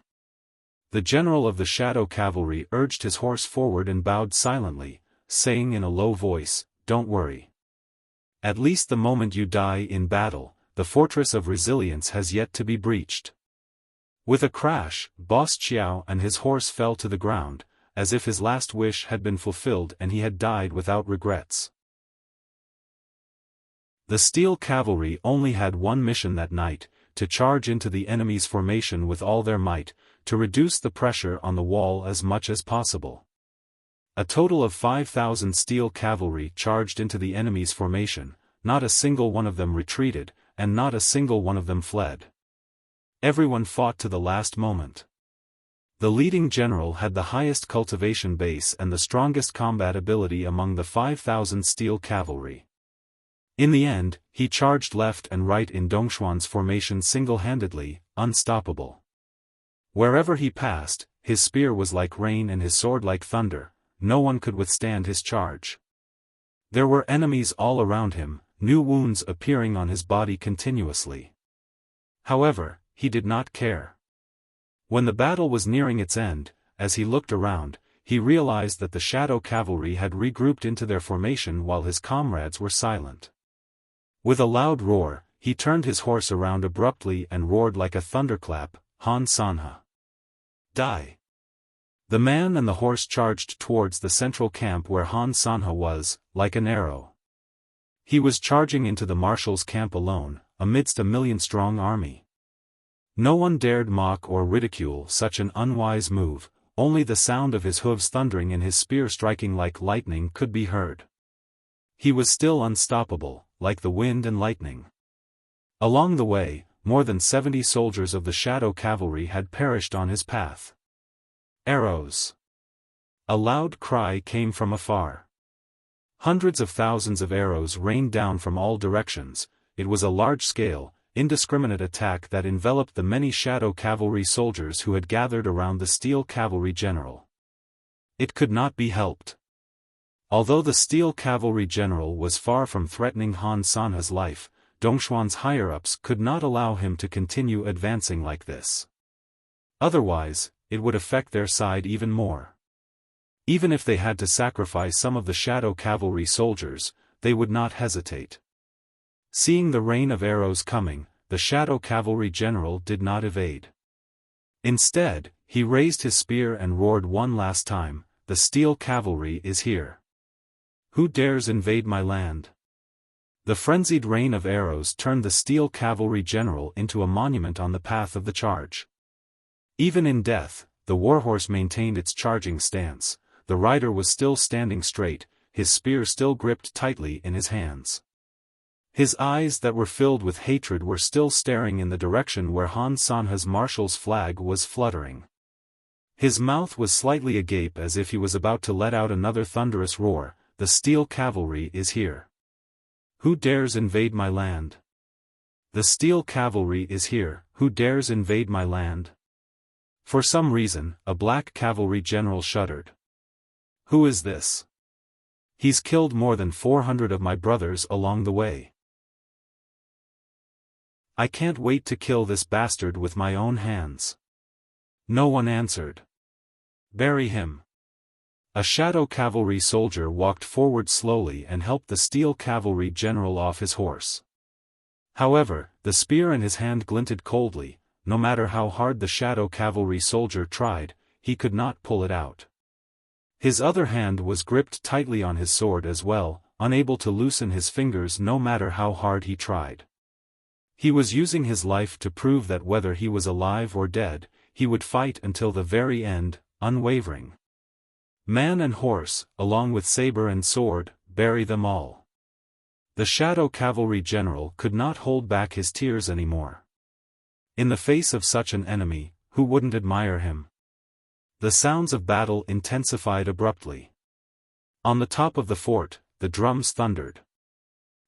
The general of the shadow cavalry urged his horse forward and bowed silently, saying in a low voice, "Don't worry. At least the moment you die in battle, the fortress of resilience has yet to be breached." With a crash, Boss Qiao and his horse fell to the ground, as if his last wish had been fulfilled and he had died without regrets. The steel cavalry only had one mission that night, to charge into the enemy's formation with all their might, to reduce the pressure on the wall as much as possible. A total of 5,000 steel cavalry charged into the enemy's formation, not a single one of them retreated, and not a single one of them fled. Everyone fought to the last moment. The leading general had the highest cultivation base and the strongest combat ability among the 5,000 steel cavalry. In the end, he charged left and right in Dongshuan's formation single-handedly, unstoppable. Wherever he passed, his spear was like rain and his sword like thunder, no one could withstand his charge. There were enemies all around him, new wounds appearing on his body continuously. However, he did not care. When the battle was nearing its end, as he looked around, he realized that the shadow cavalry had regrouped into their formation while his comrades were silent. With a loud roar, he turned his horse around abruptly and roared like a thunderclap, "Han Sanha! Die!" The man and the horse charged towards the central camp where Han Sanha was, like an arrow. He was charging into the marshal's camp alone, amidst a million-strong army. No one dared mock or ridicule such an unwise move, only the sound of his hooves thundering and his spear striking like lightning could be heard. He was still unstoppable, like the wind and lightning. Along the way, more than 70 soldiers of the shadow cavalry had perished on his path. Arrows! A loud cry came from afar. Hundreds of thousands of arrows rained down from all directions. It was a large-scale, indiscriminate attack that enveloped the many shadow cavalry soldiers who had gathered around the steel cavalry general. It could not be helped. Although the steel cavalry general was far from threatening Han Sanha's life, Dongshuan's higher-ups could not allow him to continue advancing like this. Otherwise, it would affect their side even more. Even if they had to sacrifice some of the shadow cavalry soldiers, they would not hesitate. Seeing the rain of arrows coming, the shadow cavalry general did not evade. Instead, he raised his spear and roared one last time, "The steel cavalry is here. Who dares invade my land?" The frenzied rain of arrows turned the steel cavalry general into a monument on the path of the charge. Even in death, the warhorse maintained its charging stance. the rider was still standing straight, his spear still gripped tightly in his hands. His eyes that were filled with hatred were still staring in the direction where Han Sanhe's marshal's flag was fluttering. His mouth was slightly agape as if he was about to let out another thunderous roar. The steel cavalry is here. Who dares invade my land? The steel cavalry is here. Who dares invade my land? For some reason, a black cavalry general shuddered. Who is this? He's killed more than 400 of my brothers along the way. I can't wait to kill this bastard with my own hands. No one answered. Bury him. A shadow cavalry soldier walked forward slowly and helped the steel cavalry general off his horse. However, the spear in his hand glinted coldly. No matter how hard the shadow cavalry soldier tried, he could not pull it out. His other hand was gripped tightly on his sword as well, unable to loosen his fingers no matter how hard he tried. He was using his life to prove that whether he was alive or dead, he would fight until the very end, unwavering. Man and horse, along with saber and sword, bury them all. The shadow cavalry general could not hold back his tears anymore. In the face of such an enemy, who wouldn't admire him? The sounds of battle intensified abruptly. On the top of the fort, the drums thundered.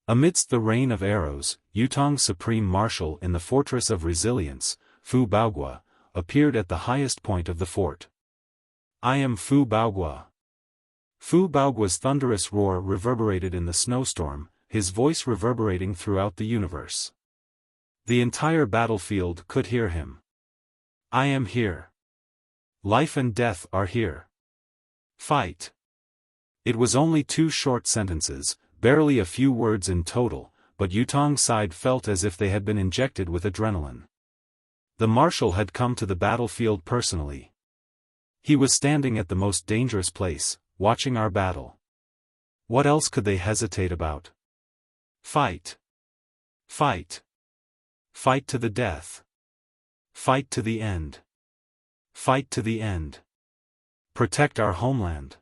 Amidst the rain of arrows, Yutong's supreme marshal in the fortress of resilience, Fu Baogua, appeared at the highest point of the fort. I am Fu Baogua. Fu Baogua's thunderous roar reverberated in the snowstorm, his voice reverberating throughout the universe. The entire battlefield could hear him. I am here. Life and death are here. Fight. It was only 2 short sentences, barely a few words in total, but Yutong's side felt as if they had been injected with adrenaline. The marshal had come to the battlefield personally. He was standing at the most dangerous place, watching our battle. What else could they hesitate about? Fight. Fight. Fight to the death. Fight to the end. Fight to the end. Protect our homeland.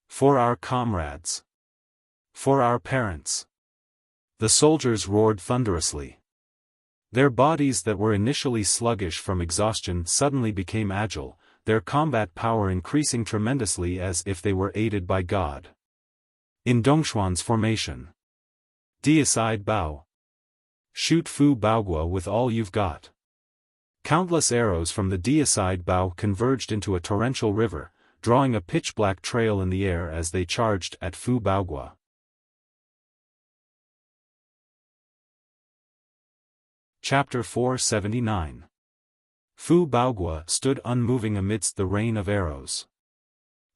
For our comrades. For our parents. The soldiers roared thunderously. Their bodies that were initially sluggish from exhaustion suddenly became agile, their combat power increasing tremendously as if they were aided by God. In Dongxuan's formation. Deicide Bao. Shoot Fu Baogua with all you've got. Countless arrows from the Deicide Bao converged into a torrential river, drawing a pitch-black trail in the air as they charged at Fu Baogua. Chapter 479. Fu Baogua stood unmoving amidst the rain of arrows.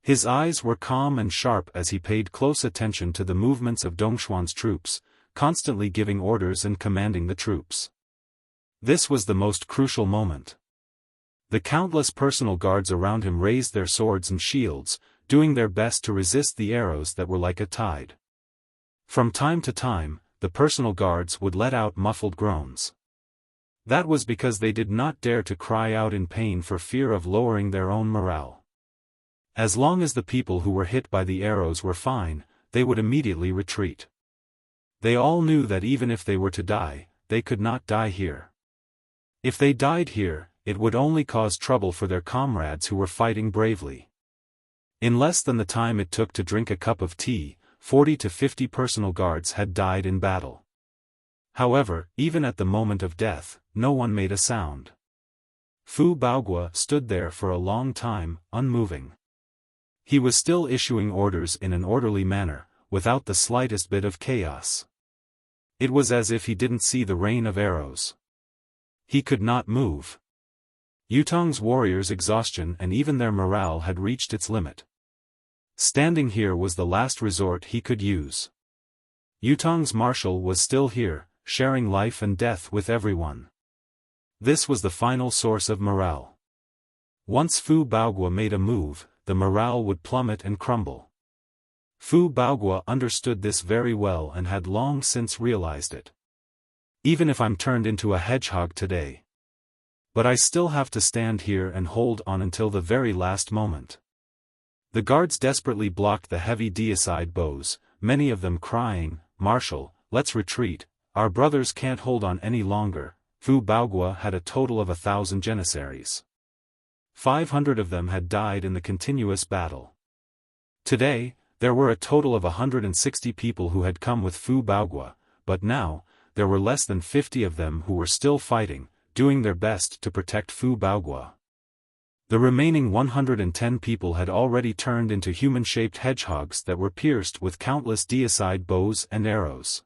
His eyes were calm and sharp as he paid close attention to the movements of Dongxuan's troops, constantly giving orders and commanding the troops. This was the most crucial moment. The countless personal guards around him raised their swords and shields, doing their best to resist the arrows that were like a tide. From time to time, the personal guards would let out muffled groans. That was because they did not dare to cry out in pain for fear of lowering their own morale. As long as the people who were hit by the arrows were fine, they would immediately retreat. They all knew that even if they were to die, they could not die here. If they died here, it would only cause trouble for their comrades who were fighting bravely. In less than the time it took to drink a cup of tea, 40 to 50 personal guards had died in battle. However, even at the moment of death, no one made a sound. Fu Baogua stood there for a long time, unmoving. He was still issuing orders in an orderly manner, without the slightest bit of chaos. It was as if he didn't see the rain of arrows. He could not move. Yutong's warriors' exhaustion and even their morale had reached its limit. Standing here was the last resort he could use. Yutong's marshal was still here, sharing life and death with everyone. This was the final source of morale. Once Fu Baogua made a move, the morale would plummet and crumble. Fu Baogua understood this very well and had long since realized it. Even if I'm turned into a hedgehog today. But I still have to stand here and hold on until the very last moment. The guards desperately blocked the heavy deicide bows, many of them crying, "Marshal, let's retreat, our brothers can't hold on any longer." Fu Baogua had a total of 1,000 janissaries. 500 of them had died in the continuous battle. Today, there were a total of 160 people who had come with Fu Baogua, but now, there were less than 50 of them who were still fighting, doing their best to protect Fu Baogua. The remaining 110 people had already turned into human-shaped hedgehogs that were pierced with countless deicide bows and arrows.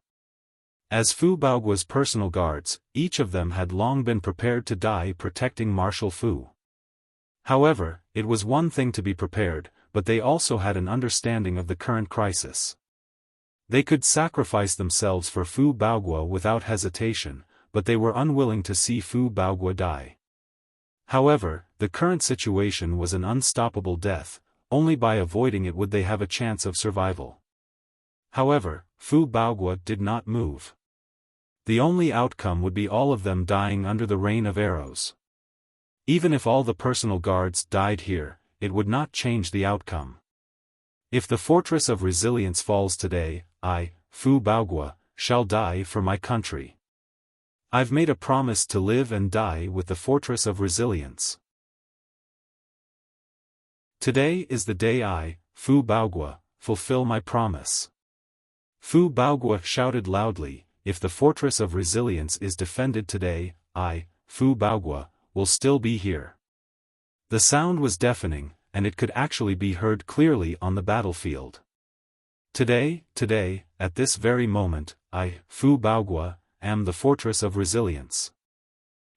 As Fu Baogua's personal guards, each of them had long been prepared to die protecting Marshal Fu. However, it was one thing to be prepared, but they also had an understanding of the current crisis. They could sacrifice themselves for Fu Baogua without hesitation, but they were unwilling to see Fu Baogua die. However, the current situation was an unstoppable death, only by avoiding it would they have a chance of survival. However, Fu Baogua did not move. The only outcome would be all of them dying under the rain of arrows. Even if all the personal guards died here, it would not change the outcome. If the fortress of resilience falls today, I, Fu Baogua, shall die for my country. I've made a promise to live and die with the fortress of resilience. Today is the day I, Fu Baogua, fulfill my promise. Fu Baogua shouted loudly, if the fortress of resilience is defended today, I, Fu Baogua, will still be here. The sound was deafening, and it could actually be heard clearly on the battlefield. Today, at this very moment, I, Fu Baogua, am the fortress of resilience.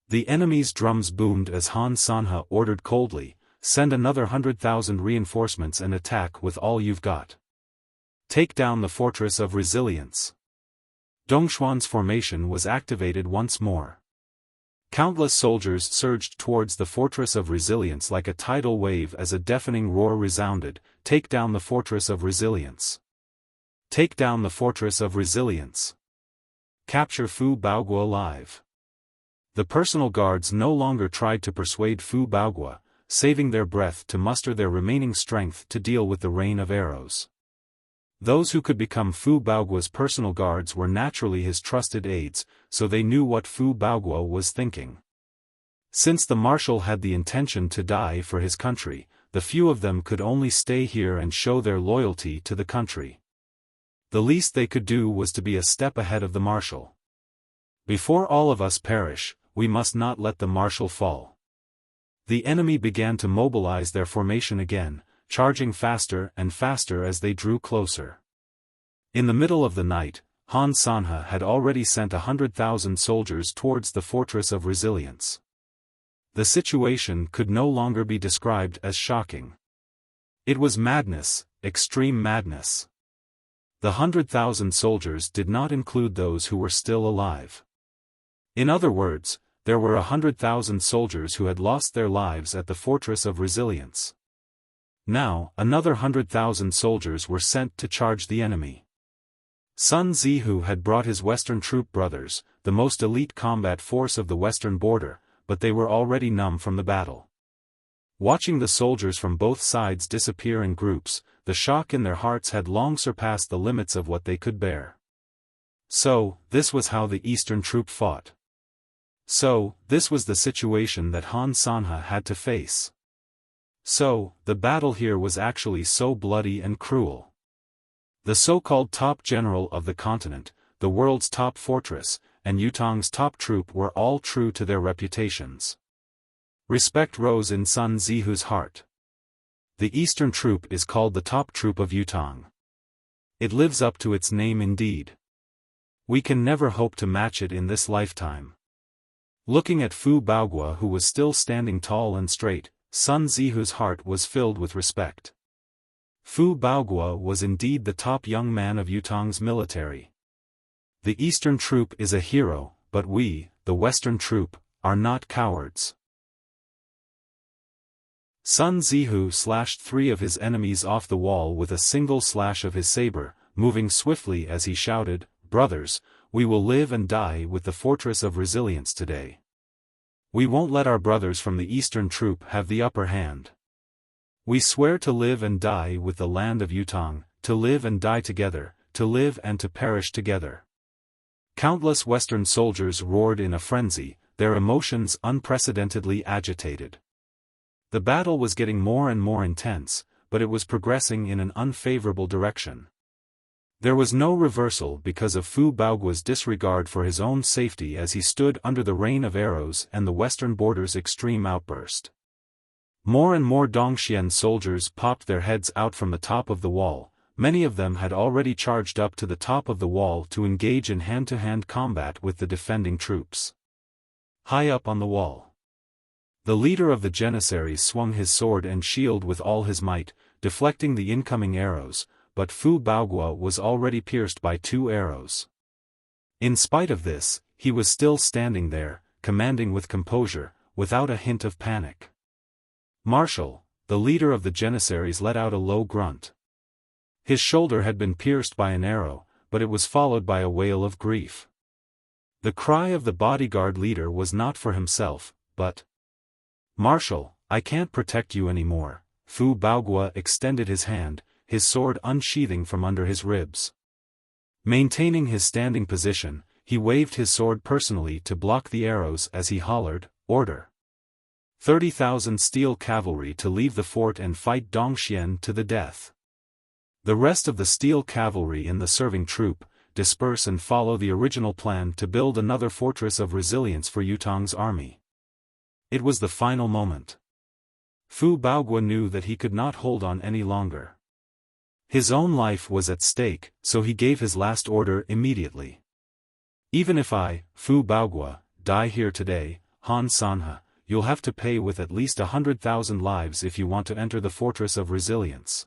The enemy's drums boomed as Han Sanhe ordered coldly, send another 100,000 reinforcements and attack with all you've got. Take down the fortress of resilience. Dongxuan's formation was activated once more. Countless soldiers surged towards the fortress of resilience like a tidal wave as a deafening roar resounded, take down the fortress of resilience. Take down the fortress of resilience. Capture Fu Baogua alive. The personal guards no longer tried to persuade Fu Baogua, saving their breath to muster their remaining strength to deal with the rain of arrows. Those who could become Fu Baogua's personal guards were naturally his trusted aides, so they knew what Fu Baogua was thinking. Since the marshal had the intention to die for his country, the few of them could only stay here and show their loyalty to the country. The least they could do was to be a step ahead of the marshal. Before all of us perish, we must not let the marshal fall. The enemy began to mobilize their formation again, charging faster and faster as they drew closer. In the middle of the night, Han Sanhe had already sent 100,000 soldiers towards the fortress of resilience. The situation could no longer be described as shocking. It was madness, extreme madness. The 100,000 soldiers did not include those who were still alive. In other words, there were 100,000 soldiers who had lost their lives at the fortress of resilience. Now, another 100,000 soldiers were sent to charge the enemy. Sun Zihu had brought his Western troop brothers, the most elite combat force of the Western border, but they were already numb from the battle. Watching the soldiers from both sides disappear in groups, the shock in their hearts had long surpassed the limits of what they could bear. So, this was how the Eastern troop fought. So, this was the situation that Han Sanhe had to face. So, the battle here was actually so bloody and cruel. The so-called top general of the continent, the world's top fortress, and Yutong's top troop were all true to their reputations. Respect rose in Sun Zihu's heart. The Eastern troop is called the top troop of Yutong. It lives up to its name indeed. We can never hope to match it in this lifetime. Looking at Fu Baogua, who was still standing tall and straight, Sun Zihu's heart was filled with respect. Fu Baogua was indeed the top young man of Yutong's military. The Eastern troop is a hero, but we, the Western troop, are not cowards. Sun Zihu slashed 3 of his enemies off the wall with a single slash of his saber, moving swiftly as he shouted, "Brothers, we will live and die with the fortress of resilience today. We won't let our brothers from the Eastern troop have the upper hand. We swear to live and die with the land of Yutang, to live and die together, to live and to perish together. Countless Western soldiers roared in a frenzy, their emotions unprecedentedly agitated. The battle was getting more and more intense, but it was progressing in an unfavorable direction. There was no reversal because of Fu Baoguo's disregard for his own safety as he stood under the rain of arrows and the western border's extreme outburst. More and more Dongxian soldiers popped their heads out from the top of the wall. Many of them had already charged up to the top of the wall to engage in hand-to-hand combat with the defending troops. High up on the wall, the leader of the Janissaries swung his sword and shield with all his might, deflecting the incoming arrows, but Fu Baoguo was already pierced by 2 arrows. In spite of this, he was still standing there, commanding with composure, without a hint of panic. Marshal, the leader of the Janissaries, let out a low grunt. His shoulder had been pierced by an arrow, but it was followed by a wail of grief. The cry of the bodyguard leader was not for himself, but, "Marshal, I can't protect you anymore." Fu Baoguo extended his hand, his sword unsheathing from under his ribs. Maintaining his standing position, he waved his sword personally to block the arrows as he hollered, "Order! 30,000 steel cavalry to leave the fort and fight Dongxian to the death. The rest of the steel cavalry in the serving troop, disperse and follow the original plan to build another fortress of resilience for Yutang's army." It was the final moment. Fu Baoguo knew that he could not hold on any longer. His own life was at stake, so he gave his last order immediately. "Even if I, Fu Baoguo, die here today, Han Sanhe, you'll have to pay with at least 100,000 lives if you want to enter the Fortress of Resilience."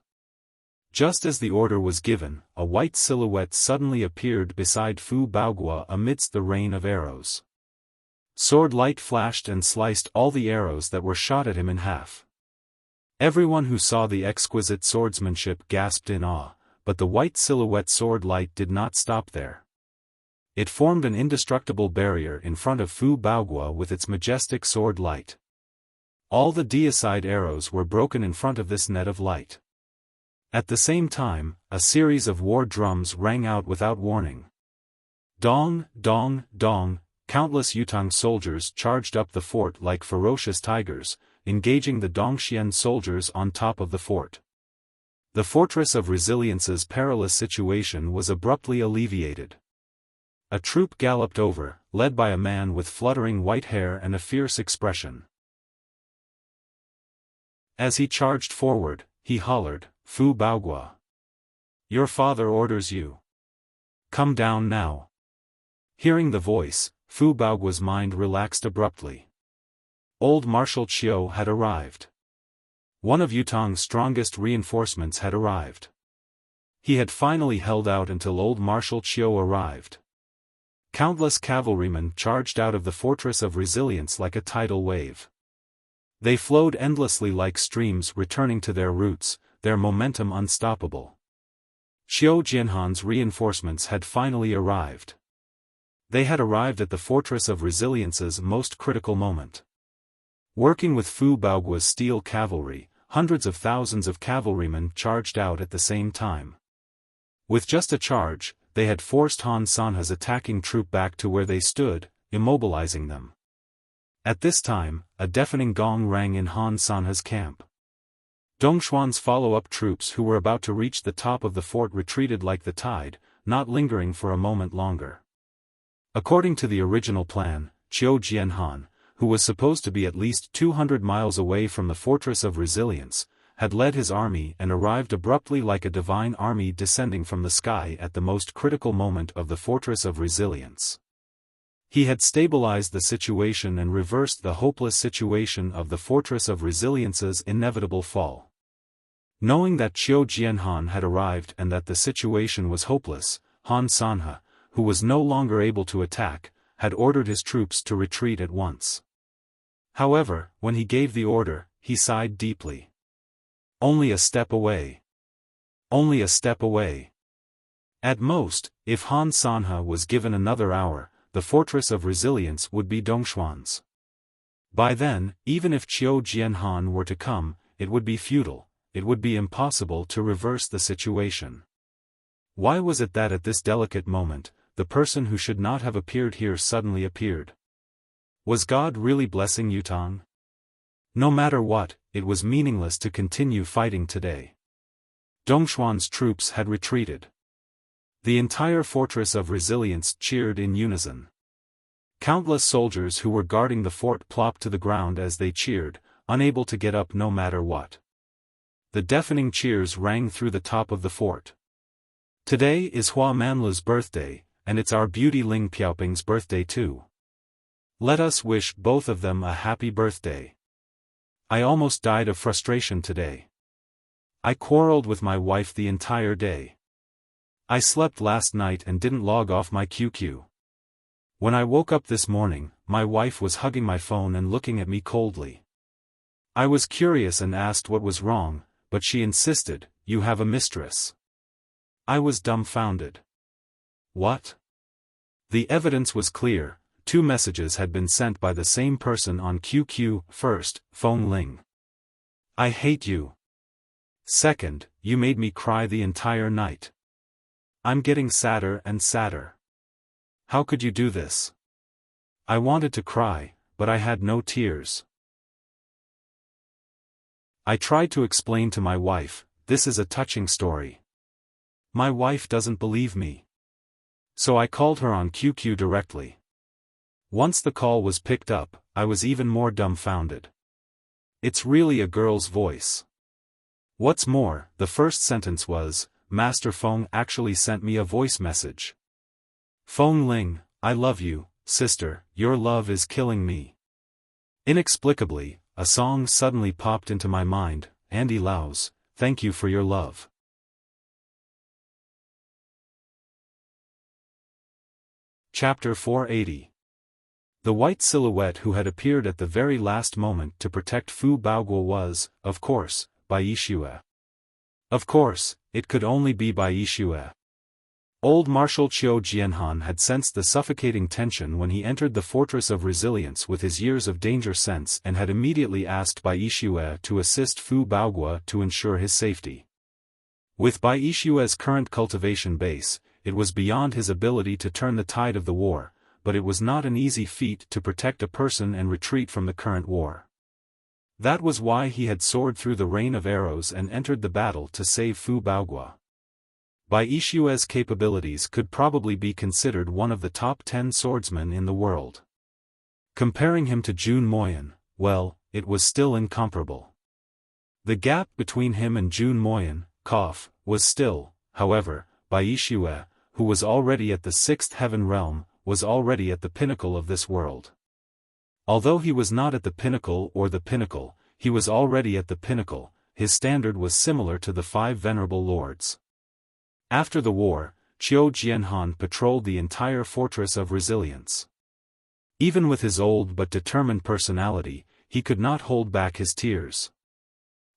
Just as the order was given, a white silhouette suddenly appeared beside Fu Baoguo amidst the rain of arrows. Sword light flashed and sliced all the arrows that were shot at him in half. Everyone who saw the exquisite swordsmanship gasped in awe, but the white silhouette sword light did not stop there. It formed an indestructible barrier in front of Fu Baoguo with its majestic sword light. All the deicide arrows were broken in front of this net of light. At the same time, a series of war drums rang out without warning. Dong, dong, dong, countless Yutang soldiers charged up the fort like ferocious tigers, engaging the Dongxian soldiers on top of the fort. The Fortress of Resilience's perilous situation was abruptly alleviated. A troop galloped over, led by a man with fluttering white hair and a fierce expression. As he charged forward, he hollered, "Fu Baoguo, your father orders you. Come down now." Hearing the voice, Fu Baoguo's mind relaxed abruptly. Old Marshal Qiu had arrived. One of Yutang's strongest reinforcements had arrived. He had finally held out until old Marshal Qiu arrived. Countless cavalrymen charged out of the Fortress of Resilience like a tidal wave. They flowed endlessly like streams returning to their roots, their momentum unstoppable. Qiu Jianhan's reinforcements had finally arrived. They had arrived at the Fortress of Resilience's most critical moment. Working with Fu Baoguo's steel cavalry, hundreds of thousands of cavalrymen charged out at the same time. With just a charge, they had forced Han Sanhe's attacking troop back to where they stood, immobilizing them. At this time, a deafening gong rang in Han Sanhe's camp. Dongxuan's follow-up troops who were about to reach the top of the fort retreated like the tide, not lingering for a moment longer. According to the original plan, Qiu Jianhan, who was supposed to be at least 200 miles away from the Fortress of Resilience, had led his army and arrived abruptly like a divine army descending from the sky at the most critical moment of the Fortress of Resilience. He had stabilized the situation and reversed the hopeless situation of the Fortress of Resilience's inevitable fall. Knowing that Qiu Jianhan had arrived and that the situation was hopeless, Han Sanhe, who was no longer able to attack, had ordered his troops to retreat at once. However, when he gave the order, he sighed deeply. Only a step away. Only a step away. At most, if Han Sanhe was given another hour, the Fortress of Resilience would be Dongxuan's. By then, even if Qiu Jianhan were to come, it would be futile, it would be impossible to reverse the situation. Why was it that at this delicate moment, the person who should not have appeared here suddenly appeared? Was God really blessing Yutang? No matter what, it was meaningless to continue fighting today. Dongxuan's troops had retreated. The entire fortress of resilience cheered in unison. Countless soldiers who were guarding the fort plopped to the ground as they cheered, unable to get up no matter what. The deafening cheers rang through the top of the fort. Today is Hua Manlu's birthday, and it's our beauty Ling Piaoping's birthday too. Let us wish both of them a happy birthday. I almost died of frustration today. I quarreled with my wife the entire day. I slept last night and didn't log off my QQ. When I woke up this morning, my wife was hugging my phone and looking at me coldly. I was curious and asked what was wrong, but she insisted, "You have a mistress." I was dumbfounded. What? The evidence was clear. 2 messages had been sent by the same person on QQ. First, Feng Ling. I hate you. Second, you made me cry the entire night. I'm getting sadder and sadder. How could you do this? I wanted to cry, but I had no tears. I tried to explain to my wife, this is a touching story. My wife doesn't believe me. So I called her on QQ directly. Once the call was picked up, I was even more dumbfounded. It's really a girl's voice. What's more, the first sentence was, Master Feng actually sent me a voice message. Feng Ling, I love you, sister, your love is killing me. Inexplicably, a song suddenly popped into my mind, Andy Lau's, Thank You for Your Love. Chapter 480. The white silhouette who had appeared at the very last moment to protect Fu Baoguo was, of course, Bai Yixue. Of course, it could only be Bai Yixue. Old Marshal Qiu Jianhan had sensed the suffocating tension when he entered the Fortress of Resilience with his years of danger sense and had immediately asked Bai Yixue to assist Fu Baoguo to ensure his safety. With Bai Yixue's current cultivation base, it was beyond his ability to turn the tide of the war, but it was not an easy feat to protect a person and retreat from the current war. That was why he had soared through the rain of arrows and entered the battle to save Fu Baoguo. Bai Yixue's capabilities could probably be considered one of the top 10 swordsmen in the world. Comparing him to Jun Moyan, well, it was still incomparable. The gap between him and Jun Moyan, was still, however, Bai Yixue, who was already at the 6th heaven realm, was already at the pinnacle of this world. Although he was not at the pinnacle or the pinnacle, he was already at the pinnacle. His standard was similar to the 5 venerable lords. After the war, Qiu Jianhan patrolled the entire Fortress of Resilience. Even with his old but determined personality, he could not hold back his tears.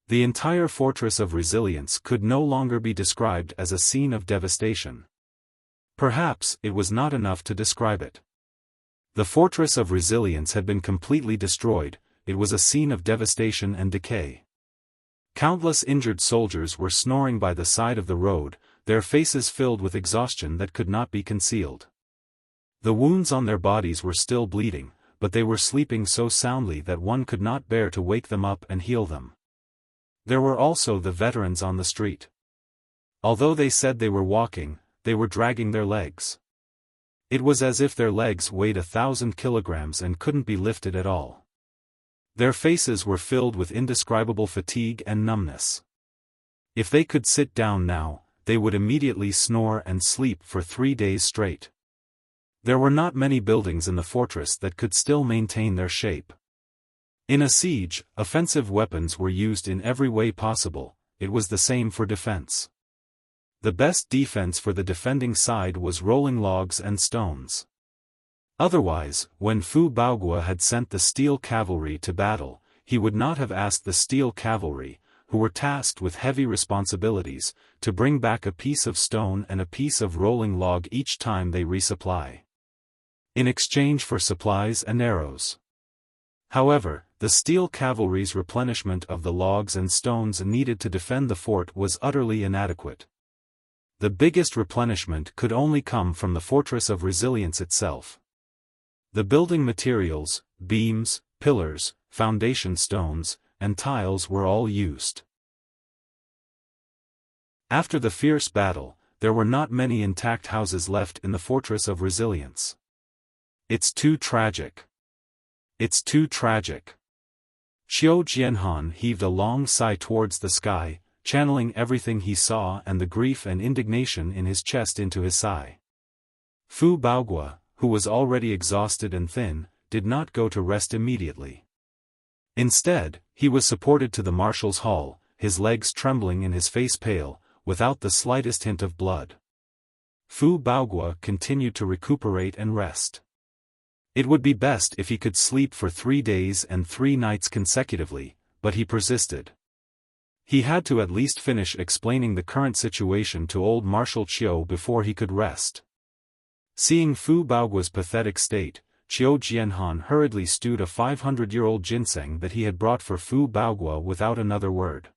The entire Fortress of Resilience could no longer be described as a scene of devastation. Perhaps it was not enough to describe it. The Fortress of Resilience had been completely destroyed. It was a scene of devastation and decay. Countless injured soldiers were snoring by the side of the road, their faces filled with exhaustion that could not be concealed. The wounds on their bodies were still bleeding, but they were sleeping so soundly that one could not bear to wake them up and heal them. There were also the veterans on the street. Although they said they were walking, they were dragging their legs. It was as if their legs weighed 1,000 kilograms and couldn't be lifted at all. Their faces were filled with indescribable fatigue and numbness. If they could sit down now, they would immediately snore and sleep for 3 days straight. There were not many buildings in the fortress that could still maintain their shape. In a siege, offensive weapons were used in every way possible. It was the same for defense. The best defense for the defending side was rolling logs and stones. Otherwise, when Fu Baoguo had sent the steel cavalry to battle, he would not have asked the steel cavalry, who were tasked with heavy responsibilities, to bring back a piece of stone and a piece of rolling log each time they resupply. In exchange for supplies and arrows. However, The steel cavalry's replenishment of the logs and stones needed to defend the fort was utterly inadequate. The biggest replenishment could only come from the Fortress of Resilience itself. The building materials, beams, pillars, foundation stones, and tiles were all used. After the fierce battle, there were not many intact houses left in the Fortress of Resilience. It's too tragic. It's too tragic. Xiao Jianhan heaved a long sigh towards the sky, channeling everything he saw and the grief and indignation in his chest into his sigh. Fu Baogua, who was already exhausted and thin, did not go to rest immediately. Instead, he was supported to the marshal's hall, his legs trembling and his face pale, without the slightest hint of blood. Fu Baogua continued to recuperate and rest. It would be best if he could sleep for 3 days and 3 nights consecutively, but he persisted. He had to at least finish explaining the current situation to old Marshal Qiu before he could rest. Seeing Fu Baogua's pathetic state, Qiu Jianhan hurriedly stewed a 500-year-old ginseng that he had brought for Fu Baogua without another word.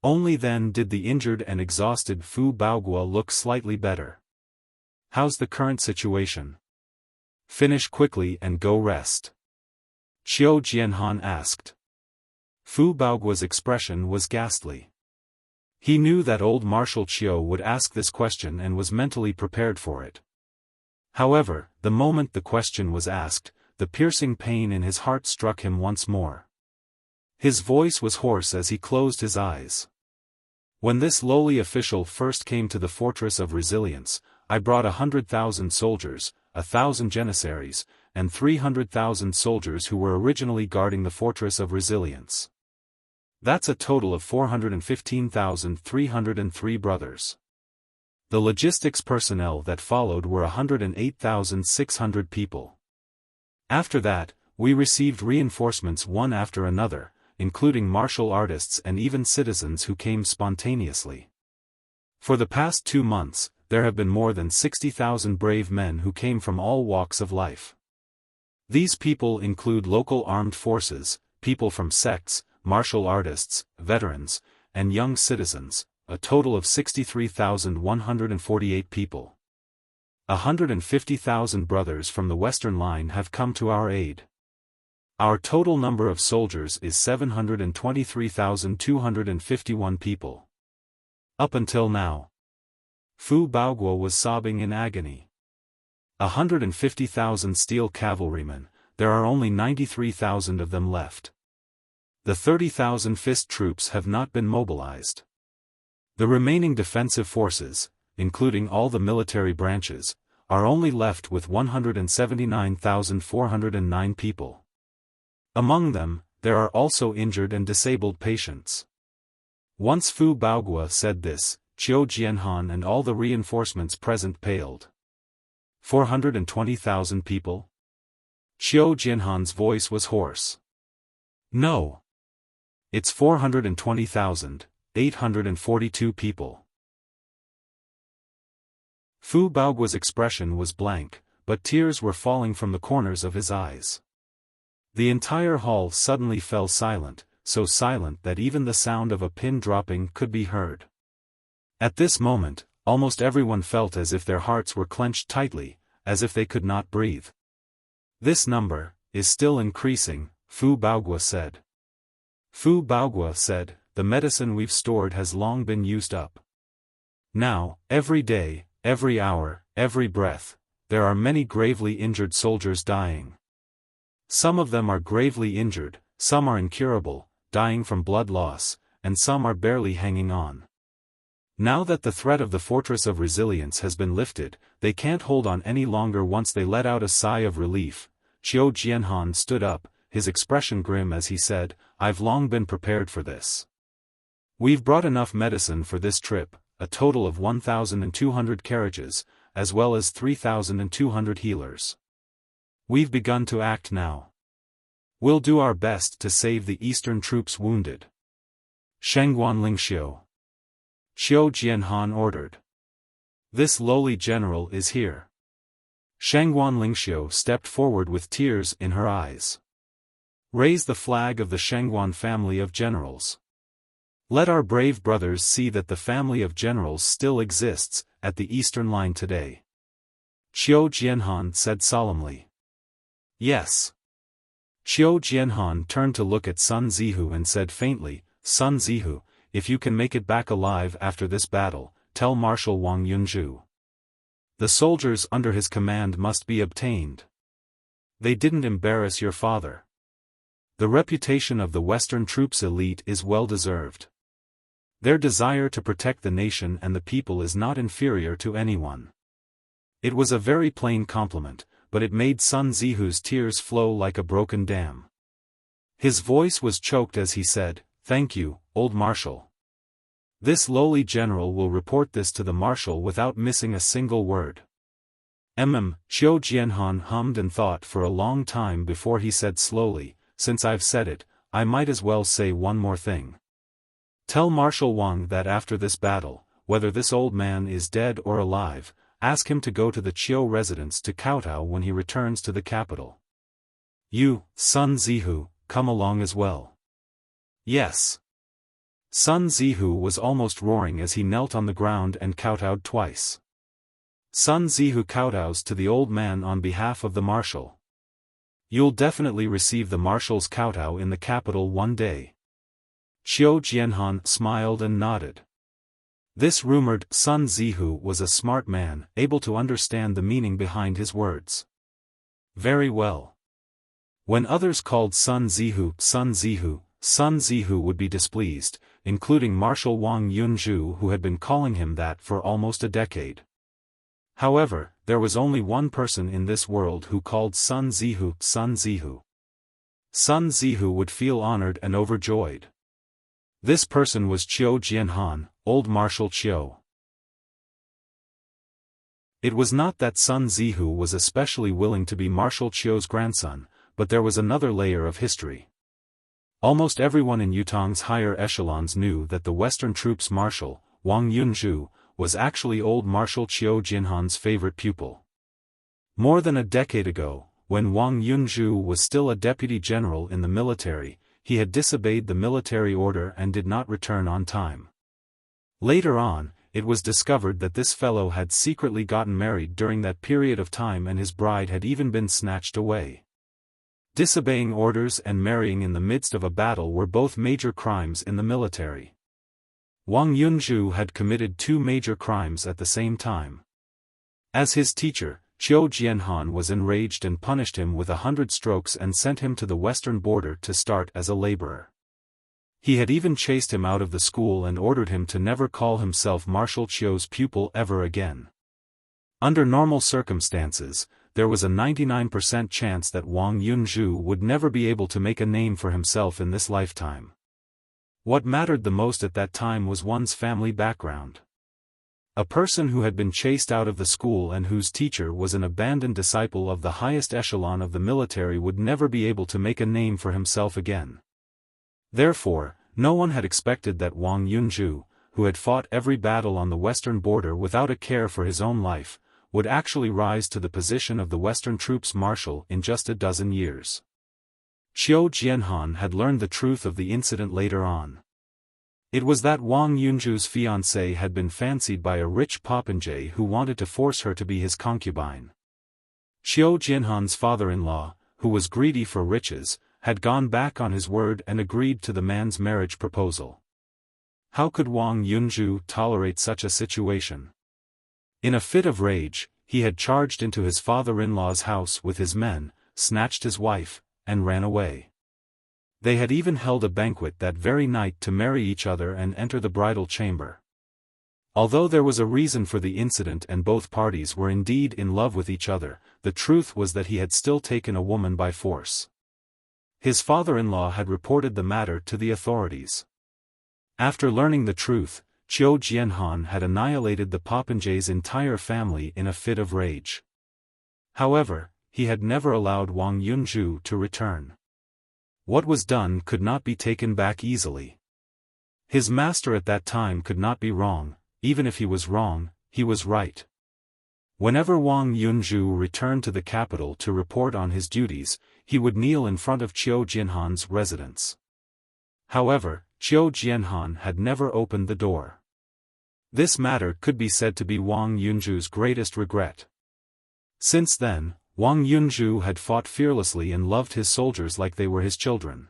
Only then did the injured and exhausted Fu Baogua look slightly better. "How's the current situation?" "Finish quickly and go rest," Qiu Jianhan asked. Fu Baogua's expression was ghastly. He knew that old Marshal Qiu would ask this question and was mentally prepared for it. However, the moment the question was asked, the piercing pain in his heart struck him once more. His voice was hoarse as he closed his eyes. "When this lowly official first came to the Fortress of Resilience, I brought 100,000 soldiers, 1,000 janissaries, and 300,000 soldiers who were originally guarding the Fortress of Resilience. That's a total of 415,303 brothers. The logistics personnel that followed were 108,600 people. After that, we received reinforcements one after another, including martial artists and even citizens who came spontaneously. For the past 2 months, there have been more than 60,000 brave men who came from all walks of life. These people include local armed forces, people from sects, martial artists, veterans, and young citizens, a total of 63,148 people. 150,000 brothers from the Western Line have come to our aid. Our total number of soldiers is 723,251 people. Up until now." Fu Baogua was sobbing in agony. 150,000 steel cavalrymen, there are only 93,000 of them left. The 30,000 fist troops have not been mobilized. The remaining defensive forces, including all the military branches, are only left with 179,409 people. Among them, there are also injured and disabled patients. Once Fu Baogua said this, Qiu Jianhan and all the reinforcements present paled. 420,000 people? Qiu Jianhan's voice was hoarse. "No. It's 420,842 people." Fu Baogua's expression was blank, but tears were falling from the corners of his eyes. The entire hall suddenly fell silent, so silent that even the sound of a pin dropping could be heard. At this moment, almost everyone felt as if their hearts were clenched tightly, as if they could not breathe. "This number is still increasing," Fu Baogua said. Fu Baogua said, "The medicine we've stored has long been used up. Now, every day, every hour, every breath, there are many gravely injured soldiers dying. Some of them are gravely injured, some are incurable, dying from blood loss, and some are barely hanging on. Now that the threat of the Fortress of Resilience has been lifted, they can't hold on any longer." Once they let out a sigh of relief, Qiu Jianhan stood up, his expression grim as he said, "I've long been prepared for this. We've brought enough medicine for this trip, a total of 1,200 carriages, as well as 3,200 healers. We've begun to act now. We'll do our best to save the eastern troops wounded. Shengguan Lingxiu," Qiu Jianhan ordered. "This lowly general is here." Shengguan Lingxiu stepped forward with tears in her eyes. Raise the flag of the Shangguan family of generals. Let our brave brothers see that the family of generals still exists, at the eastern line today. Qiu Jianhan said solemnly. Yes. Qiu Jianhan turned to look at Sun Zihu and said faintly, Sun Zihu, if you can make it back alive after this battle, tell Marshal Wang Yunzhu. The soldiers under his command must be obtained. They didn't embarrass your father. The reputation of the Western troops elite is well deserved. Their desire to protect the nation and the people is not inferior to anyone. It was a very plain compliment, but it made Sun Zihu's tears flow like a broken dam. His voice was choked as he said, Thank you, old Marshal. This lowly general will report this to the Marshal without missing a single word. Qiu Jianhan hummed and thought for a long time before he said slowly, Since I've said it, I might as well say one more thing. Tell Marshal Wang that after this battle, whether this old man is dead or alive, ask him to go to the Qiu residence to kowtow when he returns to the capital. You, Sun Zihu, come along as well. Yes. Sun Zihu was almost roaring as he knelt on the ground and kowtowed twice. Sun Zihu kowtows to the old man on behalf of the Marshal. You'll definitely receive the Marshal's kowtow in the capital one day. Qiu Jianhan smiled and nodded. This rumored Sun Zihu was a smart man, able to understand the meaning behind his words. Very well. When others called Sun Zihu, Sun Zihu would be displeased, including Marshal Wang Yunzhu who had been calling him that for almost a decade. However, there was only one person in this world who called Sun Zihu, Sun Zihu. Sun Zihu would feel honored and overjoyed. This person was Qiu Jianhan, old Marshal Qiu. It was not that Sun Zihu was especially willing to be Marshal Qiu's grandson, but there was another layer of history. Almost everyone in Yutong's higher echelons knew that the Western troops Marshal, Wang Yunzhu, was actually old Marshal Qiu Jianhan's favorite pupil. More than a decade ago, when Wang Yunzhu was still a deputy general in the military, he had disobeyed the military order and did not return on time. Later on, it was discovered that this fellow had secretly gotten married during that period of time and his bride had even been snatched away. Disobeying orders and marrying in the midst of a battle were both major crimes in the military. Wang Yunzhu had committed two major crimes at the same time. As his teacher, Qiu Jianhan was enraged and punished him with 100 strokes and sent him to the western border to start as a laborer. He had even chased him out of the school and ordered him to never call himself Marshal Qiu's pupil ever again. Under normal circumstances, there was a 99% chance that Wang Yunzhu would never be able to make a name for himself in this lifetime. What mattered the most at that time was one's family background. A person who had been chased out of the school and whose teacher was an abandoned disciple of the highest echelon of the military would never be able to make a name for himself again. Therefore, no one had expected that Wang Yunzhu, who had fought every battle on the western border without a care for his own life, would actually rise to the position of the Western troops marshal in just a dozen years. Qiu Jianhan had learned the truth of the incident later on. It was that Wang Yunzhu's fiancée had been fancied by a rich popinjay who wanted to force her to be his concubine. Qiu Jianhan's father-in-law, who was greedy for riches, had gone back on his word and agreed to the man's marriage proposal. How could Wang Yunzhu tolerate such a situation? In a fit of rage, he had charged into his father-in-law's house with his men, snatched his wife, and ran away. They had even held a banquet that very night to marry each other and enter the bridal chamber. Although there was a reason for the incident and both parties were indeed in love with each other, the truth was that he had still taken a woman by force. His father-in-law had reported the matter to the authorities. After learning the truth, Qiu Jianhan had annihilated the popinjay's entire family in a fit of rage. However, he had never allowed Wang Yunzhu to return. What was done could not be taken back easily. His master at that time could not be wrong, even if he was wrong, he was right. Whenever Wang Yunzhu returned to the capital to report on his duties, he would kneel in front of Qiu Jianhan's residence. However, Qiu Jianhan had never opened the door. This matter could be said to be Wang Yunzhu's greatest regret. Since then, Wang Yunzhu had fought fearlessly and loved his soldiers like they were his children.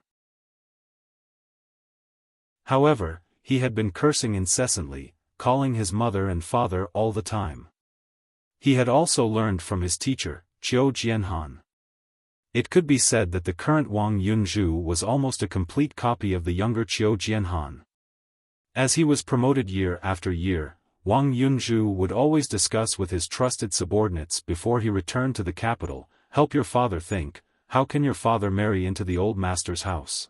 However, he had been cursing incessantly, calling his mother and father all the time. He had also learned from his teacher, Qiu Jianhan. It could be said that the current Wang Yunzhu was almost a complete copy of the younger Qiu Jianhan. As he was promoted year after year, Wang Yunzhu would always discuss with his trusted subordinates before he returned to the capital, "Help your father think, how can your father marry into the old master's house?"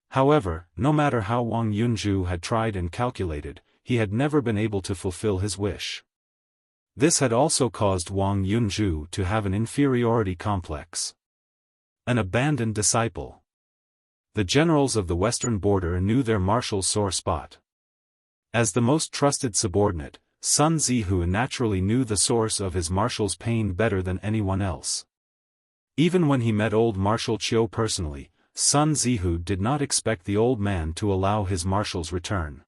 However, no matter how Wang Yunzhu had tried and calculated, he had never been able to fulfill his wish. This had also caused Wang Yunzhu to have an inferiority complex. An abandoned disciple. The generals of the western border knew their marshal's sore spot. As the most trusted subordinate, Sun Zihu naturally knew the source of his marshal's pain better than anyone else. Even when he met old Marshal Qiu personally, Sun Zihu did not expect the old man to allow his marshal's return.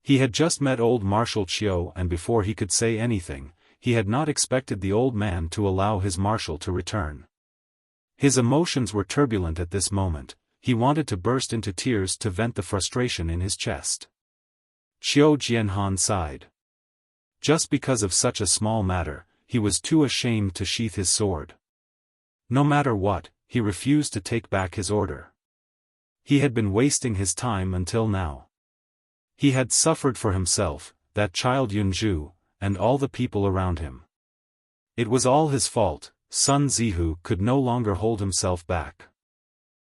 He had just met old Marshal Qiu, and before he could say anything, he had not expected the old man to allow his marshal to return. His emotions were turbulent at this moment. He wanted to burst into tears to vent the frustration in his chest. Qiu Jianhan sighed. Just because of such a small matter, he was too ashamed to sheath his sword. No matter what, he refused to take back his order. He had been wasting his time until now. He had suffered for himself, that child Yunzhu, and all the people around him. It was all his fault. Sun Zihu could no longer hold himself back.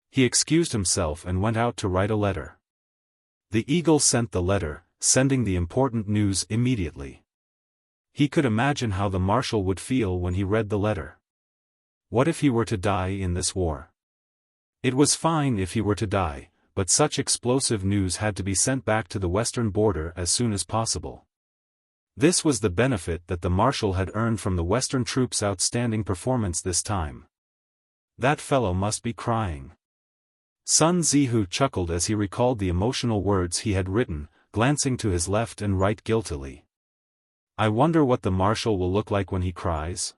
He excused himself and went out to write a letter. The eagle sent the letter, sending the important news immediately. He could imagine how the marshal would feel when he read the letter. What if he were to die in this war? It was fine if he were to die, but such explosive news had to be sent back to the western border as soon as possible. This was the benefit that the marshal had earned from the western troops' outstanding performance this time. That fellow must be crying. Sun Zihu chuckled as he recalled the emotional words he had written, glancing to his left and right guiltily. I wonder what the marshal will look like when he cries.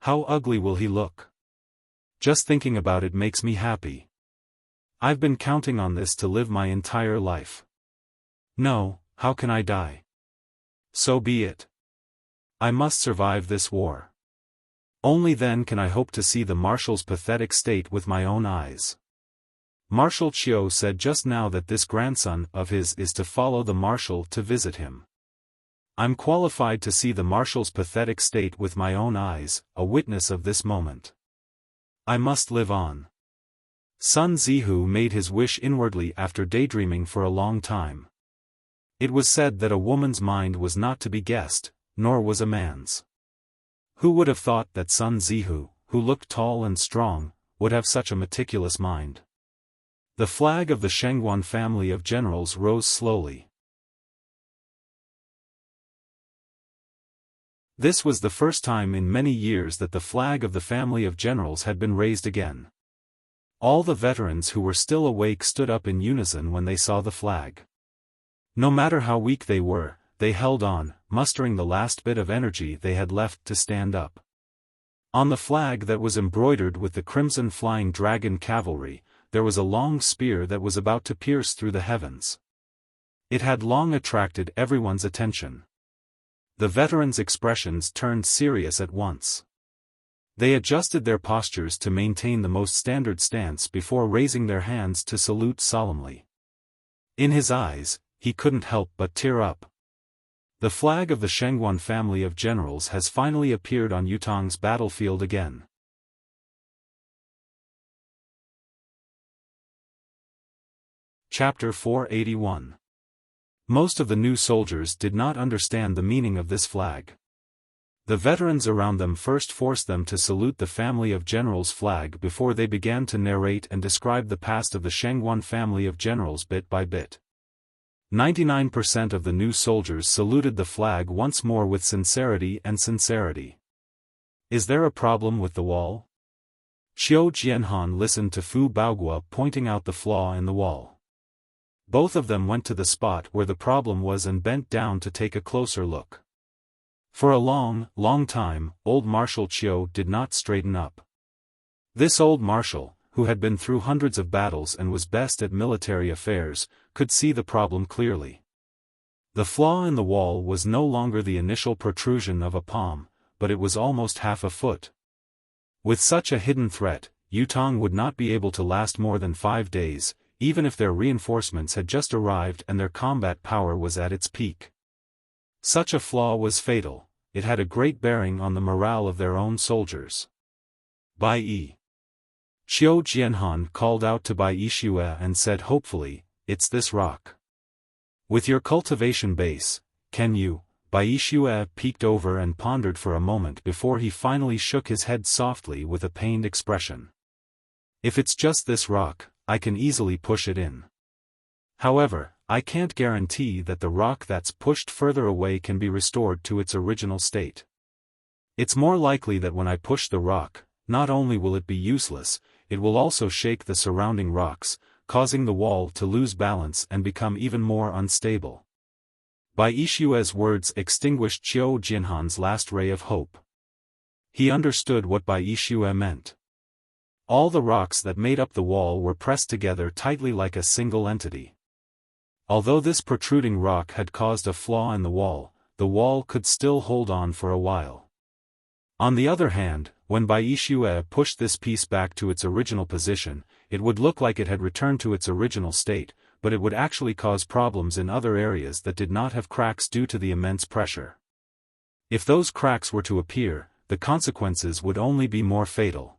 How ugly will he look? Just thinking about it makes me happy. I've been counting on this to live my entire life. No, how can I die? So be it. I must survive this war. Only then can I hope to see the marshal's pathetic state with my own eyes. Marshal Qiu said just now that this grandson of his is to follow the marshal to visit him. I'm qualified to see the marshal's pathetic state with my own eyes, a witness of this moment. I must live on. Sun Zihu made his wish inwardly after daydreaming for a long time. It was said that a woman's mind was not to be guessed, nor was a man's. Who would have thought that Sun Zihu, who looked tall and strong, would have such a meticulous mind? The flag of the Shengguan family of generals rose slowly. This was the first time in many years that the flag of the family of generals had been raised again. All the veterans who were still awake stood up in unison when they saw the flag. No matter how weak they were, they held on, mustering the last bit of energy they had left to stand up. On the flag that was embroidered with the crimson flying dragon cavalry, there was a long spear that was about to pierce through the heavens. It had long attracted everyone's attention. The veterans' expressions turned serious at once. They adjusted their postures to maintain the most standard stance before raising their hands to salute solemnly. In his eyes, he couldn't help but tear up. The flag of the Shengguan family of generals has finally appeared on Yutong's battlefield again. Chapter 481. Most of the new soldiers did not understand the meaning of this flag. The veterans around them first forced them to salute the family of generals' flag before they began to narrate and describe the past of the Shengguan family of generals bit by bit. 99% of the new soldiers saluted the flag once more with sincerity and sincerity. Is there a problem with the wall? Qiu Jianhan listened to Fu Baoguo pointing out the flaw in the wall. Both of them went to the spot where the problem was and bent down to take a closer look. For a long, long time, old Marshal Qiu did not straighten up. This old marshal, who had been through hundreds of battles and was best at military affairs, could see the problem clearly. The flaw in the wall was no longer the initial protrusion of a palm, but it was almost half a foot. With such a hidden threat, Yutong would not be able to last more than 5 days, even if their reinforcements had just arrived and their combat power was at its peak. Such a flaw was fatal. It had a great bearing on the morale of their own soldiers. Bai Yi. Qiu Jianhan called out to Bai Yixue and said hopefully, "It's this rock. With your cultivation base, can you?" Bai Yixue peeked over and pondered for a moment before he finally shook his head softly with a pained expression. "If it's just this rock, I can easily push it in. However, I can't guarantee that the rock that's pushed further away can be restored to its original state. It's more likely that when I push the rock, not only will it be useless, it will also shake the surrounding rocks, causing the wall to lose balance and become even more unstable." Bai Yixue's words extinguished Qiu Jianhan's last ray of hope. He understood what Bai Yixue meant. All the rocks that made up the wall were pressed together tightly like a single entity. Although this protruding rock had caused a flaw in the wall could still hold on for a while. On the other hand, when Bai Yixue pushed this piece back to its original position, it would look like it had returned to its original state, but it would actually cause problems in other areas that did not have cracks due to the immense pressure. If those cracks were to appear, the consequences would only be more fatal.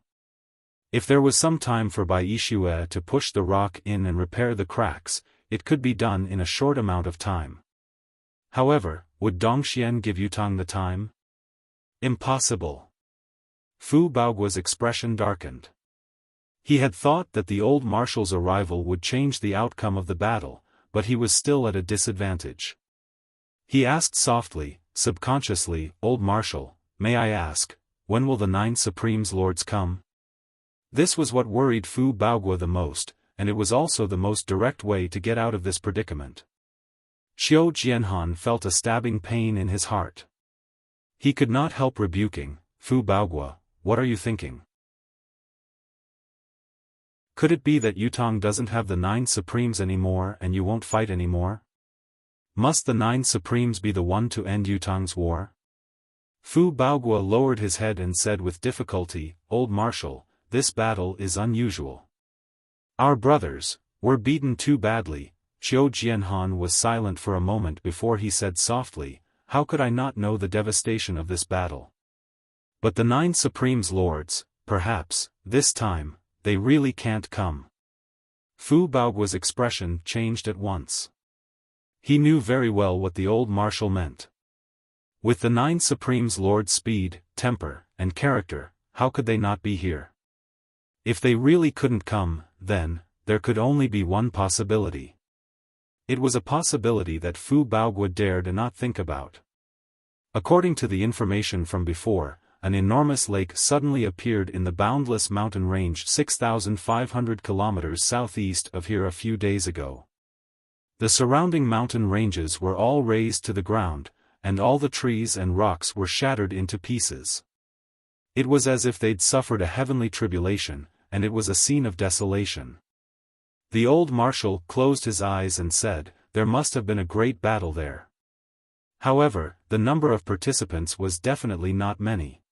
If there was some time for Bai Yixue to push the rock in and repair the cracks, it could be done in a short amount of time. However, would Dongxian give Yutong the time? Impossible. Fu Baoguo's expression darkened. He had thought that the old marshal's arrival would change the outcome of the battle, but he was still at a disadvantage. He asked softly, subconsciously, "Old Marshal, may I ask, when will the 9 Supremes Lords come?" This was what worried Fu Baoguo the most, and it was also the most direct way to get out of this predicament. Qiu Jianhan felt a stabbing pain in his heart. He could not help rebuking, "Fu Baoguo, what are you thinking? Could it be that Yutong doesn't have the 9 Supremes anymore and you won't fight anymore? Must the 9 Supremes be the one to end Yutong's war?" Fu Baoguo lowered his head and said with difficulty, "Old Marshal, this battle is unusual. Our brothers were beaten too badly." Qiu Jianhan was silent for a moment before he said softly, "How could I not know the devastation of this battle? But the 9 Supremes Lords, perhaps, this time, they really can't come." Fu Baoguo's expression changed at once. He knew very well what the old marshal meant. With the 9 Supremes Lords' speed, temper, and character, how could they not be here? If they really couldn't come, then, there could only be one possibility. It was a possibility that Fu Baoguo dared not think about. According to the information from before, an enormous lake suddenly appeared in the boundless mountain range 6,500 kilometers southeast of here a few days ago. The surrounding mountain ranges were all razed to the ground, and all the trees and rocks were shattered into pieces. It was as if they'd suffered a heavenly tribulation, and it was a scene of desolation. The old marshal closed his eyes and said, "There must have been a great battle there." However, the number of participants was definitely not many.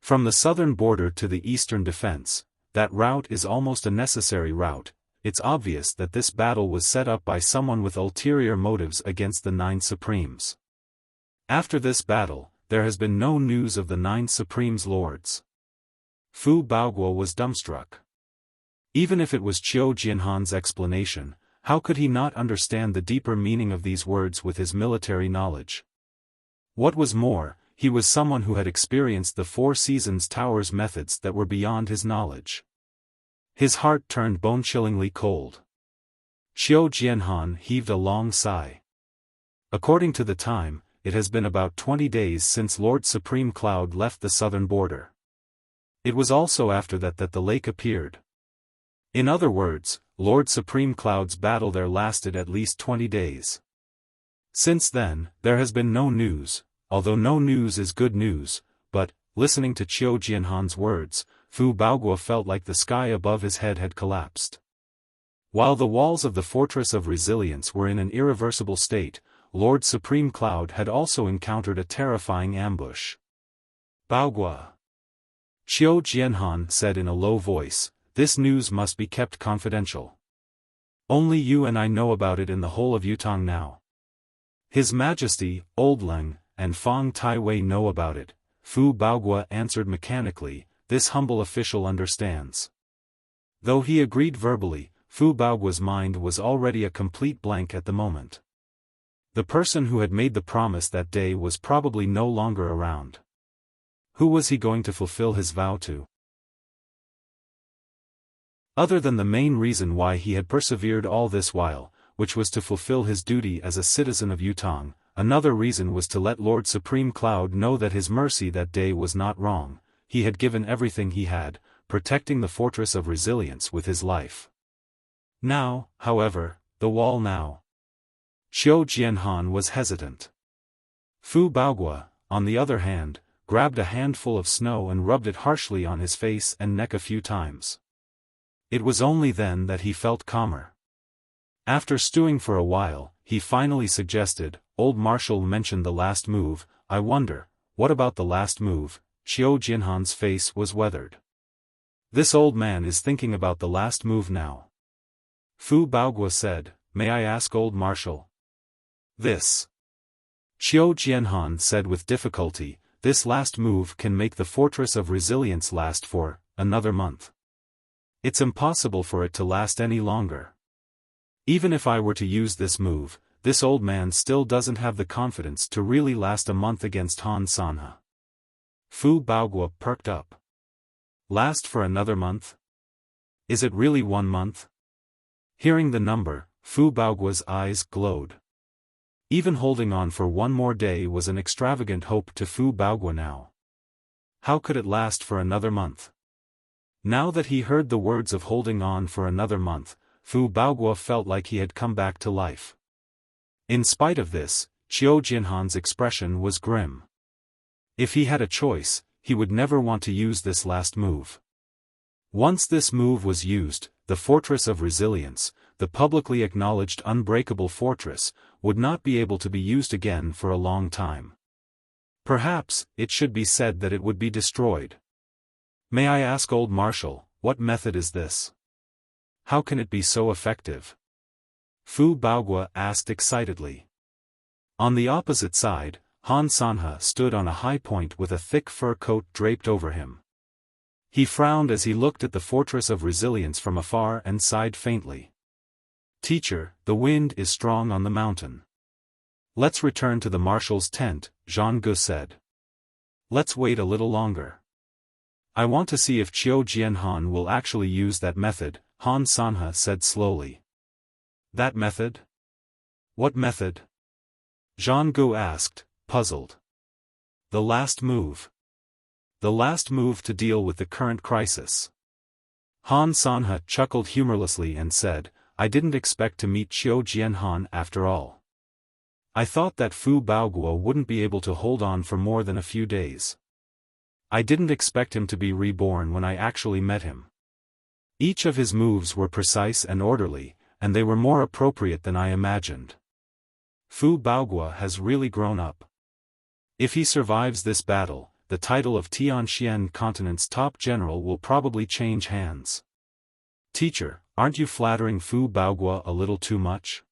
From the southern border to the eastern defense, that route is almost a necessary route. It's obvious that this battle was set up by someone with ulterior motives against the 9 Supremes. After this battle, there has been no news of the 9 Supremes Lords. Fu Baoguo was dumbstruck. Even if it was Qiu Jianhan's explanation, how could he not understand the deeper meaning of these words with his military knowledge? What was more, he was someone who had experienced the 4 Seasons Tower's methods that were beyond his knowledge. His heart turned bone-chillingly cold. Qiu Jianhan heaved a long sigh. According to the time, it has been about 20 days since Lord Supreme Cloud left the southern border. It was also after that the lake appeared. In other words, Lord Supreme Cloud's battle there lasted at least 20 days. Since then, there has been no news, although no news is good news, but, listening to Qiu Jianhan's words, Fu Baoguo felt like the sky above his head had collapsed. While the walls of the Fortress of Resilience were in an irreversible state, Lord Supreme Cloud had also encountered a terrifying ambush. Baoguo. Qiu Jianhan said in a low voice, "This news must be kept confidential. Only you and I know about it in the whole of Yutong now. His Majesty, Old Leng, and Fang Taiwei know about it." Fu Baoguo answered mechanically, "This humble official understands." Though he agreed verbally, Fu Baoguo's mind was already a complete blank at the moment. The person who had made the promise that day was probably no longer around. Who was he going to fulfill his vow to? Other than the main reason why he had persevered all this while, which was to fulfill his duty as a citizen of Yutong, another reason was to let Lord Supreme Cloud know that his mercy that day was not wrong. He had given everything he had, protecting the Fortress of Resilience with his life. Now, however, the wall now. Qiu Jianhan was hesitant. Fu Baoguo, on the other hand, grabbed a handful of snow and rubbed it harshly on his face and neck a few times. It was only then that he felt calmer. After stewing for a while, he finally suggested, "Old Marshal mentioned the last move, I wonder, what about the last move?" Qiu Jianhan's face was weathered. "This old man is thinking about the last move now." Fu Baoguo said, "May I ask, Old Marshal?" "This." Qiu Jianhan said with difficulty, "This last move can make the Fortress of Resilience last for another month. It's impossible for it to last any longer. Even if I were to use this move, this old man still doesn't have the confidence to really last a month against Han Sanhe." Fu Baoguo perked up. "Last for another month? Is it really 1 month?" Hearing the number, Fu Baoguo's eyes glowed. Even holding on for 1 more day was an extravagant hope to Fu Baoguo now. How could it last for another month? Now that he heard the words of holding on for another month, Fu Baoguo felt like he had come back to life. In spite of this, Qiu Jianhan's expression was grim. If he had a choice, he would never want to use this last move. Once this move was used, the Fortress of Resilience, the publicly acknowledged unbreakable fortress, would not be able to be used again for a long time. Perhaps, it should be said that it would be destroyed. "May I ask, Old Marshal, what method is this? How can it be so effective?" Fu Baoguo asked excitedly. On the opposite side, Han Sanhe stood on a high point with a thick fur coat draped over him. He frowned as he looked at the Fortress of Resilience from afar and sighed faintly. "Teacher, the wind is strong on the mountain. Let's return to the marshal's tent," Zhang Gu said. "Let's wait a little longer. I want to see if Qiu Jianhan will actually use that method," Han Sanhe said slowly. "That method? What method?" Zhang Gu asked, puzzled. "The last move. The last move to deal with the current crisis." Han Sanhe chuckled humorlessly and said, "I didn't expect to meet Qiu Jianhan after all. I thought that Fu Baoguo wouldn't be able to hold on for more than a few days. I didn't expect him to be reborn when I actually met him. Each of his moves were precise and orderly, and they were more appropriate than I imagined. Fu Baoguo has really grown up. If he survives this battle, the title of Tianxian Continent's top general will probably change hands." "Teacher, aren't you flattering Fu Baoguo a little too much?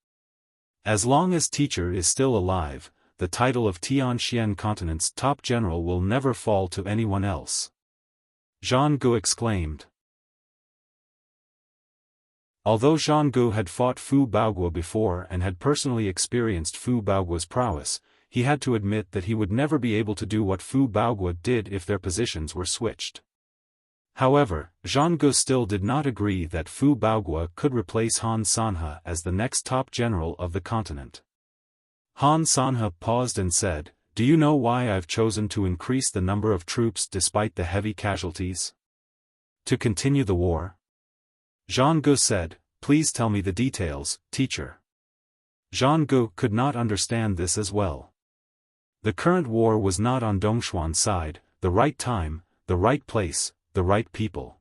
As long as teacher is still alive, the title of Tianxian Continent's top general will never fall to anyone else," Zhang Gu exclaimed. Although Zhang Gu had fought Fu Baoguo before and had personally experienced Fu Baoguo's prowess, he had to admit that he would never be able to do what Fu Baoguo did if their positions were switched. However, Zhang Ge still did not agree that Fu Baogua could replace Han Sanhe as the next top general of the continent. Han Sanhe paused and said, "Do you know why I've chosen to increase the number of troops despite the heavy casualties? To continue the war?" Zhang Ge said, "Please tell me the details, teacher." Zhang Ge could not understand this as well. The current war was not on Dongshuan's side, the right time, the right place, the right people.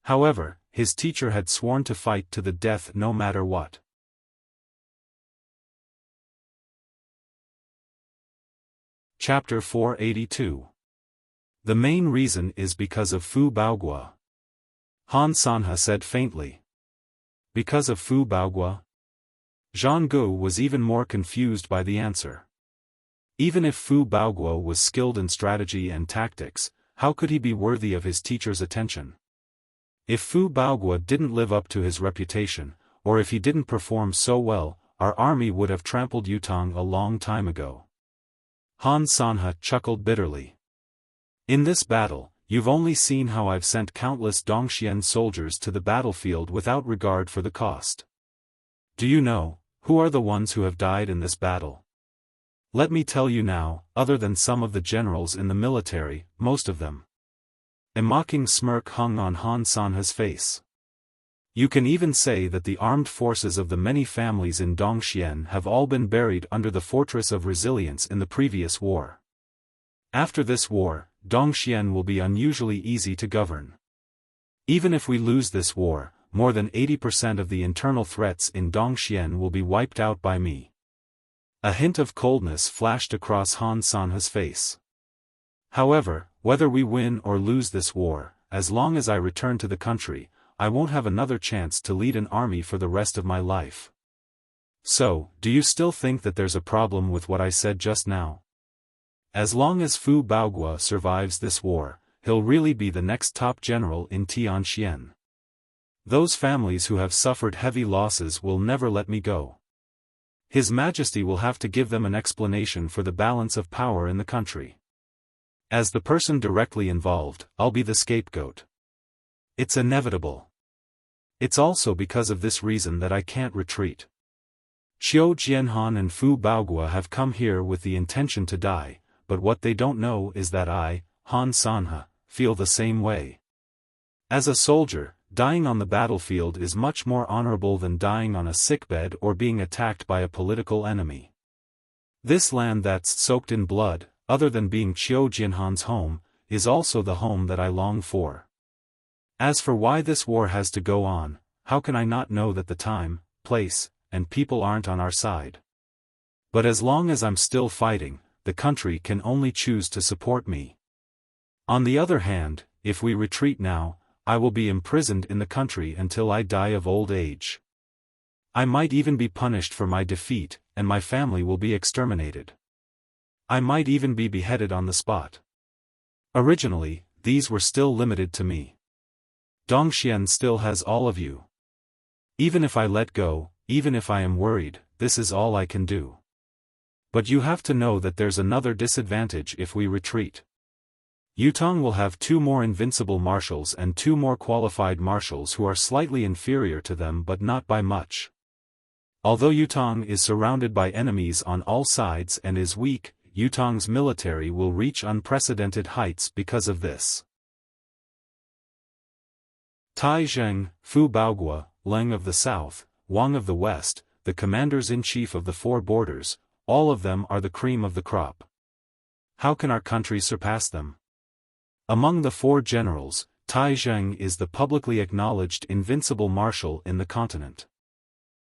However, his teacher had sworn to fight to the death no matter what. Chapter 482. The main reason is because of Fu Baogua. Han Sanhe said faintly. Because of Fu Baogua? Zhang Ge was even more confused by the answer. Even if Fu Baogua was skilled in strategy and tactics, how could he be worthy of his teacher's attention? If Fu Baogua didn't live up to his reputation, or if he didn't perform so well, our army would have trampled Yutong a long time ago. Han Sanhe chuckled bitterly. In this battle, you've only seen how I've sent countless Dongxian soldiers to the battlefield without regard for the cost. Do you know, who are the ones who have died in this battle? Let me tell you now, other than some of the generals in the military, most of them. A mocking smirk hung on Han Sanhe's face. You can even say that the armed forces of the many families in Dongxian have all been buried under the Fortress of Resilience in the previous war. After this war, Dongxian will be unusually easy to govern. Even if we lose this war, more than 80% of the internal threats in Dongxian will be wiped out by me. A hint of coldness flashed across Han Sanhe's face. However, whether we win or lose this war, as long as I return to the country, I won't have another chance to lead an army for the rest of my life. So, do you still think that there's a problem with what I said just now? As long as Fu Baogua survives this war, he'll really be the next top general in Tianxian. Those families who have suffered heavy losses will never let me go. His Majesty will have to give them an explanation for the balance of power in the country. As the person directly involved, I'll be the scapegoat. It's inevitable. It's also because of this reason that I can't retreat. Qiu Jianhan and Fu Baogua have come here with the intention to die, but what they don't know is that I, Han Sanhe, feel the same way. As a soldier, dying on the battlefield is much more honorable than dying on a sickbed or being attacked by a political enemy. This land that's soaked in blood, other than being Qiu Jianhan's home, is also the home that I long for. As for why this war has to go on, how can I not know that the time, place, and people aren't on our side? But as long as I'm still fighting, the country can only choose to support me. On the other hand, if we retreat now, I will be imprisoned in the country until I die of old age. I might even be punished for my defeat, and my family will be exterminated. I might even be beheaded on the spot. Originally, these were still limited to me. Dongxian still has all of you. Even if I let go, even if I am worried, this is all I can do. But you have to know that there's another disadvantage if we retreat. Yutong will have 2 more invincible marshals and 2 more qualified marshals who are slightly inferior to them but not by much. Although Yutong is surrounded by enemies on all sides and is weak, Yutong's military will reach unprecedented heights because of this. Tai Zheng, Fu Baogua, Leng of the south, Wang of the west, the commanders-in-chief of the 4 borders, all of them are the cream of the crop. How can our country surpass them? Among the 4 generals, Tai Zheng is the publicly acknowledged invincible marshal in the continent.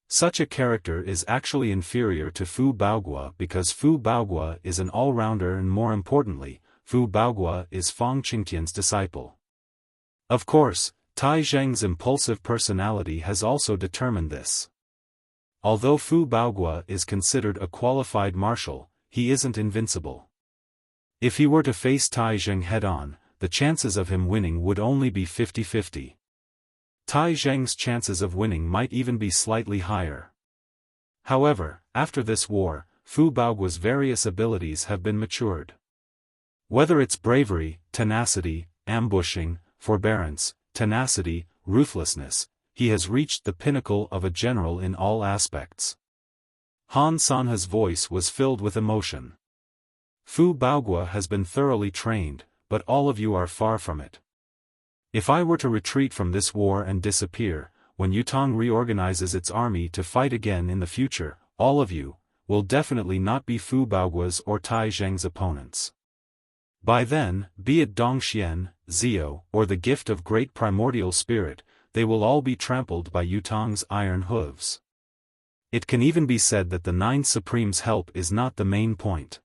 Such a character is actually inferior to Fu Baogua because Fu Baogua is an all-rounder and more importantly, Fu Baogua is Fang Qingtian's disciple. Of course, Tai Zheng's impulsive personality has also determined this. Although Fu Baogua is considered a qualified marshal, he isn't invincible. If he were to face Tai Zheng head-on, the chances of him winning would only be 50-50. Tai Zheng's chances of winning might even be slightly higher. However, after this war, Fu Baogua's various abilities have been matured. Whether it's bravery, tenacity, ambushing, forbearance, tenacity, ruthlessness, he has reached the pinnacle of a general in all aspects. Han Sanhe's voice was filled with emotion. Fu Baogua has been thoroughly trained, but all of you are far from it. If I were to retreat from this war and disappear, when Yutong reorganizes its army to fight again in the future, all of you will definitely not be Fu Baogua's or Tai Zheng's opponents. By then, be it Dongxian, Zio, or the gift of great primordial spirit, they will all be trampled by Yutong's iron hooves. It can even be said that the Nine Supremes' help is not the main point.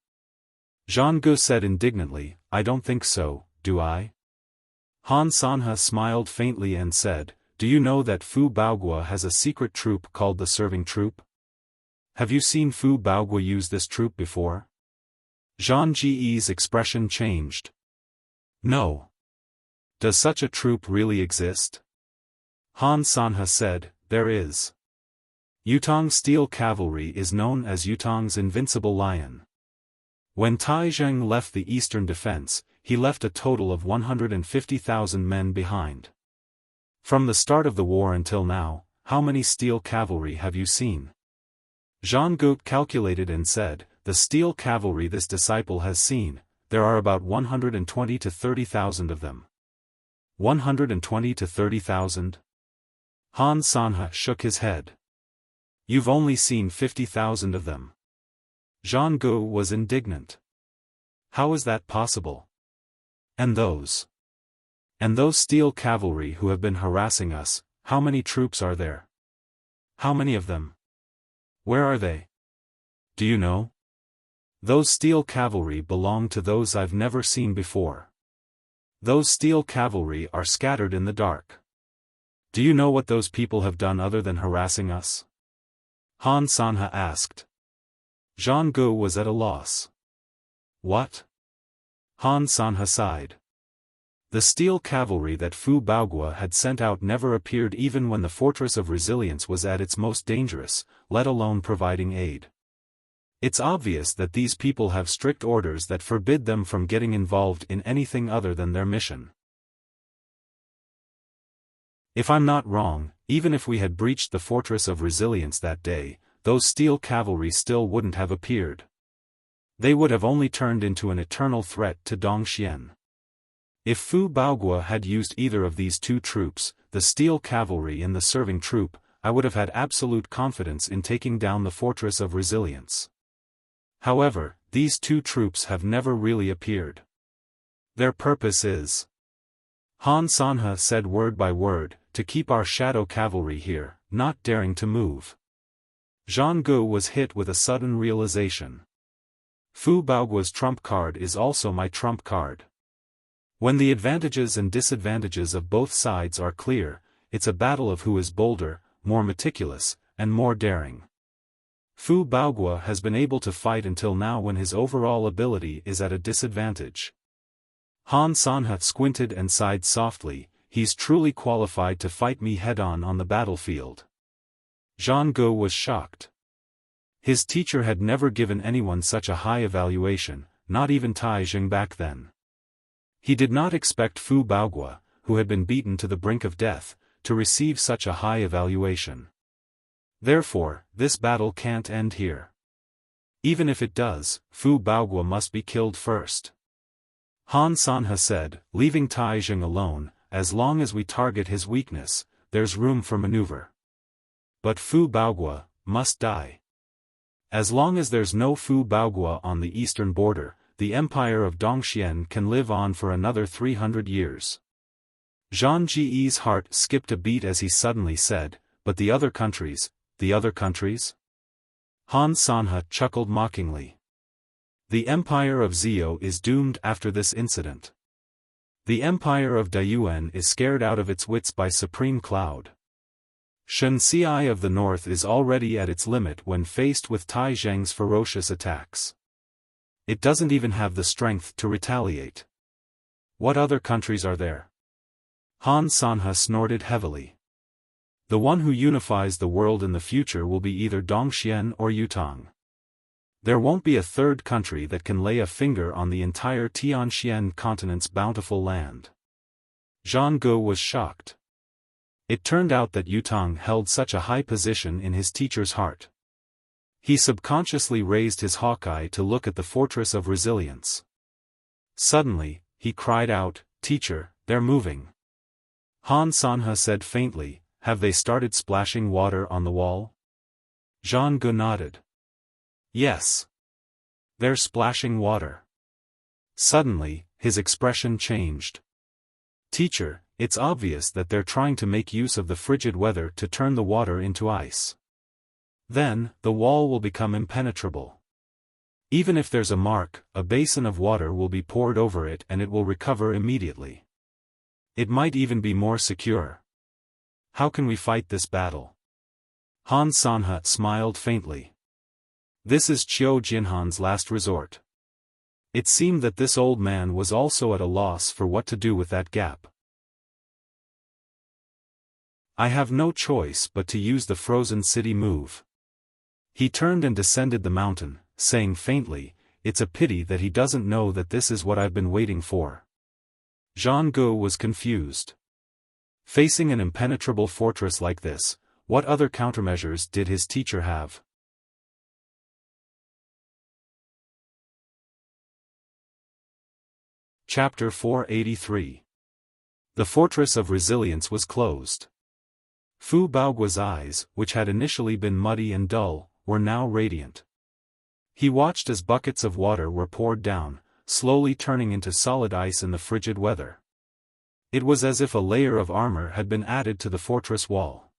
Zhang Gu said indignantly, I don't think so, do I? Han Sanhe smiled faintly and said, do you know that Fu Baogua has a secret troop called the Serving Troop? Have you seen Fu Baogua use this troop before? Zhang Ji's expression changed. No. Does such a troop really exist? Han Sanhe said, there is. Yutong's steel cavalry is known as Yutong's invincible lion. When Tai Zheng left the eastern defense, he left a total of 150,000 men behind. From the start of the war until now, how many steel cavalry have you seen? Zhang Gu calculated and said, the steel cavalry this disciple has seen, there are about 120 to 30,000 of them. 120 to 30,000? Han Sanhe shook his head. You've only seen 50,000 of them. Zhang Gu was indignant. How is that possible? And those steel cavalry who have been harassing us, how many troops are there? How many of them? Where are they? Do you know? Those steel cavalry belong to those I've never seen before. Those steel cavalry are scattered in the dark. Do you know what those people have done other than harassing us? Han Sanhe asked. Zhang Gu was at a loss. What? Han Sanhe sighed. The steel cavalry that Fu Baogua had sent out never appeared even when the Fortress of Resilience was at its most dangerous, let alone providing aid. It's obvious that these people have strict orders that forbid them from getting involved in anything other than their mission. If I'm not wrong, even if we had breached the Fortress of Resilience that day, those steel cavalry still wouldn't have appeared. They would have only turned into an eternal threat to Dongxian. If Fu Baogua had used either of these two troops, the steel cavalry and the serving troop, I would have had absolute confidence in taking down the Fortress of Resilience. However, these two troops have never really appeared. Their purpose is, Han Sanhe said word by word, to keep our shadow cavalry here, not daring to move. Zhang Gu was hit with a sudden realization. Fu Baogua's trump card is also my trump card. When the advantages and disadvantages of both sides are clear, it's a battle of who is bolder, more meticulous, and more daring. Fu Baogua has been able to fight until now when his overall ability is at a disadvantage. Han Sanhe squinted and sighed softly, he's truly qualified to fight me head-on on the battlefield. Zhang Gu was shocked. His teacher had never given anyone such a high evaluation, not even Tai Zheng back then. He did not expect Fu Baogua, who had been beaten to the brink of death, to receive such a high evaluation. Therefore, this battle can't end here. Even if it does, Fu Baogua must be killed first. Han Sanhe said, leaving Tai Zheng alone, as long as we target his weakness, there's room for maneuver. But Fu Baogua must die. As long as there's no Fu Baogua on the eastern border, the empire of Dongxian can live on for another 300 years. Zhang Ji's heart skipped a beat as he suddenly said, but the other countries, the other countries? Han Sanhe chuckled mockingly. The empire of Zio is doomed after this incident. The empire of Dayuan is scared out of its wits by Supreme Cloud. Shenxi of the north is already at its limit when faced with Tai Zheng's ferocious attacks. It doesn't even have the strength to retaliate. What other countries are there? Han Sanhe snorted heavily. The one who unifies the world in the future will be either Dongxian or Yutong. There won't be a third country that can lay a finger on the entire Tianxian continent's bountiful land. Zhang Ge was shocked. It turned out that Yutang held such a high position in his teacher's heart. He subconsciously raised his hawk eye to look at the fortress of resilience. Suddenly, he cried out, "Teacher, they're moving." Han Sanhe said faintly, "Have they started splashing water on the wall?" Zhang Ge nodded. "Yes. They're splashing water." Suddenly, his expression changed. "Teacher, it's obvious that they're trying to make use of the frigid weather to turn the water into ice. Then, the wall will become impenetrable. Even if there's a mark, a basin of water will be poured over it and it will recover immediately. It might even be more secure. How can we fight this battle?" Han Sanhe smiled faintly. This is Qiu Jinhan's last resort. It seemed that this old man was also at a loss for what to do with that gap. "I have no choice but to use the frozen city move." He turned and descended the mountain, saying faintly, "It's a pity that he doesn't know that this is what I've been waiting for." Zhang Ge was confused. Facing an impenetrable fortress like this, what other countermeasures did his teacher have? Chapter 483. The Fortress of Resilience was closed. Fu Baoguo's eyes, which had initially been muddy and dull, were now radiant. He watched as buckets of water were poured down, slowly turning into solid ice in the frigid weather. It was as if a layer of armor had been added to the fortress wall.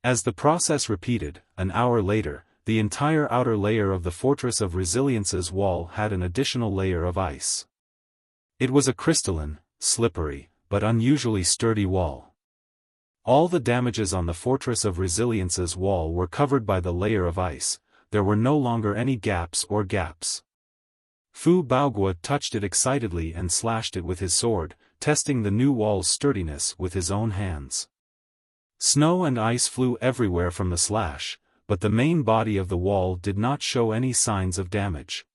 As the process repeated, an hour later, the entire outer layer of the Fortress of Resilience's wall had an additional layer of ice. It was a crystalline, slippery, but unusually sturdy wall. All the damages on the Fortress of Resilience's wall were covered by the layer of ice. There were no longer any gaps. Fu Baoguo touched it excitedly and slashed it with his sword, testing the new wall's sturdiness with his own hands. Snow and ice flew everywhere from the slash, but the main body of the wall did not show any signs of damage.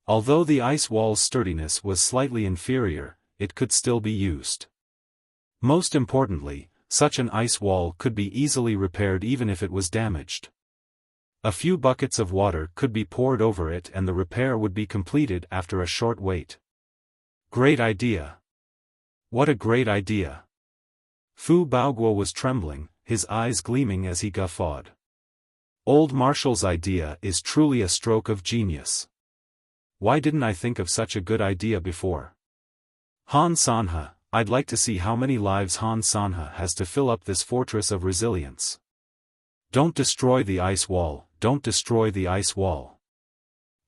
Although the ice wall's sturdiness was slightly inferior, it could still be used. Most importantly, such an ice wall could be easily repaired even if it was damaged. A few buckets of water could be poured over it and the repair would be completed after a short wait. Great idea! What a great idea! Fu Baoguo was trembling, his eyes gleaming as he guffawed. Old Marshall's idea is truly a stroke of genius. Why didn't I think of such a good idea before? Han Sanhe, I'd like to see how many lives Han Sanhe has to fill up this Fortress of Resilience. Don't destroy the ice wall, don't destroy the ice wall.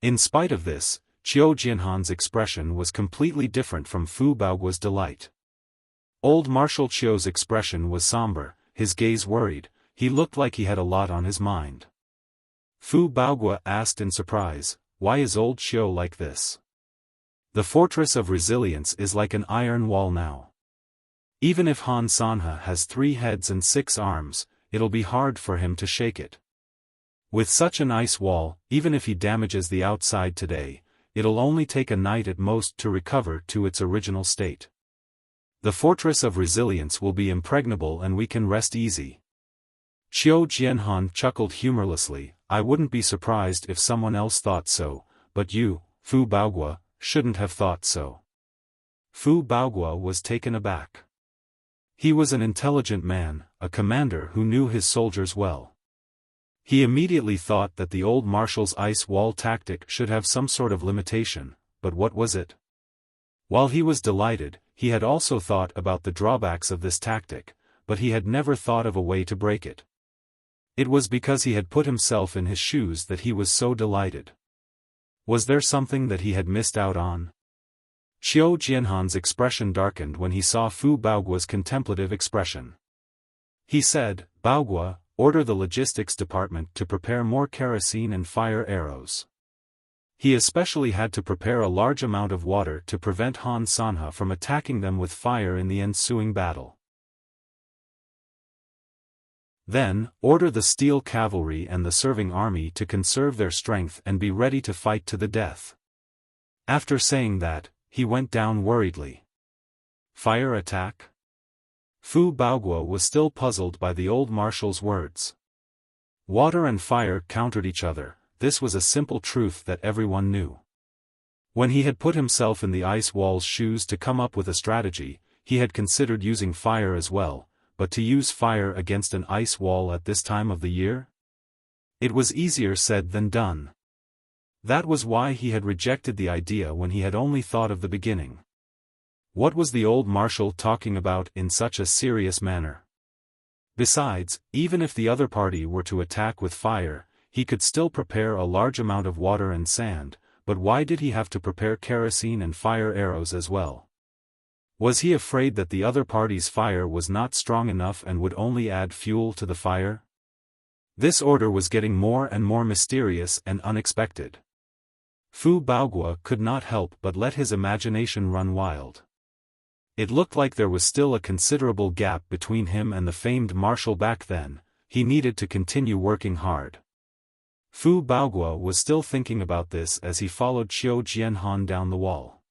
In spite of this, Qiu Jinhan's expression was completely different from Fu Baoguo's delight. Old Marshal Qiu's expression was somber, his gaze worried, he looked like he had a lot on his mind. Fu Baoguo asked in surprise, "Why is old Qiu like this?" "The Fortress of Resilience is like an iron wall now. Even if Han Sanhe has 3 heads and 6 arms, it'll be hard for him to shake it. With such an ice wall, even if he damages the outside today, it'll only take a night at most to recover to its original state. The Fortress of Resilience will be impregnable and we can rest easy." Qiu Jianhan chuckled humorlessly, "I wouldn't be surprised if someone else thought so, but you, Fu Baoguo, shouldn't have thought so." Fu Baoguo was taken aback. He was an intelligent man, a commander who knew his soldiers well. He immediately thought that the old marshal's ice wall tactic should have some sort of limitation, but what was it? While he was delighted, he had also thought about the drawbacks of this tactic, but he had never thought of a way to break it. It was because he had put himself in his shoes that he was so delighted. Was there something that he had missed out on? Qiu Jianhan's expression darkened when he saw Fu Baoguo's contemplative expression. He said, "Baoguo, order the logistics department to prepare more kerosene and fire arrows." He especially had to prepare a large amount of water to prevent Han Sanhe from attacking them with fire in the ensuing battle. Then, order the steel cavalry and the serving army to conserve their strength and be ready to fight to the death. After saying that, he went down worriedly. Fire attack? Fu Baoguo was still puzzled by the old marshal's words. Water and fire countered each other, this was a simple truth that everyone knew. When he had put himself in the ice wall's shoes to come up with a strategy, he had considered using fire as well, but to use fire against an ice wall at this time of the year? It was easier said than done. That was why he had rejected the idea when he had only thought of the beginning. What was the old marshal talking about in such a serious manner? Besides, even if the other party were to attack with fire, he could still prepare a large amount of water and sand, but why did he have to prepare kerosene and fire arrows as well? Was he afraid that the other party's fire was not strong enough and would only add fuel to the fire? This order was getting more and more mysterious and unexpected. Fu Baoguo could not help but let his imagination run wild. It looked like there was still a considerable gap between him and the famed marshal back then. He needed to continue working hard. Fu Baoguo was still thinking about this as he followed Xiao Jianhan down the wall.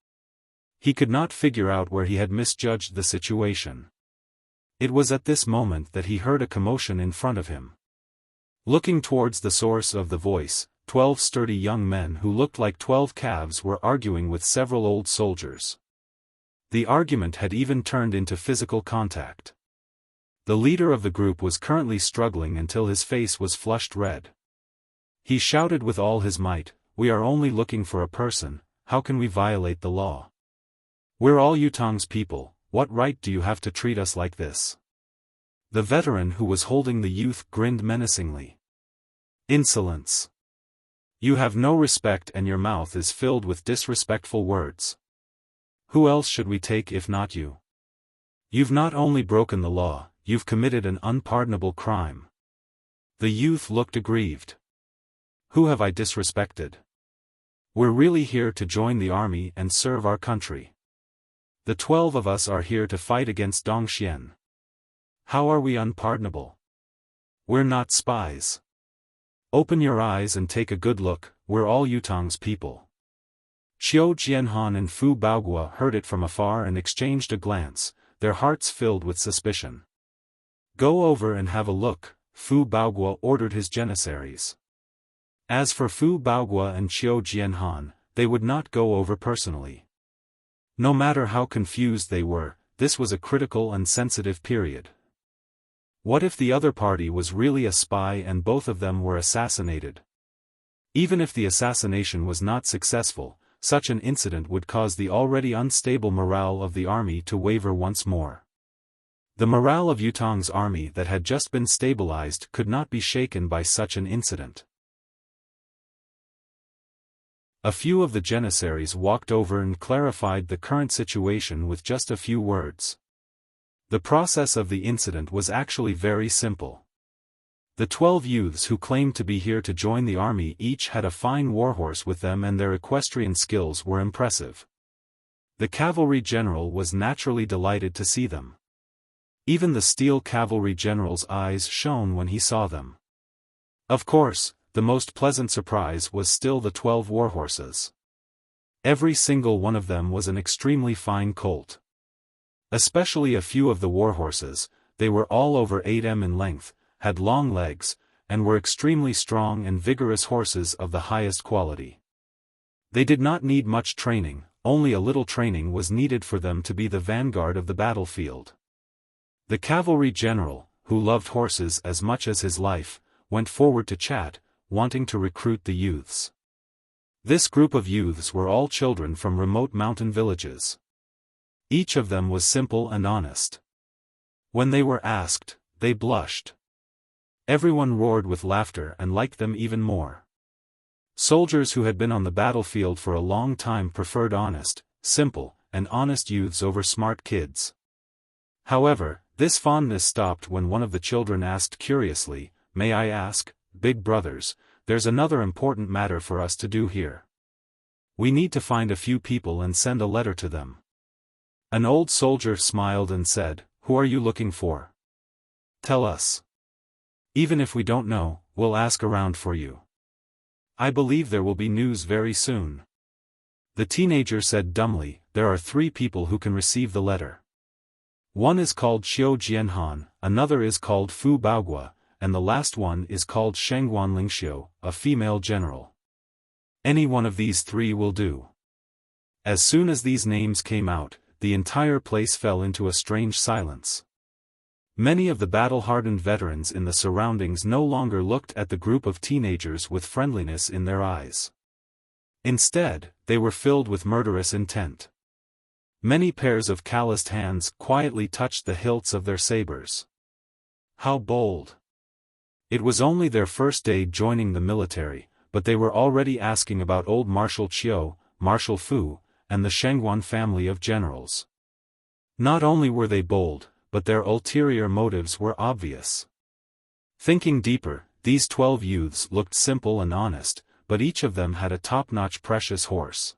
He could not figure out where he had misjudged the situation. It was at this moment that he heard a commotion in front of him. Looking towards the source of the voice, 12 sturdy young men who looked like 12 calves were arguing with several old soldiers. The argument had even turned into physical contact. The leader of the group was currently struggling until his face was flushed red. He shouted with all his might, "We are only looking for a person, how can we violate the law? We're all Yutong's people, what right do you have to treat us like this?" The veteran who was holding the youth grinned menacingly. "Insolence! You have no respect and your mouth is filled with disrespectful words. Who else should we take if not you? You've not only broken the law, you've committed an unpardonable crime." The youth looked aggrieved. "Who have I disrespected? We're really here to join the army and serve our country. The 12 of us are here to fight against Dongxian. How are we unpardonable? We're not spies. Open your eyes and take a good look, we're all Yutong's people." Xiao Jianhan and Fu Baoguo heard it from afar and exchanged a glance, their hearts filled with suspicion. "Go over and have a look," Fu Baoguo ordered his janissaries. As for Fu Baoguo and Xiao Jianhan, they would not go over personally. No matter how confused they were, this was a critical and sensitive period. What if the other party was really a spy and both of them were assassinated? Even if the assassination was not successful, such an incident would cause the already unstable morale of the army to waver once more. The morale of Yutong's army that had just been stabilized could not be shaken by such an incident. A few of the janissaries walked over and clarified the current situation with just a few words. The process of the incident was actually very simple. The 12 youths who claimed to be here to join the army each had a fine warhorse with them and their equestrian skills were impressive. The cavalry general was naturally delighted to see them. Even the steel cavalry general's eyes shone when he saw them. Of course, the most pleasant surprise was still the 12 warhorses. Every single one of them was an extremely fine colt. Especially a few of the warhorses, they were all over 8 m in length, had long legs, and were extremely strong and vigorous horses of the highest quality. They did not need much training, only a little training was needed for them to be the vanguard of the battlefield. The cavalry general, who loved horses as much as his life, went forward to chat, wanting to recruit the youths. This group of youths were all children from remote mountain villages. Each of them was simple and honest. When they were asked, they blushed. Everyone roared with laughter and liked them even more. Soldiers who had been on the battlefield for a long time preferred honest, simple, and honest youths over smart kids. However, this fondness stopped when one of the children asked curiously, "May I ask, big brothers, there's another important matter for us to do here. We need to find a few people and send a letter to them." An old soldier smiled and said, "Who are you looking for? Tell us. Even if we don't know, we'll ask around for you. I believe there will be news very soon." The teenager said dumbly, "There are 3 people who can receive the letter. One is called Xiao Jianhan, another is called Fu Baogua, and the last one is called Shengguan Lingxiu, a female general. Any one of these three will do. As soon as these names came out, the entire place fell into a strange silence. Many of the battle-hardened veterans in the surroundings no longer looked at the group of teenagers with friendliness in their eyes. Instead, they were filled with murderous intent. Many pairs of calloused hands quietly touched the hilts of their sabers. How bold! It was only their first day joining the military, but they were already asking about old Marshal Qiu, Marshal Fu, and the Shengguan family of generals. Not only were they bold, but their ulterior motives were obvious. Thinking deeper, these 12 youths looked simple and honest, but each of them had a top-notch precious horse.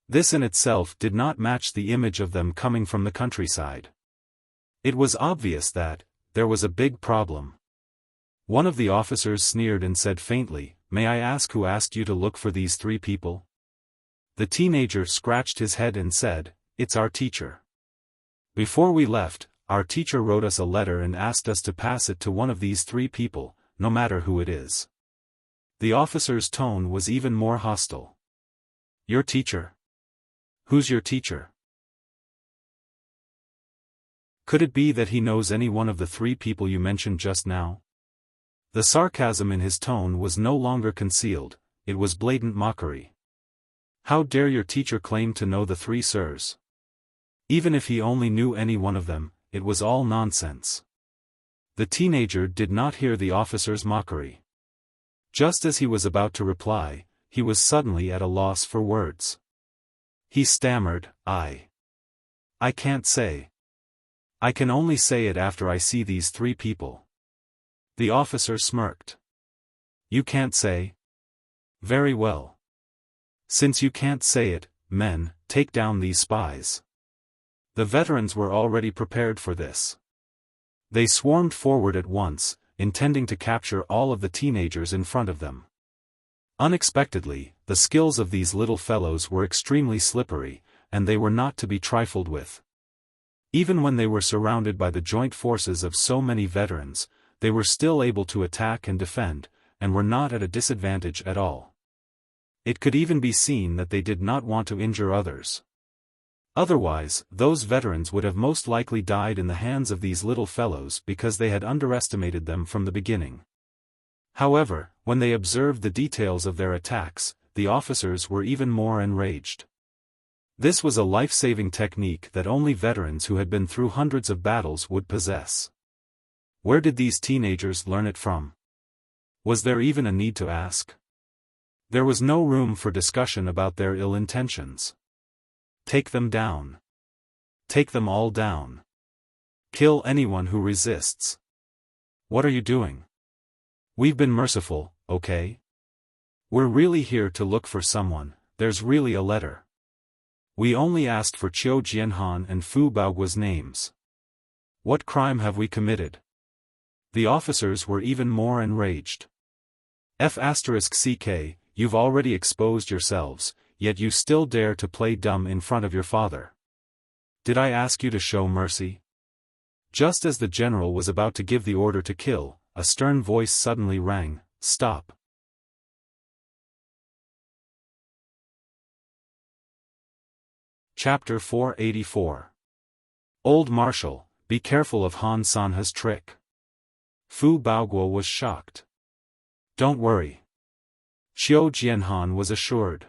This in itself did not match the image of them coming from the countryside. It was obvious that there was a big problem. One of the officers sneered and said faintly, "May I ask who asked you to look for these 3 people?" The teenager scratched his head and said, "It's our teacher. Before we left, our teacher wrote us a letter and asked us to pass it to one of these 3 people, no matter who it is." The officer's tone was even more hostile. "Your teacher? Who's your teacher? Could it be that he knows any one of the 3 people you mentioned just now?" The sarcasm in his tone was no longer concealed, it was blatant mockery. "How dare your teacher claim to know the 3 sirs? Even if he only knew any one of them, it was all nonsense." The teenager did not hear the officer's mockery. Just as he was about to reply, he was suddenly at a loss for words. He stammered, I can't say. I can only say it after I see these 3 people." The officer smirked. "You can't say? Very well. Since you can't say it, men, take down these spies." The veterans were already prepared for this. They swarmed forward at once, intending to capture all of the teenagers in front of them. Unexpectedly, the skills of these little fellows were extremely slippery, and they were not to be trifled with. Even when they were surrounded by the joint forces of so many veterans, they were still able to attack and defend, and were not at a disadvantage at all. It could even be seen that they did not want to injure others. Otherwise, those veterans would have most likely died in the hands of these little fellows because they had underestimated them from the beginning. However, when they observed the details of their attacks, the officers were even more enraged. This was a life-saving technique that only veterans who had been through hundreds of battles would possess. Where did these teenagers learn it from? Was there even a need to ask? There was no room for discussion about their ill intentions. Take them down. Take them all down. Kill anyone who resists. What are you doing? We've been merciful, okay? We're really here to look for someone, there's really a letter. We only asked for Qiu Jianhan and Fu Baogua's names. What crime have we committed? The officers were even more enraged. F***ck, you've already exposed yourselves, yet you still dare to play dumb in front of your father. Did I ask you to show mercy? Just as the general was about to give the order to kill, a stern voice suddenly rang, "Stop." Chapter 484. Old Marshal, be careful of Han Sanha's trick. Fu Baogua was shocked. Don't worry. Qiu Jianhan was assured.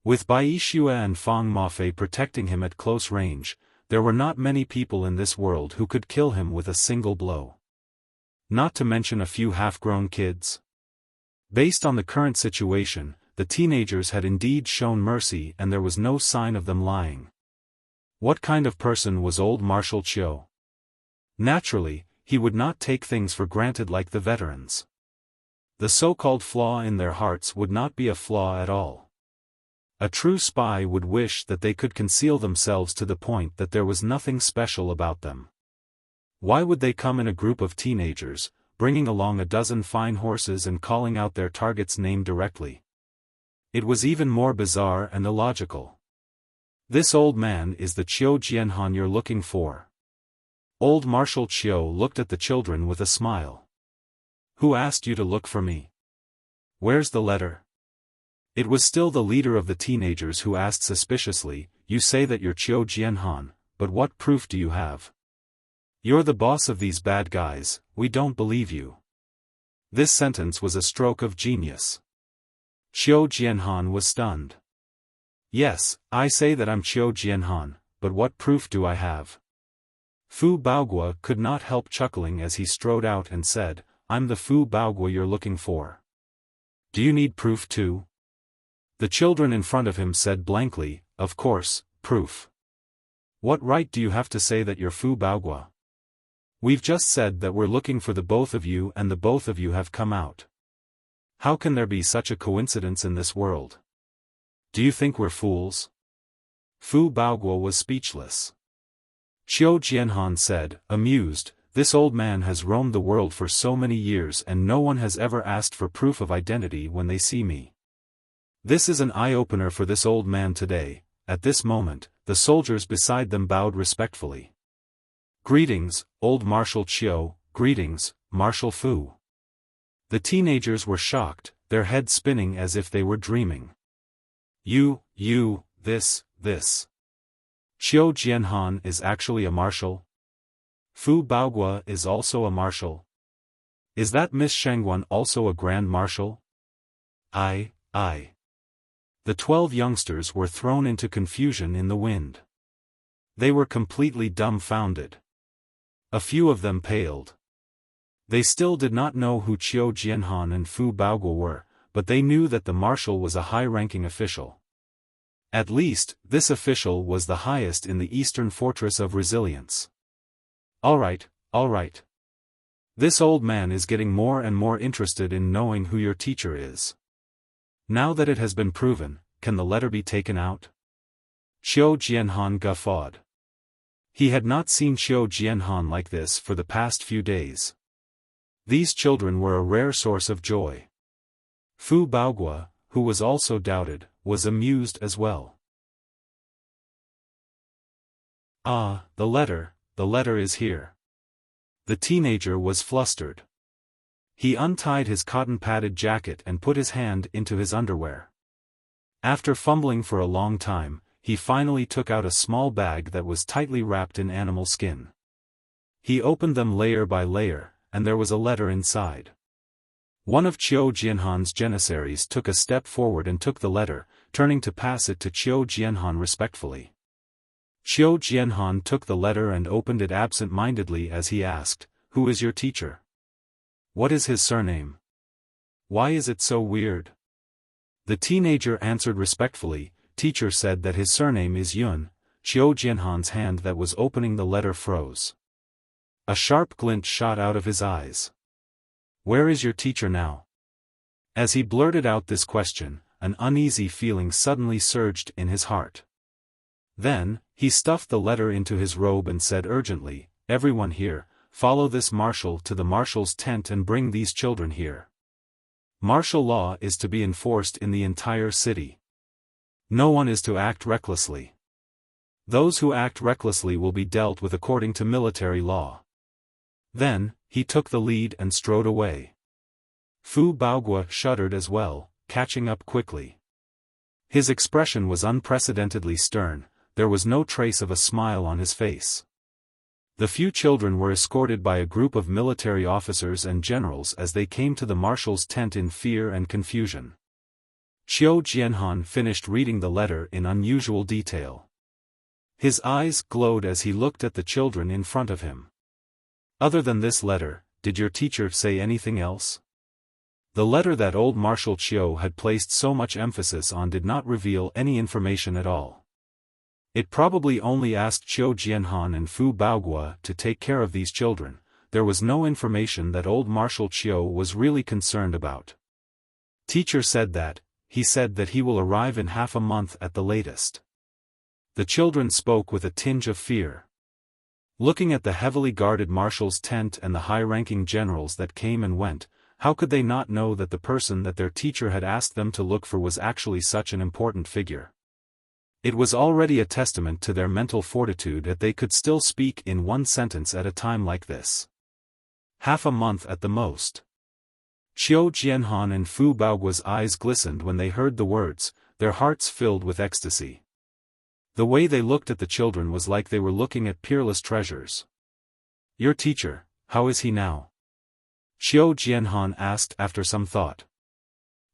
With Bai Xue and Fang Mafei protecting him at close range, there were not many people in this world who could kill him with a single blow. Not to mention a few half-grown kids. Based on the current situation, the teenagers had indeed shown mercy and there was no sign of them lying. What kind of person was old Marshal Qiu? Naturally, he would not take things for granted like the veterans. The so-called flaw in their hearts would not be a flaw at all. A true spy would wish that they could conceal themselves to the point that there was nothing special about them. Why would they come in a group of teenagers, bringing along a dozen fine horses and calling out their target's name directly? It was even more bizarre and illogical. This old man is the Qiu Jianhan you're looking for. Old Marshal Qiu looked at the children with a smile. Who asked you to look for me? Where's the letter? It was still the leader of the teenagers who asked suspiciously, you say that you're Qiu Jianhan, but what proof do you have? You're the boss of these bad guys, we don't believe you. This sentence was a stroke of genius. Qiu Jianhan was stunned. Yes, I say that I'm Qiu Jianhan, but what proof do I have? Fu Baogua could not help chuckling as he strode out and said, I'm the Fu Baogua you're looking for. Do you need proof too? The children in front of him said blankly, of course, proof. What right do you have to say that you're Fu Baogua? We've just said that we're looking for the both of you and the both of you have come out. How can there be such a coincidence in this world? Do you think we're fools? Fu Baogua was speechless. Qiu Jianhan said, amused, this old man has roamed the world for so many years and no one has ever asked for proof of identity when they see me. This is an eye-opener for this old man today. At this moment, the soldiers beside them bowed respectfully. Greetings, old Marshal Qiu, greetings, Marshal Fu. The teenagers were shocked, their heads spinning as if they were dreaming. This. Qiu Jianhan is actually a marshal? Fu Baogua is also a marshal? Is that Miss Shangguan also a grand marshal? I. The 12 youngsters were thrown into confusion in the wind. They were completely dumbfounded. A few of them paled. They still did not know who Qiu Jianhan and Fu Baogua were, but they knew that the marshal was a high-ranking official. At least, this official was the highest in the Eastern Fortress of Resilience. All right. This old man is getting more and more interested in knowing who your teacher is. Now that it has been proven, can the letter be taken out? Qiu Jianhan guffawed. He had not seen Qiu Jianhan like this for the past few days. These children were a rare source of joy. Fu Baogua, who was also doubted, was amused as well. Ah, the letter is here. The teenager was flustered. He untied his cotton-padded jacket and put his hand into his underwear. After fumbling for a long time, he finally took out a small bag that was tightly wrapped in animal skin. He opened them layer by layer, and there was a letter inside. One of Qiu Jianhan's janissaries took a step forward and took the letter, turning to pass it to Qiu Jianhan respectfully. Qiu Jianhan took the letter and opened it absent-mindedly as he asked, "Who is your teacher? What is his surname? Why is it so weird?" The teenager answered respectfully, "Teacher said that his surname is Yun." Qiu Jianhan's hand that was opening the letter froze. A sharp glint shot out of his eyes. "Where is your teacher now?" As he blurted out this question, an uneasy feeling suddenly surged in his heart. Then, he stuffed the letter into his robe and said urgently, "Everyone here, follow this marshal to the marshal's tent and bring these children here. Martial law is to be enforced in the entire city. No one is to act recklessly. Those who act recklessly will be dealt with according to military law." Then, he took the lead and strode away. Fu Baogua shuddered as well, catching up quickly. His expression was unprecedentedly stern, there was no trace of a smile on his face. The few children were escorted by a group of military officers and generals as they came to the marshal's tent in fear and confusion. Qiu Jianhan finished reading the letter in unusual detail. His eyes glowed as he looked at the children in front of him. "Other than this letter, did your teacher say anything else?" The letter that old Marshal Qiu had placed so much emphasis on did not reveal any information at all. It probably only asked Qiu Jianhan and Fu Baogua to take care of these children. There was no information that old Marshal Qiu was really concerned about. Teacher said that, he said that he will arrive in half a month at the latest. The children spoke with a tinge of fear. Looking at the heavily guarded marshal's tent and the high-ranking generals that came and went, how could they not know that the person that their teacher had asked them to look for was actually such an important figure? It was already a testament to their mental fortitude that they could still speak in one sentence at a time like this. Half a month at the most. Qiu Jianhan and Fu Baoguo's eyes glistened when they heard the words, their hearts filled with ecstasy. The way they looked at the children was like they were looking at peerless treasures. "Your teacher, how is he now?" Qiu Jianhan asked after some thought.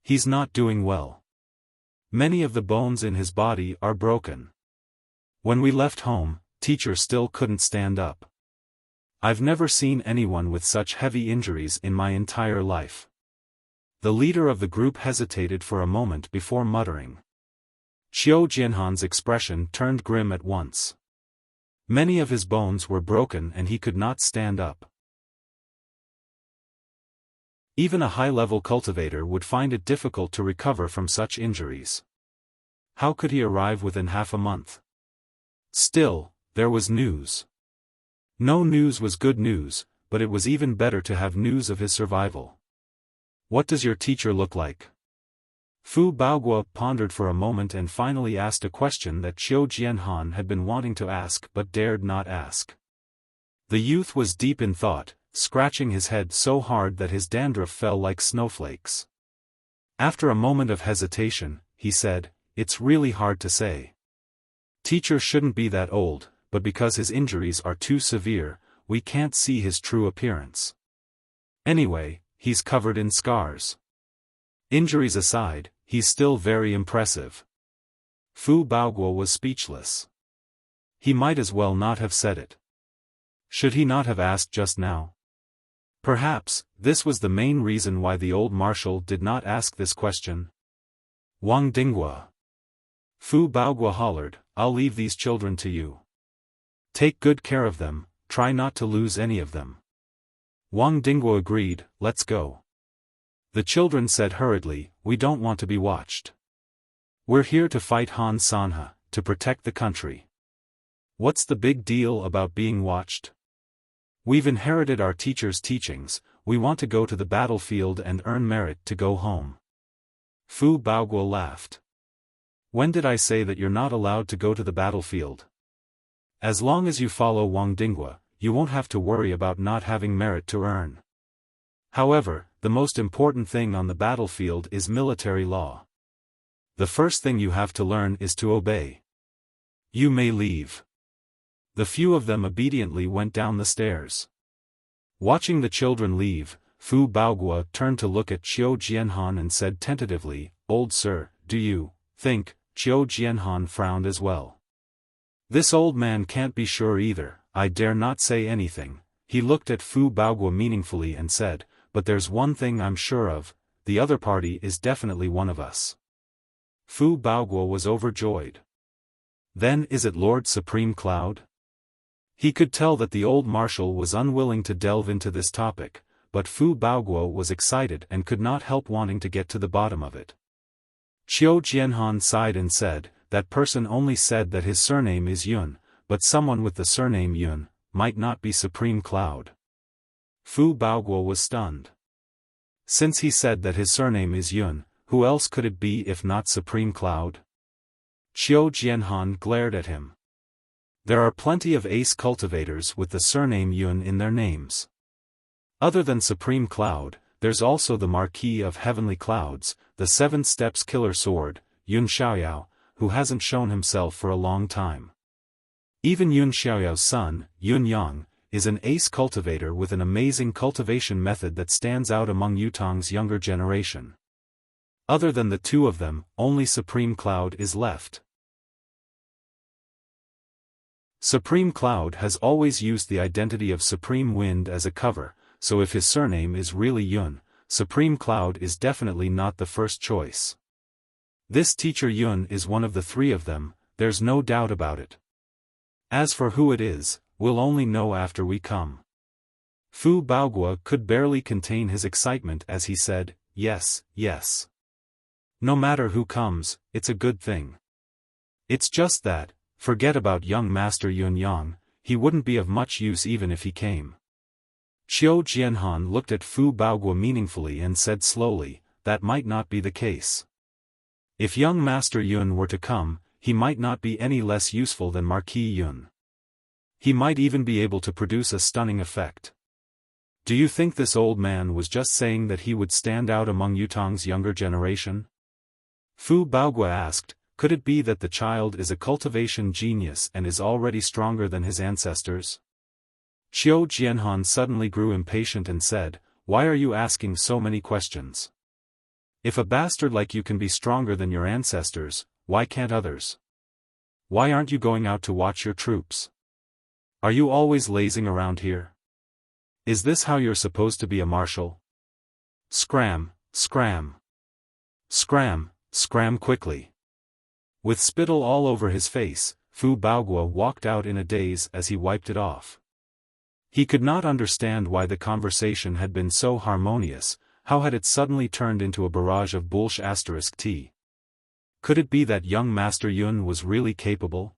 "He's not doing well. Many of the bones in his body are broken. When we left home, teacher still couldn't stand up. I've never seen anyone with such heavy injuries in my entire life." The leader of the group hesitated for a moment before muttering. Qiu Jianhan's expression turned grim at once. Many of his bones were broken and he could not stand up. Even a high-level cultivator would find it difficult to recover from such injuries. How could he arrive within half a month? Still, there was news. No news was good news, but it was even better to have news of his survival. "What does your teacher look like?" Fu Baoguo pondered for a moment and finally asked a question that Qiu Jianhan had been wanting to ask but dared not ask. The youth was deep in thought, scratching his head so hard that his dandruff fell like snowflakes. After a moment of hesitation, he said, "It's really hard to say. Teacher shouldn't be that old, but because his injuries are too severe, we can't see his true appearance. Anyway, he's covered in scars. Injuries aside, he's still very impressive." Fu Baoguo was speechless. He might as well not have said it. Should he not have asked just now? Perhaps, this was the main reason why the old marshal did not ask this question. "Wang Dinghua." Fu Baoguo hollered, "I'll leave these children to you. Take good care of them, try not to lose any of them." Wang Dinghua agreed, "Let's go." The children said hurriedly, "We don't want to be watched. We're here to fight Han Sanhe, to protect the country. What's the big deal about being watched? We've inherited our teacher's teachings, we want to go to the battlefield and earn merit to go home." Fu Baoguo laughed. "When did I say that you're not allowed to go to the battlefield? As long as you follow Wang Dinghua, you won't have to worry about not having merit to earn. However, the most important thing on the battlefield is military law. The first thing you have to learn is to obey. You may leave." The few of them obediently went down the stairs. Watching the children leave, Fu Baoguo turned to look at Qiu Jianhan and said tentatively, "Old sir, do you think?" Qiu Jianhan frowned as well. "This old man can't be sure either, I dare not say anything." He looked at Fu Baoguo meaningfully and said, "But there's one thing I'm sure of, the other party is definitely one of us." Fu Baoguo was overjoyed. "Then is it Lord Supreme Cloud?" He could tell that the old marshal was unwilling to delve into this topic, but Fu Baoguo was excited and could not help wanting to get to the bottom of it. Qiu Jianhan sighed and said, "That person only said that his surname is Yun, but someone with the surname Yun might not be Supreme Cloud." Fu Baoguo was stunned. Since he said that his surname is Yun, who else could it be if not Supreme Cloud? Qiu Jianhan glared at him. There are plenty of ace cultivators with the surname Yun in their names. Other than Supreme Cloud, there's also the Marquis of Heavenly Clouds, the Seven Steps Killer Sword, Yun Xiaoyao, who hasn't shown himself for a long time. Even Yun Xiaoyao's son, Yun Yang, is an ace cultivator with an amazing cultivation method that stands out among Yutong's younger generation. Other than the two of them, only Supreme Cloud is left. Supreme Cloud has always used the identity of Supreme Wind as a cover, so if his surname is really Yun, Supreme Cloud is definitely not the first choice. This teacher Yun is one of the three of them, there's no doubt about it. As for who it is, we'll only know after we come. Fu Baoguo could barely contain his excitement as he said, "Yes, yes. No matter who comes, it's a good thing. It's just that, forget about young Master Yun Yang, he wouldn't be of much use even if he came." Qiu Jianhan looked at Fu Baoguo meaningfully and said slowly, "That might not be the case. If young Master Yun were to come, he might not be any less useful than Marquis Yun. He might even be able to produce a stunning effect. Do you think this old man was just saying that he would stand out among Yutong's younger generation? Fu Baogua asked, could it be that the child is a cultivation genius and is already stronger than his ancestors? Qiu Jianhan suddenly grew impatient and said, why are you asking so many questions? If a bastard like you can be stronger than your ancestors, why can't others? Why aren't you going out to watch your troops? Are you always lazing around here? Is this how you're supposed to be a marshal? Scram, scram. Scram, scram quickly. With spittle all over his face, Fu Baogua walked out in a daze as he wiped it off. He could not understand why the conversation had been so harmonious. How had it suddenly turned into a barrage of bullsh*t? Could it be that young Master Yun was really capable?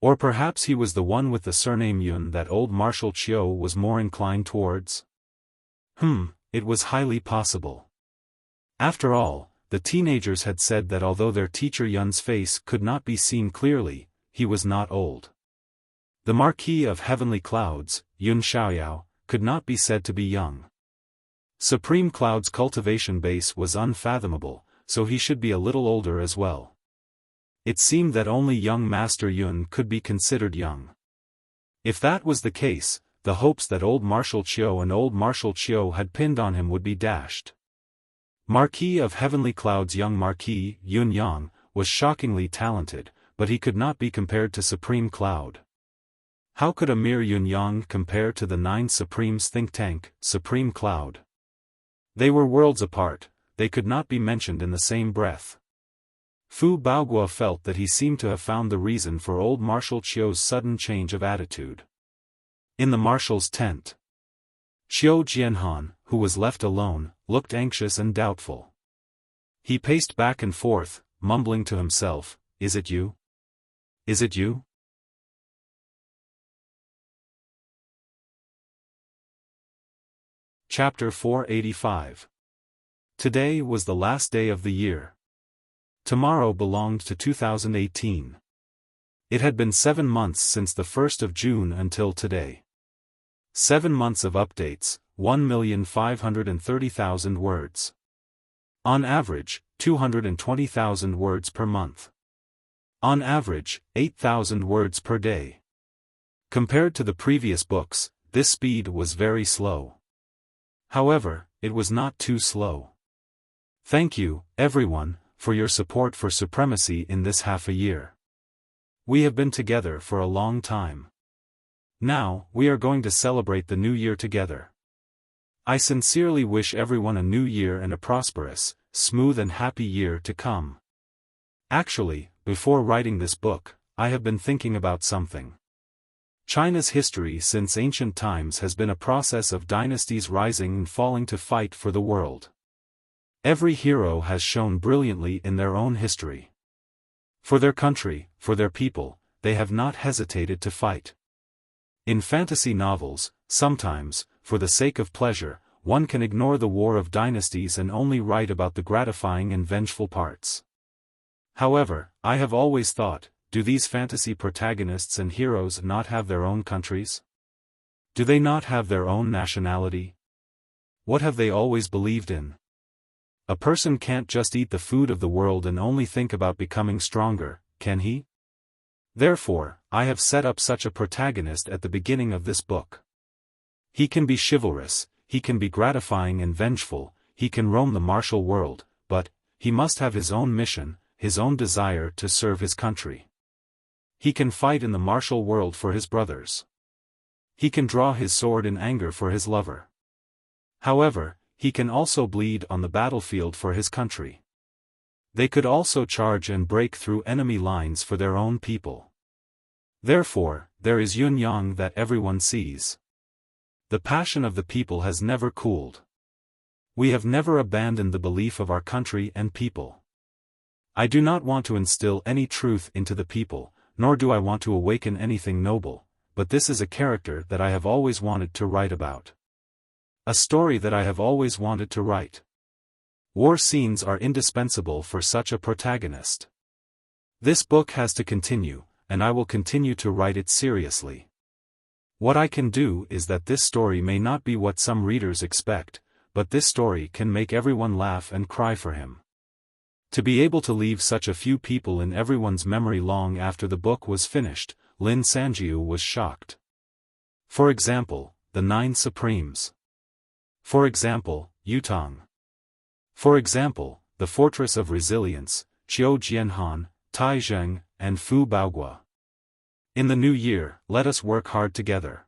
Or perhaps he was the one with the surname Yun that old Marshal Qiu was more inclined towards? It was highly possible. After all, the teenagers had said that although their teacher Yun's face could not be seen clearly, he was not old. The Marquis of Heavenly Clouds, Yun Xiaoyao, could not be said to be young. Supreme Cloud's cultivation base was unfathomable, so he should be a little older as well. It seemed that only young Master Yun could be considered young. If that was the case, the hopes that old Marshal Qiu and old Marshal Qiu had pinned on him would be dashed. Marquis of Heavenly Cloud's young Marquis, Yun Yang, was shockingly talented, but he could not be compared to Supreme Cloud. How could a mere Yun Yang compare to the 9 Supremes' think tank, Supreme Cloud? They were worlds apart, they could not be mentioned in the same breath. Fu Baogua felt that he seemed to have found the reason for old Marshal Qiu's sudden change of attitude. In the marshal's tent, Qiu Jianhan, who was left alone, looked anxious and doubtful. He paced back and forth, mumbling to himself, "Is it you? Is it you?" Chapter 485. Today was the last day of the year. Tomorrow belonged to 2018. It had been 7 months since the 1st of June until today. 7 months of updates, 1,530,000 words. On average, 220,000 words per month. On average, 8,000 words per day. Compared to the previous books, this speed was very slow. However, it was not too slow. Thank you, everyone, for your support for supremacy in this half a year. We have been together for a long time. Now, we are going to celebrate the new year together. I sincerely wish everyone a new year and a prosperous, smooth and happy year to come. Actually, before writing this book, I have been thinking about something. China's history since ancient times has been a process of dynasties rising and falling to fight for the world. Every hero has shone brilliantly in their own history. For their country, for their people, they have not hesitated to fight. In fantasy novels, sometimes, for the sake of pleasure, one can ignore the war of dynasties and only write about the gratifying and vengeful parts. However, I have always thought, do these fantasy protagonists and heroes not have their own countries? Do they not have their own nationality? What have they always believed in? A person can't just eat the food of the world and only think about becoming stronger, can he? Therefore, I have set up such a protagonist at the beginning of this book. He can be chivalrous, he can be gratifying and vengeful, he can roam the martial world, but he must have his own mission, his own desire to serve his country. He can fight in the martial world for his brothers. He can draw his sword in anger for his lover. However, he can also bleed on the battlefield for his country. They could also charge and break through enemy lines for their own people. Therefore, there is Yun Yang that everyone sees. The passion of the people has never cooled. We have never abandoned the belief of our country and people. I do not want to instill any truth into the people, nor do I want to awaken anything noble, but this is a character that I have always wanted to write about. A story that I have always wanted to write. War scenes are indispensable for such a protagonist. This book has to continue, and I will continue to write it seriously. What I can do is that this story may not be what some readers expect, but this story can make everyone laugh and cry for him. To be able to leave such a few people in everyone's memory long after the book was finished, Lin Sanjiu was shocked. For example, the 9 Supremes. For example, Yutong. For example, the Fortress of Resilience, Qiu Jianhan, Taizheng, and Fu Baogua. In the new year, let us work hard together.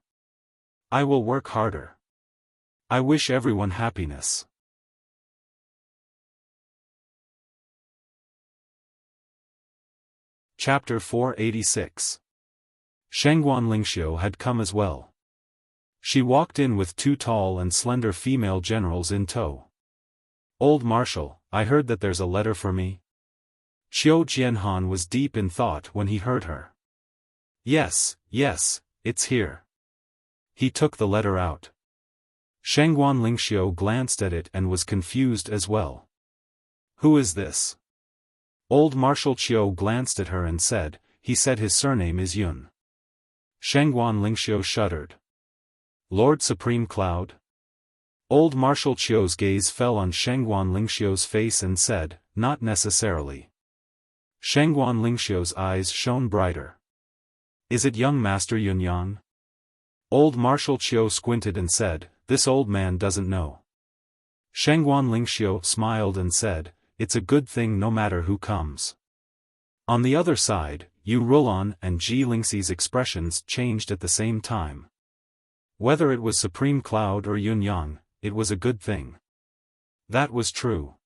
I will work harder. I wish everyone happiness. Chapter 486. Shengguan Lingxiu had come as well. She walked in with 2 tall and slender female generals in tow. "Old Marshal, I heard that there's a letter for me." Qiu Jianhan was deep in thought when he heard her. Yes, it's here." He took the letter out. Shengguan Lingxiu glanced at it and was confused as well. "Who is this?" Old Marshal Qiu glanced at her and said, "He said his surname is Yun." Shengguan Lingxiu shuddered. "Lord Supreme Cloud?" Old Marshal Qiu's gaze fell on Shengguan Lingxiu's face and said, "Not necessarily." Shengguan Lingxiu's eyes shone brighter. "Is it young Master Yun Yang?" Old Marshal Qiu squinted and said, "This old man doesn't know." Shengguan Lingxiu smiled and said, "It's a good thing no matter who comes." On the other side, Yu Rulan and Ji Lingxi's expressions changed at the same time. Whether it was Supreme Cloud or Yun Yang, it was a good thing. That was true.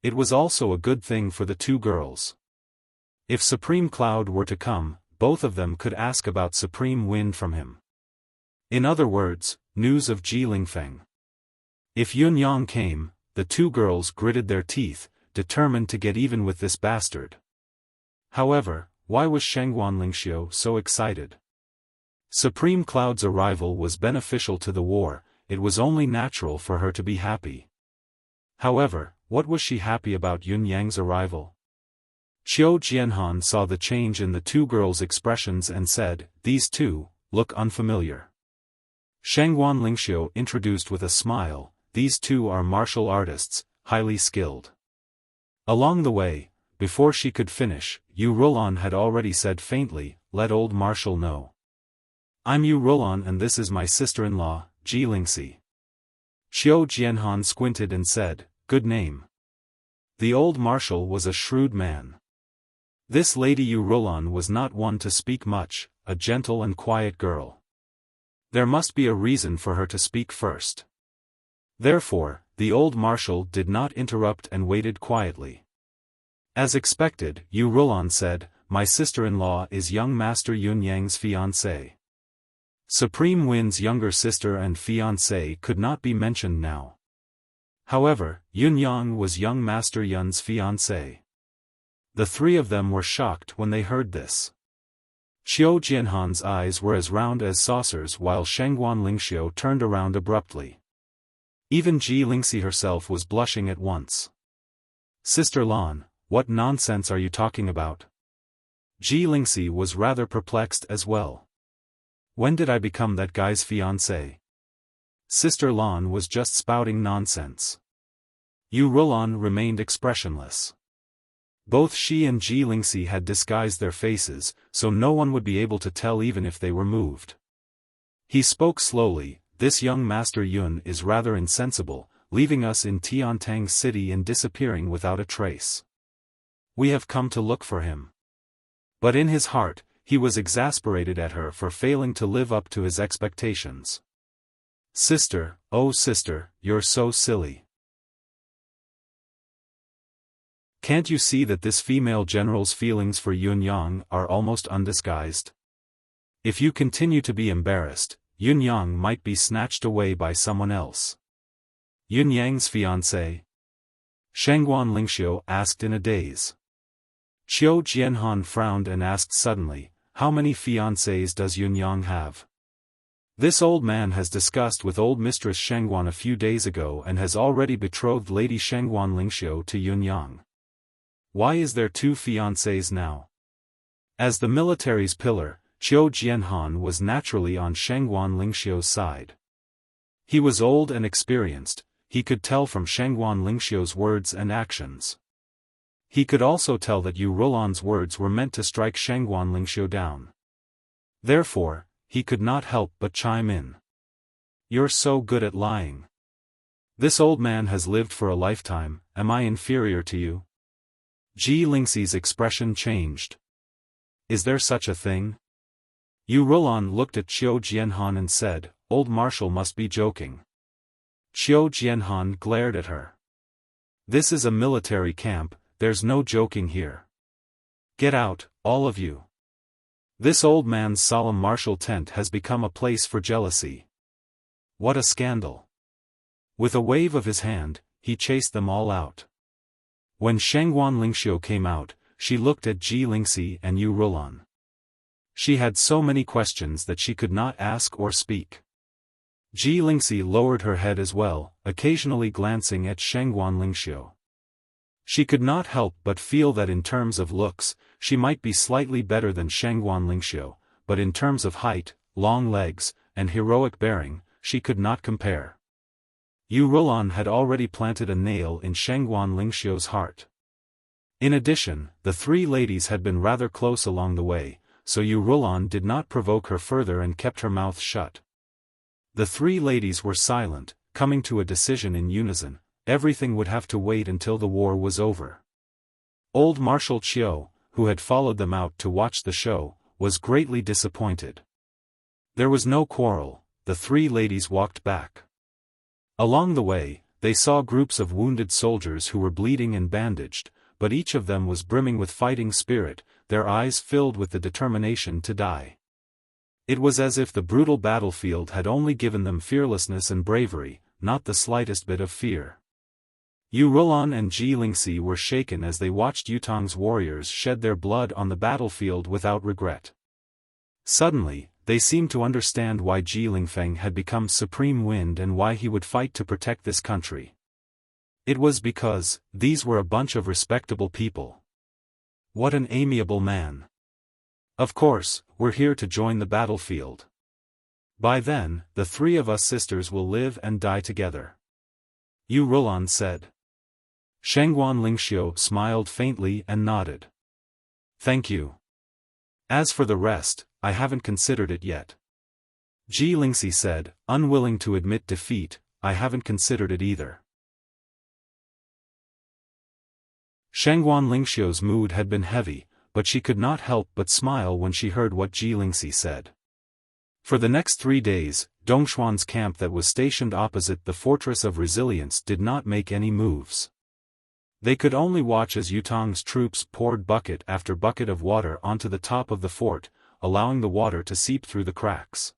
It was also a good thing for the 2 girls. If Supreme Cloud were to come, both of them could ask about Supreme Wind from him. In other words, news of Ji Lingfeng. If Yun Yang came, the 2 girls gritted their teeth, determined to get even with this bastard. However, why was Shengguan Lingxiu so excited? Supreme Cloud's arrival was beneficial to the war, it was only natural for her to be happy. However, what was she happy about Yun Yang's arrival? Qiu Jianhan saw the change in the 2 girls' expressions and said, "These 2 look unfamiliar." Shengguan Lingxiu introduced with a smile, "These 2 are martial artists, highly skilled." Along the way, before she could finish, Yu Rulan had already said faintly, "Let old Marshal know. I'm Yu Rulan and this is my sister-in-law, Ji Lingxi." Qiu Jianhan squinted and said, "Good name." The old Marshal was a shrewd man. This Lady Yu Rulan was not one to speak much, a gentle and quiet girl. There must be a reason for her to speak first. Therefore, the old Marshal did not interrupt and waited quietly. As expected, Yu Rulan said, "My sister-in-law is young Master Yun Yang's fiancée." Supreme Wind's younger sister and fiancée could not be mentioned now. However, Yun Yang was young Master Yun's fiancée. The 3 of them were shocked when they heard this. Qiu Jianhan's eyes were as round as saucers while Shengguan Lingxiu turned around abruptly. Even Ji Lingxi herself was blushing at once. "Sister Lan, what nonsense are you talking about?" Ji Lingxi was rather perplexed as well. "When did I become that guy's fiancée?" Sister Lan was just spouting nonsense. Yu Rulan remained expressionless. Both she and Ji Lingxi had disguised their faces, so no one would be able to tell even if they were moved. He spoke slowly, "This young Master Yun is rather insensible, leaving us in Tiantang City and disappearing without a trace. We have come to look for him." But in his heart, he was exasperated at her for failing to live up to his expectations. "Sister, oh sister, you're so silly. Can't you see that this female general's feelings for Yun Yang are almost undisguised? If you continue to be embarrassed, Yun Yang might be snatched away by someone else." "Yun Yang's fiancé?" Shengguan Lingxiu asked in a daze. Qiu Jianhan frowned and asked suddenly, "How many fiancés does Yun Yang have?" "This old man has discussed with old Mistress Shengguan a few days ago and has already betrothed Lady Shengguan Lingxiu to Yun Yang." Why is there two fiancés now? As the military's pillar, Qiu Jianhan was naturally on Shangguan Lingxiu's side. He was old and experienced, he could tell from Shangguan Lingxiu's words and actions. He could also tell that Yu Rulan's words were meant to strike Shangguan Lingxiu down. Therefore, he could not help but chime in. You're so good at lying. This old man has lived for a lifetime, am I inferior to you? Ji Lingxi's expression changed. Is there such a thing? Yu Rulan looked at Qiu Jianhan and said, Old Marshal must be joking. Qiu Jianhan glared at her. This is a military camp, there's no joking here. Get out, all of you. This old man's solemn martial tent has become a place for jealousy. What a scandal. With a wave of his hand, he chased them all out. When Shangguan Lingxiu came out, she looked at Ji Lingxi and Yu Rulan. She had so many questions that she could not ask or speak. Ji Lingxi lowered her head as well, occasionally glancing at Shangguan Lingxiu. She could not help but feel that in terms of looks, she might be slightly better than Shangguan Lingxiu, but in terms of height, long legs, and heroic bearing, she could not compare. Yu Rulan had already planted a nail in Shangguan Lingxiu's heart. In addition, the three ladies had been rather close along the way, so Yu Rulan did not provoke her further and kept her mouth shut. The three ladies were silent, coming to a decision in unison. Everything would have to wait until the war was over. Old Marshal Qiu, who had followed them out to watch the show, was greatly disappointed. There was no quarrel, the three ladies walked back. Along the way, they saw groups of wounded soldiers who were bleeding and bandaged, but each of them was brimming with fighting spirit, their eyes filled with the determination to die. It was as if the brutal battlefield had only given them fearlessness and bravery, not the slightest bit of fear. Yu Rulan and Ji Lingxi were shaken as they watched Yutong's warriors shed their blood on the battlefield without regret. Suddenly, they seemed to understand why Ji Lingfeng had become supreme wind and why he would fight to protect this country. It was because, these were a bunch of respectable people. What an amiable man. Of course, we're here to join the battlefield. By then, the three of us sisters will live and die together. Yu Rulan said. Shangguan Lingxiu smiled faintly and nodded. Thank you. As for the rest, I haven't considered it yet. Ji Lingxi said, unwilling to admit defeat, I haven't considered it either. Shangguan Lingxiu's mood had been heavy, but she could not help but smile when she heard what Ji Lingxi said. For the next 3 days, Dongxuan's camp that was stationed opposite the Fortress of Resilience did not make any moves. They could only watch as Yutong's troops poured bucket after bucket of water onto the top of the fort, allowing the water to seep through the cracks.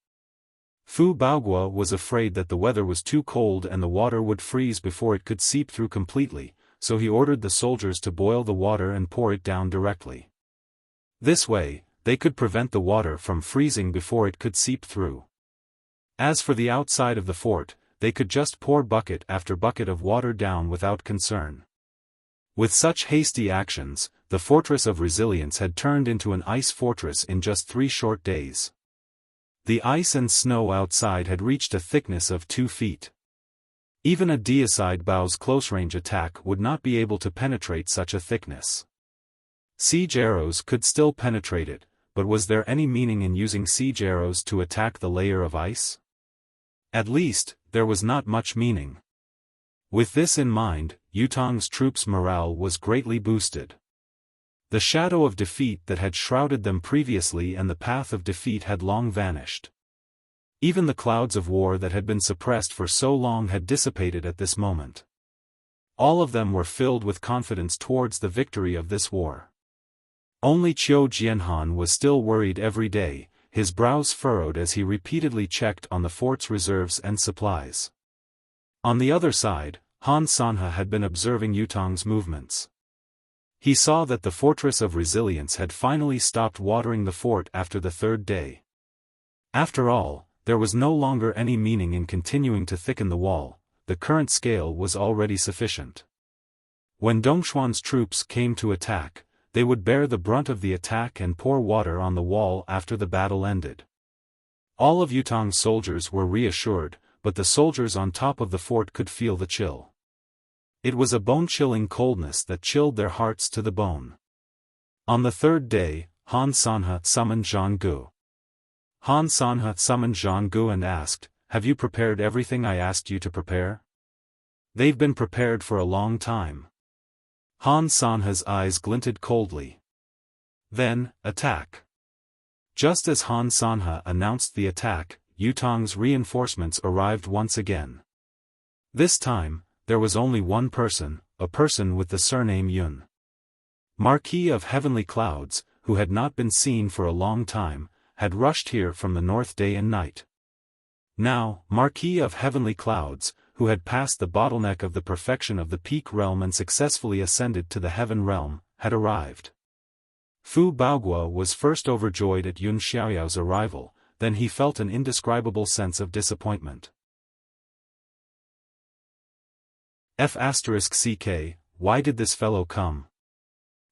Fu Baoguo was afraid that the weather was too cold and the water would freeze before it could seep through completely, so he ordered the soldiers to boil the water and pour it down directly. This way, they could prevent the water from freezing before it could seep through. As for the outside of the fort, they could just pour bucket after bucket of water down without concern. With such hasty actions, the Fortress of Resilience had turned into an ice fortress in just 3 short days. The ice and snow outside had reached a thickness of 2 feet. Even a deicide bow's close-range attack would not be able to penetrate such a thickness. Siege arrows could still penetrate it, but was there any meaning in using siege arrows to attack the layer of ice? At least, there was not much meaning. With this in mind, Yutong's troops' morale was greatly boosted. The shadow of defeat that had shrouded them previously and the path of defeat had long vanished. Even the clouds of war that had been suppressed for so long had dissipated at this moment. All of them were filled with confidence towards the victory of this war. Only Qiu Jianhan was still worried every day, his brows furrowed as he repeatedly checked on the fort's reserves and supplies. On the other side, Han Sanhe had been observing Yutong's movements. He saw that the Fortress of Resilience had finally stopped watering the fort after the 3rd day. After all, there was no longer any meaning in continuing to thicken the wall, the current scale was already sufficient. When Dongxuan's troops came to attack, they would bear the brunt of the attack and pour water on the wall after the battle ended. All of Yutong's soldiers were reassured, but the soldiers on top of the fort could feel the chill. It was a bone-chilling coldness that chilled their hearts to the bone. On the third day, Han Sanhe summoned Zhang Gu. Han Sanhe summoned Zhang Gu and asked, "Have you prepared everything I asked you to prepare?" "They've been prepared for a long time." Han Sanhe's eyes glinted coldly. "Then, attack." Just as Han Sanhe announced the attack, Yutong's reinforcements arrived once again. This time, there was only one person, a person with the surname Yun. Marquis of Heavenly Clouds, who had not been seen for a long time, had rushed here from the north day and night. Now, Marquis of Heavenly Clouds, who had passed the bottleneck of the perfection of the peak realm and successfully ascended to the heaven realm, had arrived. Fu Baoguo was first overjoyed at Yun Xiaoyao's arrival, then he felt an indescribable sense of disappointment. F***ck, why did this fellow come?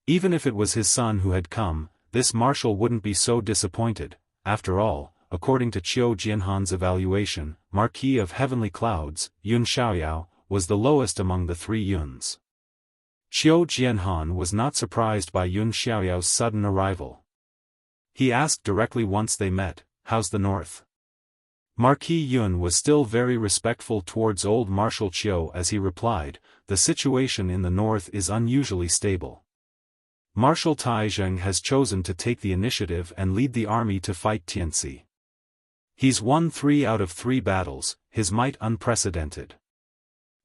Even if it was his son who had come, this marshal wouldn't be so disappointed. After all, according to Qiu Jianhan's evaluation, Marquis of Heavenly Clouds, Yun Xiaoyao, was the lowest among the three Yuns. Qiu Jianhan was not surprised by Yun Xiaoyao's sudden arrival. He asked directly once they met, "How's the north?" Marquis Yun was still very respectful towards old Marshal Qiu as he replied, "The situation in the north is unusually stable. Marshal Taizheng has chosen to take the initiative and lead the army to fight Tianxi. He's won 3 out of 3 battles, his might unprecedented.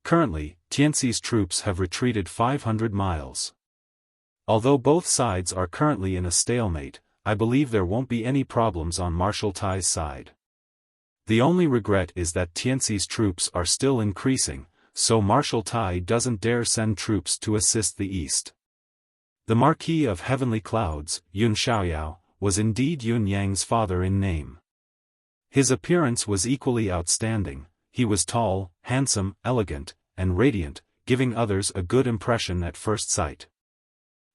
Currently, Tianxi's troops have retreated 500 miles. Although both sides are currently in a stalemate, I believe there won't be any problems on Marshal Tai's side. The only regret is that Tianxi's troops are still increasing, so Marshal Tai doesn't dare send troops to assist the east." The Marquis of Heavenly Clouds, Yun Xiaoyao, was indeed Yun Yang's father in name. His appearance was equally outstanding. He was tall, handsome, elegant, and radiant, giving others a good impression at first sight.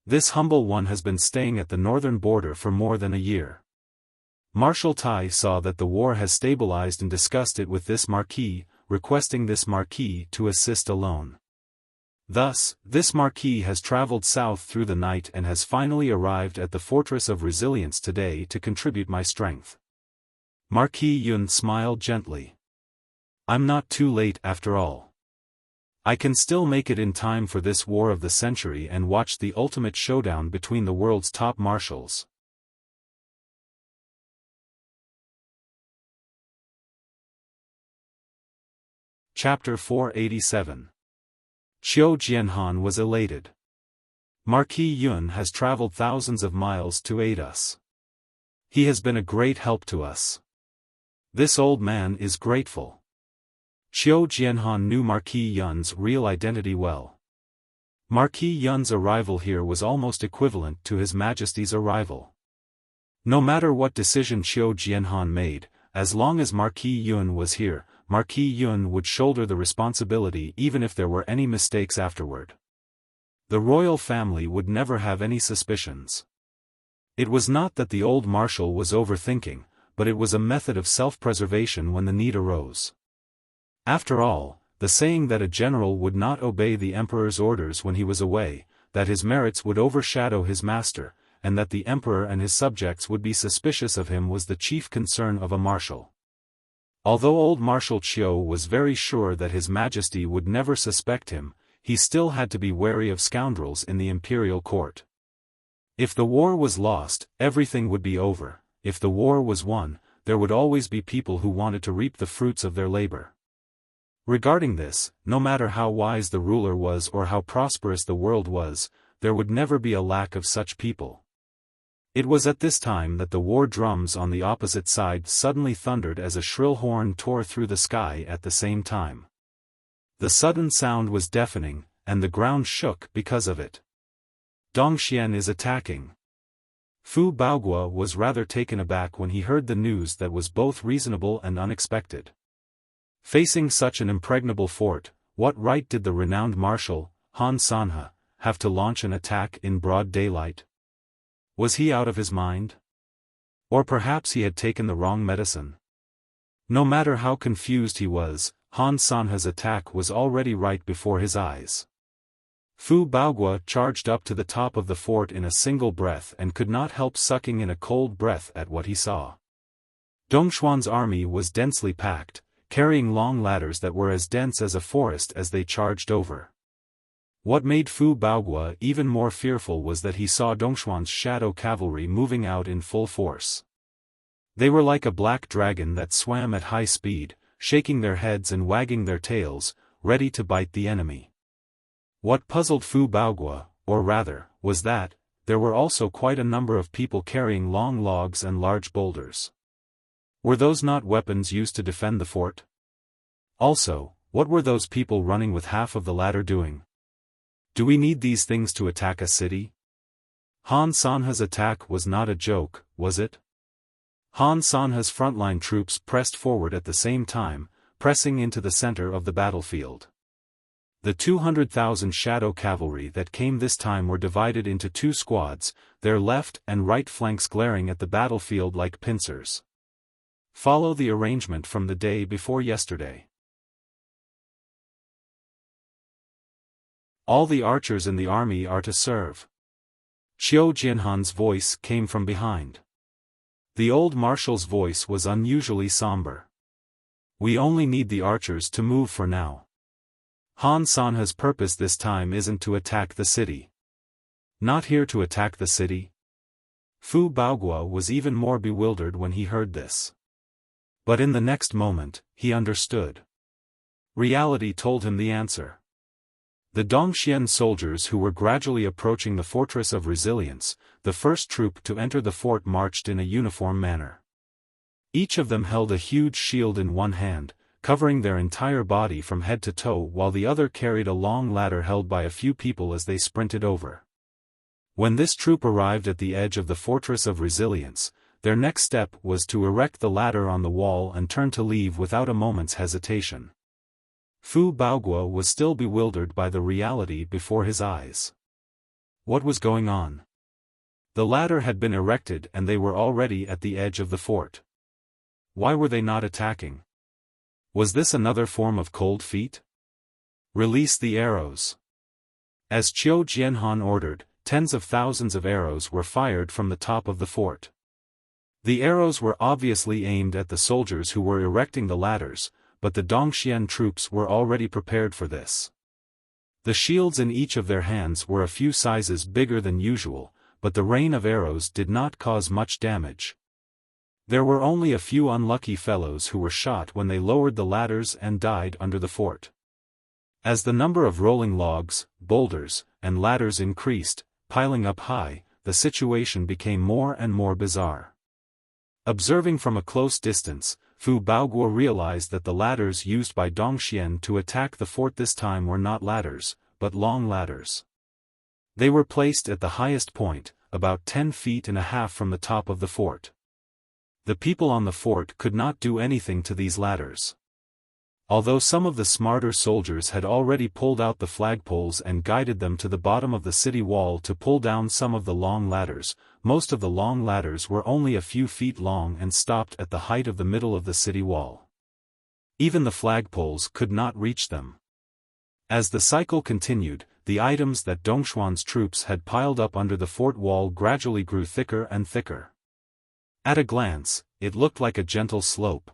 This humble one has been staying at the northern border for more than a year. Marshal Tai saw that the war has stabilized and discussed it with this marquis, requesting this marquis to assist alone. Thus, this marquis has traveled south through the night and has finally arrived at the Fortress of Resilience today to contribute my strength. Marquis Yun smiled gently. "I'm not too late after all. I can still make it in time for this war of the century and watch the ultimate showdown between the world's top marshals." Chapter 487. Qiu Jianhan was elated. "Marquis Yun has traveled thousands of miles to aid us. He has been a great help to us. This old man is grateful." Qiu Jianhan knew Marquis Yun's real identity well. Marquis Yun's arrival here was almost equivalent to His Majesty's arrival. No matter what decision Qiu Jianhan made, as long as Marquis Yun was here, Marquis Yun would shoulder the responsibility even if there were any mistakes afterward. The royal family would never have any suspicions. It was not that the old marshal was overthinking, but it was a method of self-preservation when the need arose. After all, the saying that a general would not obey the emperor's orders when he was away, that his merits would overshadow his master, and that the emperor and his subjects would be suspicious of him was the chief concern of a marshal. Although old Marshal Qiu was very sure that His Majesty would never suspect him, he still had to be wary of scoundrels in the imperial court. If the war was lost, everything would be over. If the war was won, there would always be people who wanted to reap the fruits of their labor. Regarding this, no matter how wise the ruler was or how prosperous the world was, there would never be a lack of such people. It was at this time that the war drums on the opposite side suddenly thundered as a shrill horn tore through the sky at the same time. The sudden sound was deafening, and the ground shook because of it. Dongxian is attacking. Fu Baoguo was rather taken aback when he heard the news that was both reasonable and unexpected. Facing such an impregnable fort, what right did the renowned marshal, Han Sanhe, have to launch an attack in broad daylight? Was he out of his mind? Or perhaps he had taken the wrong medicine? No matter how confused he was, Han Sanhe's attack was already right before his eyes. Fu Baogua charged up to the top of the fort in a single breath and could not help sucking in a cold breath at what he saw. Dongshuan's army was densely packed, carrying long ladders that were as dense as a forest as they charged over. What made Fu Baogua even more fearful was that he saw Dongshuan's shadow cavalry moving out in full force. They were like a black dragon that swam at high speed, shaking their heads and wagging their tails, ready to bite the enemy. What puzzled Fu Baogua, or rather, was that there were also quite a number of people carrying long logs and large boulders. Were those not weapons used to defend the fort? Also, what were those people running with half of the ladder doing? Do we need these things to attack a city? Han Sanhe's attack was not a joke, was it? Han Sanhe's frontline troops pressed forward at the same time, pressing into the center of the battlefield. The 200,000 shadow cavalry that came this time were divided into two squads, their left and right flanks glaring at the battlefield like pincers. Follow the arrangement from the day before yesterday. All the archers in the army are to serve. Qiu Jianhan's voice came from behind. The old marshal's voice was unusually somber. We only need the archers to move for now. Han Sanhe's purpose this time isn't to attack the city. Not here to attack the city? Fu Baogua was even more bewildered when he heard this. But in the next moment, he understood. Reality told him the answer. The Dongxian soldiers who were gradually approaching the Fortress of Resilience, the first troop to enter the fort, marched in a uniform manner. Each of them held a huge shield in one hand, covering their entire body from head to toe, while the other carried a long ladder held by a few people as they sprinted over. When this troop arrived at the edge of the Fortress of Resilience, their next step was to erect the ladder on the wall and turn to leave without a moment's hesitation. Fu Baogua was still bewildered by the reality before his eyes. What was going on? The ladder had been erected and they were already at the edge of the fort. Why were they not attacking? Was this another form of cold feet? Release the arrows. As Qiu Jianhan ordered, tens of thousands of arrows were fired from the top of the fort. The arrows were obviously aimed at the soldiers who were erecting the ladders, but the Dongxian troops were already prepared for this. The shields in each of their hands were a few sizes bigger than usual, but the rain of arrows did not cause much damage. There were only a few unlucky fellows who were shot when they lowered the ladders and died under the fort. As the number of rolling logs, boulders, and ladders increased, piling up high, the situation became more and more bizarre. Observing from a close distance, Fu Baogua realized that the ladders used by Dongxian to attack the fort this time were not ladders, but long ladders. They were placed at the highest point, about 10 feet and a half from the top of the fort. The people on the fort could not do anything to these ladders. Although some of the smarter soldiers had already pulled out the flagpoles and guided them to the bottom of the city wall to pull down some of the long ladders, most of the long ladders were only a few feet long and stopped at the height of the middle of the city wall. Even the flagpoles could not reach them. As the cycle continued, the items that Dongshuan's troops had piled up under the fort wall gradually grew thicker and thicker. At a glance, it looked like a gentle slope.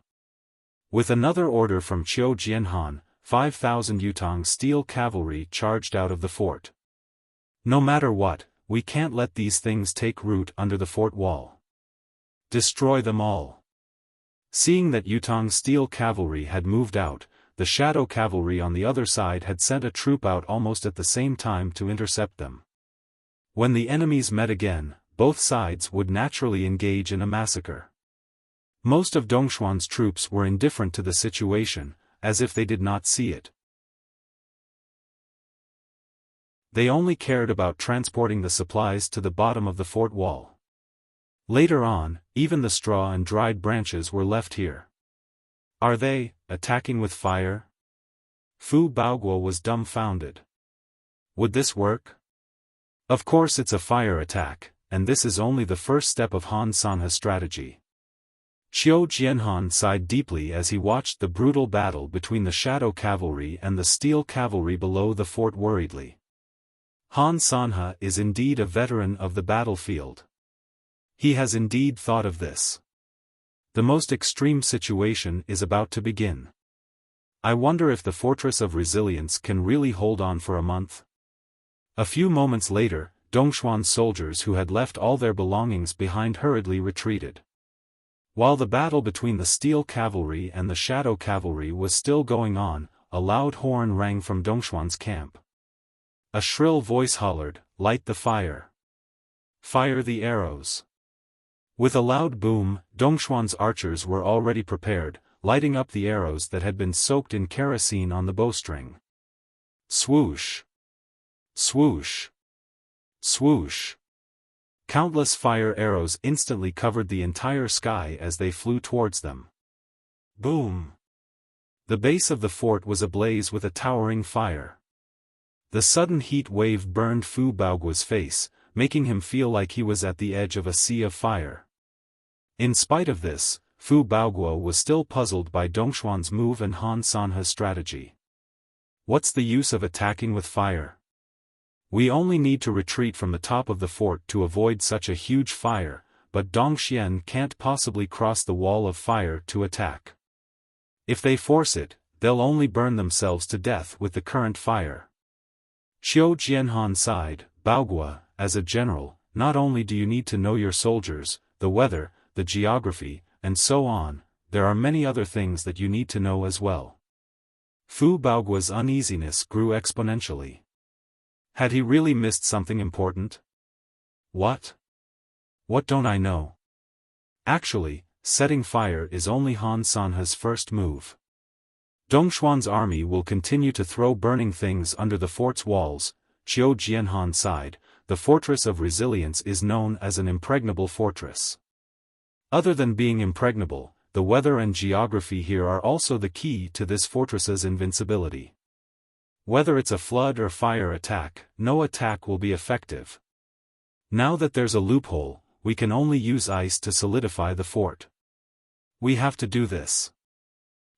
With another order from Qiu Jianhan, 5,000 Yutang steel cavalry charged out of the fort. No matter what, we can't let these things take root under the fort wall. Destroy them all. Seeing that Yutang steel cavalry had moved out, the shadow cavalry on the other side had sent a troop out almost at the same time to intercept them. When the enemies met again, both sides would naturally engage in a massacre. Most of Dongshuan's troops were indifferent to the situation, as if they did not see it. They only cared about transporting the supplies to the bottom of the fort wall. Later on, even the straw and dried branches were left here. Are they attacking with fire? Fu Baogua was dumbfounded. Would this work? Of course it's a fire attack, and this is only the first step of Han Sanha's strategy. Xiao Jianhan sighed deeply as he watched the brutal battle between the shadow cavalry and the steel cavalry below the fort worriedly. Han Sanha is indeed a veteran of the battlefield. He has indeed thought of this. The most extreme situation is about to begin. I wonder if the Fortress of Resilience can really hold on for a month. A few moments later, Dongxuan's soldiers who had left all their belongings behind hurriedly retreated. While the battle between the steel cavalry and the shadow cavalry was still going on, a loud horn rang from Dongxuan's camp. A shrill voice hollered, "Light the fire! Fire the arrows!" With a loud boom, Dongxuan's archers were already prepared, lighting up the arrows that had been soaked in kerosene on the bowstring. Swoosh! Swoosh! Swoosh! Countless fire arrows instantly covered the entire sky as they flew towards them. Boom! The base of the fort was ablaze with a towering fire. The sudden heat wave burned Fu Baoguo's face, making him feel like he was at the edge of a sea of fire. In spite of this, Fu Baoguo was still puzzled by Dongxuan's move and Han Sanha's strategy. What's the use of attacking with fire? We only need to retreat from the top of the fort to avoid such a huge fire, but Dongxian can't possibly cross the wall of fire to attack. If they force it, they'll only burn themselves to death with the current fire. Qiu Jianhan sighed, "Baoguo, as a general, not only do you need to know your soldiers, the weather, the geography, and so on, there are many other things that you need to know as well." Fu Baoguo's uneasiness grew exponentially. Had he really missed something important? What? What don't I know? Actually, setting fire is only Han Sanha's first move. Dongxuan's army will continue to throw burning things under the fort's walls. Qiu Jianhan sighed, the Fortress of Resilience is known as an impregnable fortress. Other than being impregnable, the weather and geography here are also the key to this fortress's invincibility. Whether it's a flood or fire attack, no attack will be effective. Now that there's a loophole, we can only use ice to solidify the fort. We have to do this.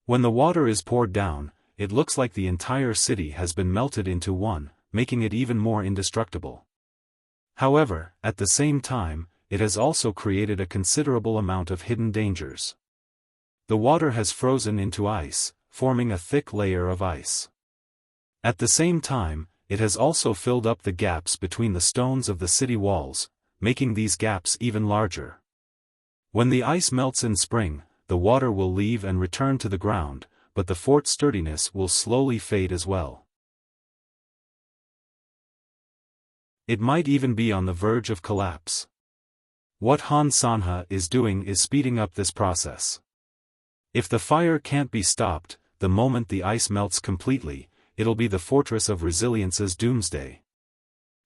When the water is poured down, it looks like the entire city has been melted into one, making it even more indestructible. However, at the same time, it has also created a considerable amount of hidden dangers. The water has frozen into ice, forming a thick layer of ice. At the same time, it has also filled up the gaps between the stones of the city walls, making these gaps even larger. When the ice melts in spring, the water will leave and return to the ground, but the fort's sturdiness will slowly fade as well. It might even be on the verge of collapse. What Han Sanha is doing is speeding up this process. If the fire can't be stopped, the moment the ice melts completely, it'll be the Fortress of Resilience's doomsday.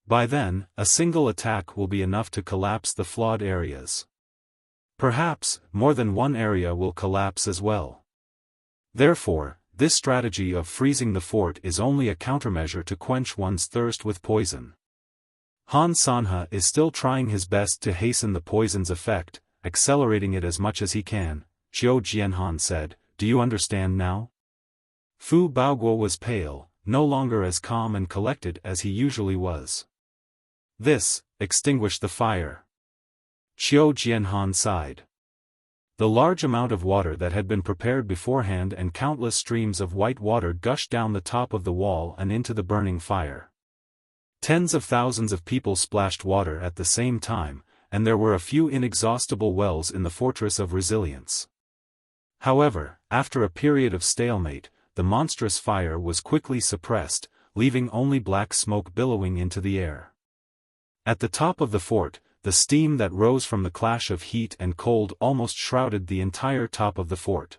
By then, a single attack will be enough to collapse the flawed areas. Perhaps, more than one area will collapse as well. Therefore, this strategy of freezing the fort is only a countermeasure to quench one's thirst with poison. Han Sanha is still trying his best to hasten the poison's effect, accelerating it as much as he can. Qiu Jianhan said, "Do you understand now?" Fu Baoguo was pale, no longer as calm and collected as he usually was. This extinguished the fire. Qiu Jianhan sighed. The large amount of water that had been prepared beforehand and countless streams of white water gushed down the top of the wall and into the burning fire. Tens of thousands of people splashed water at the same time, and there were a few inexhaustible wells in the Fortress of Resilience. However, after a period of stalemate, the monstrous fire was quickly suppressed, leaving only black smoke billowing into the air. At the top of the fort, the steam that rose from the clash of heat and cold almost shrouded the entire top of the fort.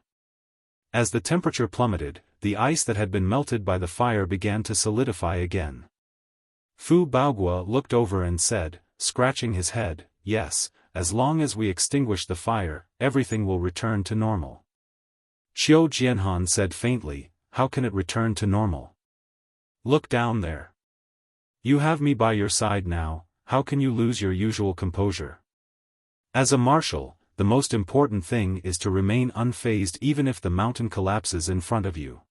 As the temperature plummeted, the ice that had been melted by the fire began to solidify again. Fu Baoguo looked over and said, scratching his head, "Yes, as long as we extinguish the fire, everything will return to normal." Qiu Jianhan said faintly, "How can it return to normal? Look down there. You have me by your side now, how can you lose your usual composure? As a marshal, the most important thing is to remain unfazed even if the mountain collapses in front of you.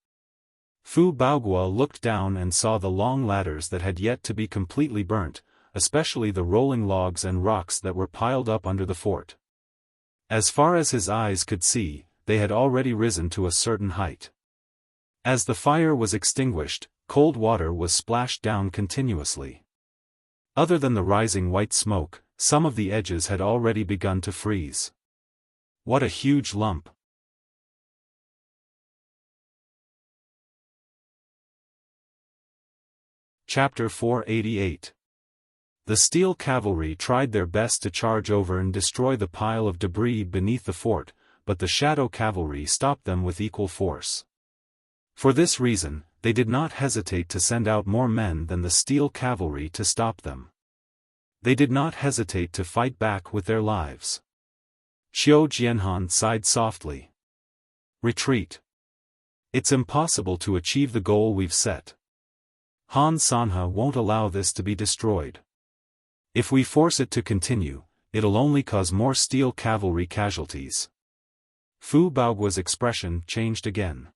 Fu Baoguo looked down and saw the long ladders that had yet to be completely burnt, especially the rolling logs and rocks that were piled up under the fort. As far as his eyes could see, they had already risen to a certain height. As the fire was extinguished, cold water was splashed down continuously. Other than the rising white smoke, some of the edges had already begun to freeze. What a huge lump! Chapter 488. The steel cavalry tried their best to charge over and destroy the pile of debris beneath the fort, but the shadow cavalry stopped them with equal force. For this reason, they did not hesitate to send out more men than the steel cavalry to stop them. They did not hesitate to fight back with their lives. Qiu Jianhan sighed softly. Retreat. It's impossible to achieve the goal we've set. Han Sanhe won't allow this to be destroyed. If we force it to continue, it'll only cause more steel cavalry casualties. Fu Baoguo's expression changed again.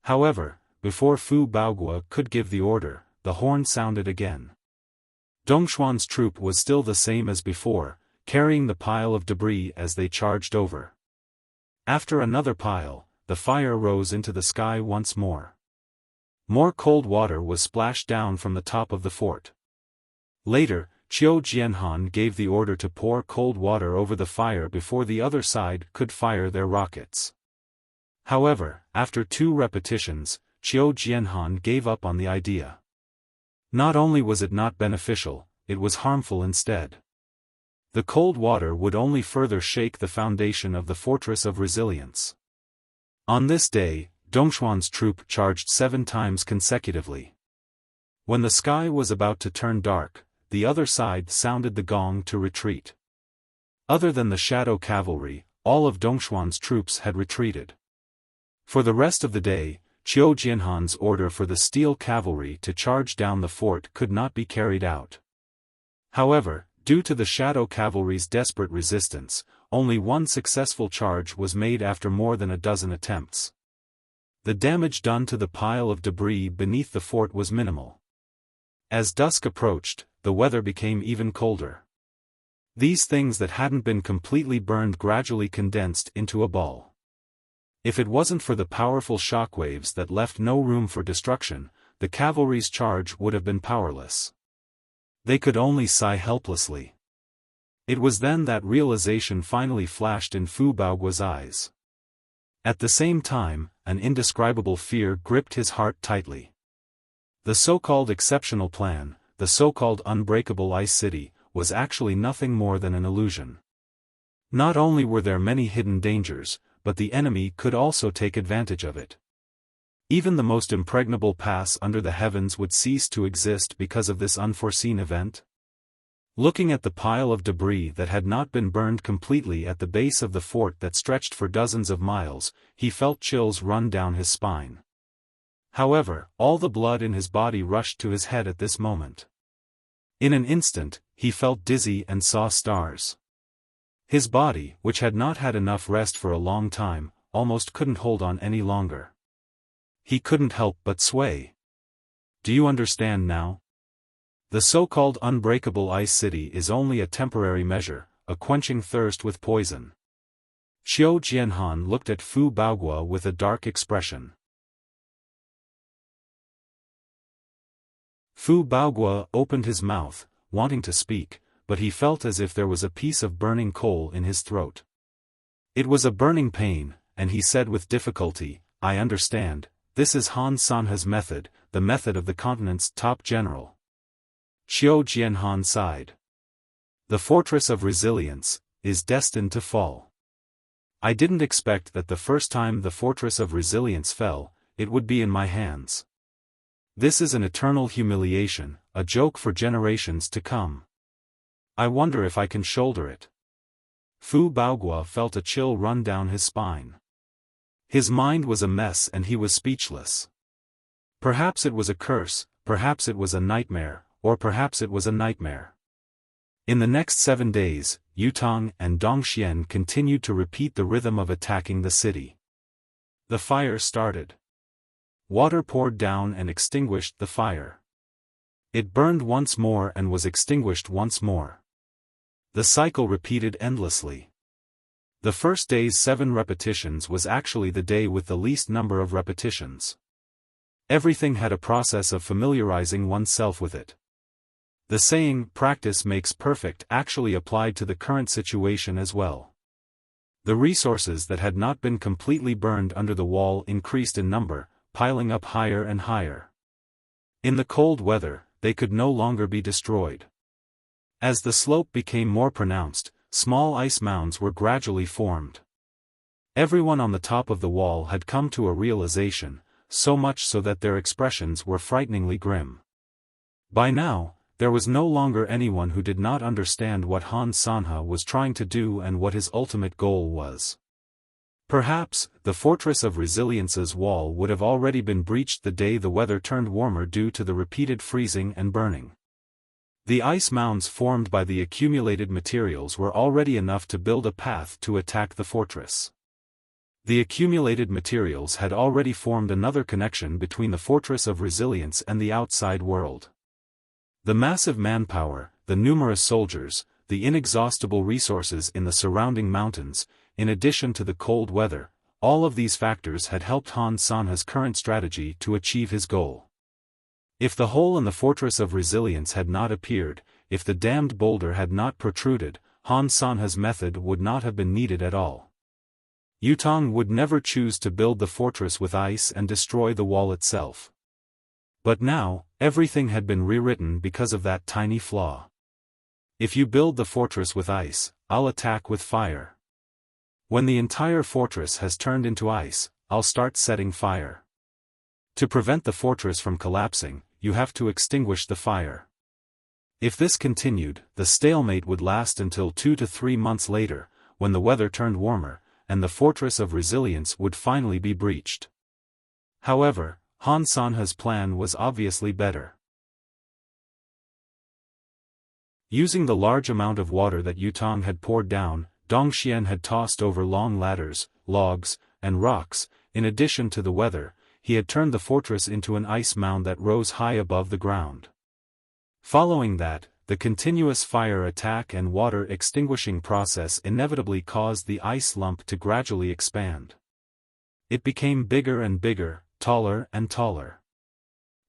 However, before Fu Baoguo could give the order, the horn sounded again. Dongxuan's troop was still the same as before, carrying the pile of debris as they charged over. After another pile, the fire rose into the sky once more. More cold water was splashed down from the top of the fort. Later, Qiu Jianhan gave the order to pour cold water over the fire before the other side could fire their rockets. However, after 2 repetitions, Qiu Jianhan gave up on the idea. Not only was it not beneficial, it was harmful instead. The cold water would only further shake the foundation of the fortress of resilience. On this day, Dongxuan's troop charged 7 times consecutively. When the sky was about to turn dark, the other side sounded the gong to retreat. Other than the shadow cavalry, all of Dongxuan's troops had retreated. For the rest of the day, Qiu Jianhan's order for the steel cavalry to charge down the fort could not be carried out. However, due to the shadow cavalry's desperate resistance, only 1 successful charge was made after more than a dozen attempts. The damage done to the pile of debris beneath the fort was minimal. As dusk approached, the weather became even colder. These things that hadn't been completely burned gradually condensed into a ball. If it wasn't for the powerful shockwaves that left no room for destruction, the cavalry's charge would have been powerless. They could only sigh helplessly. It was then that realization finally flashed in Fu Baoguo's eyes. At the same time, an indescribable fear gripped his heart tightly. The so-called exceptional plan, the so-called unbreakable ice city, was actually nothing more than an illusion. Not only were there many hidden dangers, but the enemy could also take advantage of it. Even the most impregnable pass under the heavens would cease to exist because of this unforeseen event. Looking at the pile of debris that had not been burned completely at the base of the fort that stretched for dozens of miles, he felt chills run down his spine. However, all the blood in his body rushed to his head at this moment. In an instant, he felt dizzy and saw stars. His body, which had not had enough rest for a long time, almost couldn't hold on any longer. He couldn't help but sway. Do you understand now? The so-called unbreakable ice city is only a temporary measure, a quenching thirst with poison. Qiu Jianhan looked at Fu Baoguo with a dark expression. Fu Baoguo opened his mouth, wanting to speak, but he felt as if there was a piece of burning coal in his throat. It was a burning pain, and he said with difficulty, "I understand, this is Han Sanhe's method, the method of the continent's top general." Qiu Jianhan sighed. The fortress of resilience is destined to fall. I didn't expect that the first time the fortress of resilience fell, it would be in my hands. This is an eternal humiliation, a joke for generations to come. I wonder if I can shoulder it. Fu Baoguo felt a chill run down his spine. His mind was a mess and he was speechless. Perhaps it was a curse, perhaps it was a nightmare, or perhaps it was a nightmare. In the next 7 days, Yutong and Dongxian continued to repeat the rhythm of attacking the city. The fire started. Water poured down and extinguished the fire. It burned once more and was extinguished once more. The cycle repeated endlessly. The first day's 7 repetitions was actually the day with the least number of repetitions. Everything had a process of familiarizing oneself with it. The saying, "practice makes perfect," actually applied to the current situation as well. The resources that had not been completely burned under the wall increased in number, piling up higher and higher. In the cold weather, they could no longer be destroyed. As the slope became more pronounced, small ice mounds were gradually formed. Everyone on the top of the wall had come to a realization, so much so that their expressions were frighteningly grim. By now, there was no longer anyone who did not understand what Han Sanhe was trying to do and what his ultimate goal was. Perhaps, the Fortress of Resilience's wall would have already been breached the day the weather turned warmer due to the repeated freezing and burning. The ice mounds formed by the accumulated materials were already enough to build a path to attack the fortress. The accumulated materials had already formed another connection between the Fortress of Resilience and the outside world. The massive manpower, the numerous soldiers, the inexhaustible resources in the surrounding mountains, in addition to the cold weather, all of these factors had helped Han Sanhe's current strategy to achieve his goal. If the hole in the Fortress of Resilience had not appeared, if the damned boulder had not protruded, Han Sanhe's method would not have been needed at all. Yutong would never choose to build the fortress with ice and destroy the wall itself. But now, everything had been rewritten because of that tiny flaw. If you build the fortress with ice, I'll attack with fire. When the entire fortress has turned into ice, I'll start setting fire. To prevent the fortress from collapsing, you have to extinguish the fire. If this continued, the stalemate would last until 2 to 3 months later, when the weather turned warmer, and the Fortress of Resilience would finally be breached. However, Han Sanhe's plan was obviously better. Using the large amount of water that Yutong had poured down, Dongxian had tossed over long ladders, logs, and rocks. In addition to the weather, he had turned the fortress into an ice mound that rose high above the ground. Following that, the continuous fire attack and water extinguishing process inevitably caused the ice lump to gradually expand. It became bigger and bigger, taller and taller.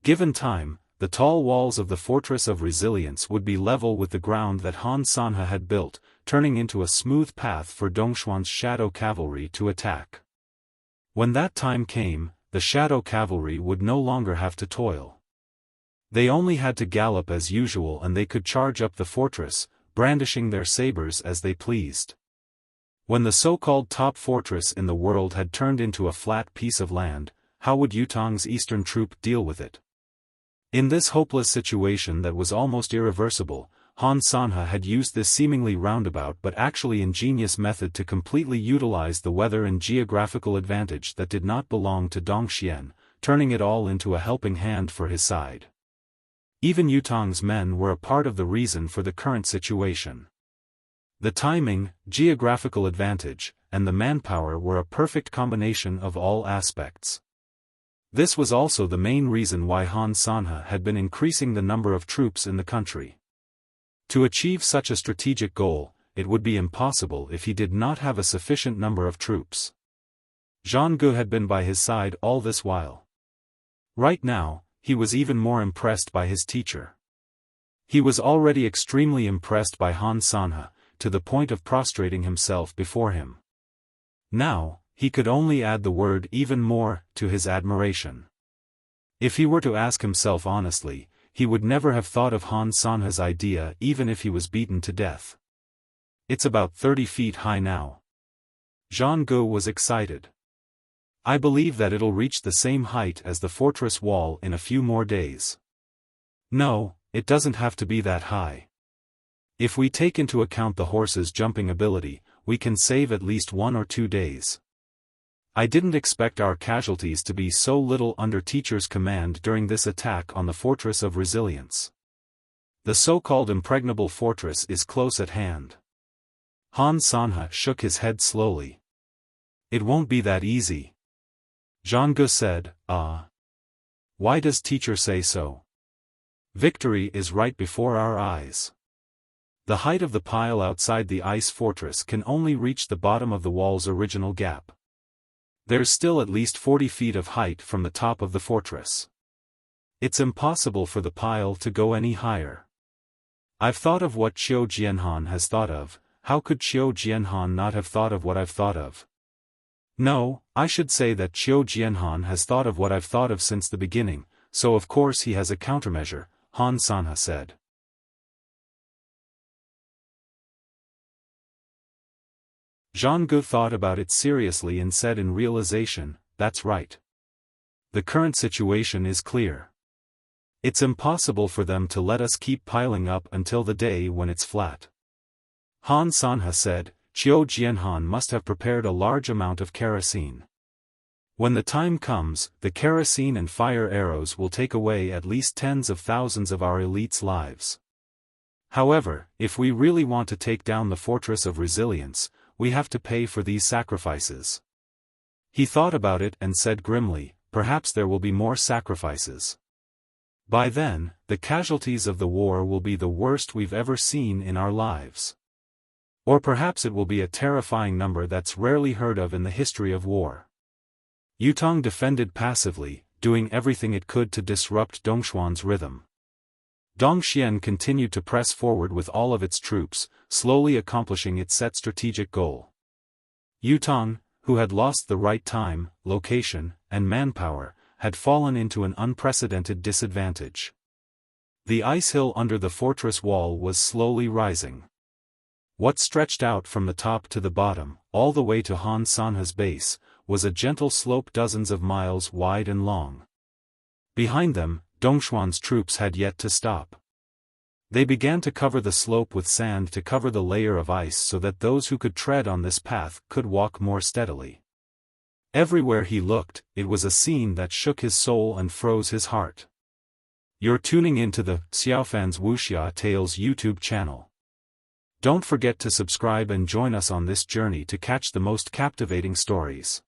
Given time, the tall walls of the Fortress of Resilience would be level with the ground that Han Sanhe had built, turning into a smooth path for Dongxuan's shadow cavalry to attack. When that time came, the shadow cavalry would no longer have to toil. They only had to gallop as usual and they could charge up the fortress, brandishing their sabers as they pleased. When the so-called top fortress in the world had turned into a flat piece of land, how would Yutong's eastern troop deal with it? In this hopeless situation that was almost irreversible, Han Sanhe had used this seemingly roundabout but actually ingenious method to completely utilize the weather and geographical advantage that did not belong to Dongxian, turning it all into a helping hand for his side. Even Yutong's men were a part of the reason for the current situation. The timing, geographical advantage, and the manpower were a perfect combination of all aspects. This was also the main reason why Han Sanhe had been increasing the number of troops in the country. To achieve such a strategic goal, it would be impossible if he did not have a sufficient number of troops. Zhang Ge had been by his side all this while. Right now, he was even more impressed by his teacher. He was already extremely impressed by Han Sanhe, to the point of prostrating himself before him. Now, he could only add the word even more to his admiration. If he were to ask himself honestly, he would never have thought of Han Sanhe's idea even if he was beaten to death. It's about 30 feet high now. Zhang Ge was excited. I believe that it'll reach the same height as the fortress wall in a few more days. No, it doesn't have to be that high. If we take into account the horse's jumping ability, we can save at least 1 or 2 days. I didn't expect our casualties to be so little under teacher's command during this attack on the Fortress of Resilience. The so-called impregnable fortress is close at hand. Han Sanhe shook his head slowly. It won't be that easy. Zhang said, "Ah. Why does teacher say so? Victory is right before our eyes." The height of the pile outside the ice fortress can only reach the bottom of the wall's original gap. There's still at least 40 feet of height from the top of the fortress. It's impossible for the pile to go any higher. I've thought of what Qiu Jianhan has thought of. How could Qiu Jianhan not have thought of what I've thought of? No, I should say that Qiu Jianhan has thought of what I've thought of since the beginning, so of course he has a countermeasure, Han Sanhe said. Zhang Gu thought about it seriously and said in realization, "That's right. The current situation is clear. It's impossible for them to let us keep piling up until the day when it's flat." Han Sanhe said, "Qiu Jianhan must have prepared a large amount of kerosene. When the time comes, the kerosene and fire arrows will take away at least tens of thousands of our elites' lives. However, if we really want to take down the Fortress of Resilience, we have to pay for these sacrifices." He thought about it and said grimly, "Perhaps there will be more sacrifices. By then, the casualties of the war will be the worst we've ever seen in our lives. Or perhaps it will be a terrifying number that's rarely heard of in the history of war." Yutong defended passively, doing everything it could to disrupt Dongxuan's rhythm. Dongxian continued to press forward with all of its troops, slowly accomplishing its set strategic goal. Yutong, who had lost the right time, location, and manpower, had fallen into an unprecedented disadvantage. The ice hill under the fortress wall was slowly rising. What stretched out from the top to the bottom, all the way to Han Sanhe's base, was a gentle slope dozens of miles wide and long. Behind them, Dongxuan's troops had yet to stop. They began to cover the slope with sand to cover the layer of ice so that those who could tread on this path could walk more steadily. Everywhere he looked, it was a scene that shook his soul and froze his heart. You're tuning into the Xiaofan's Wuxia Tales YouTube channel. Don't forget to subscribe and join us on this journey to catch the most captivating stories.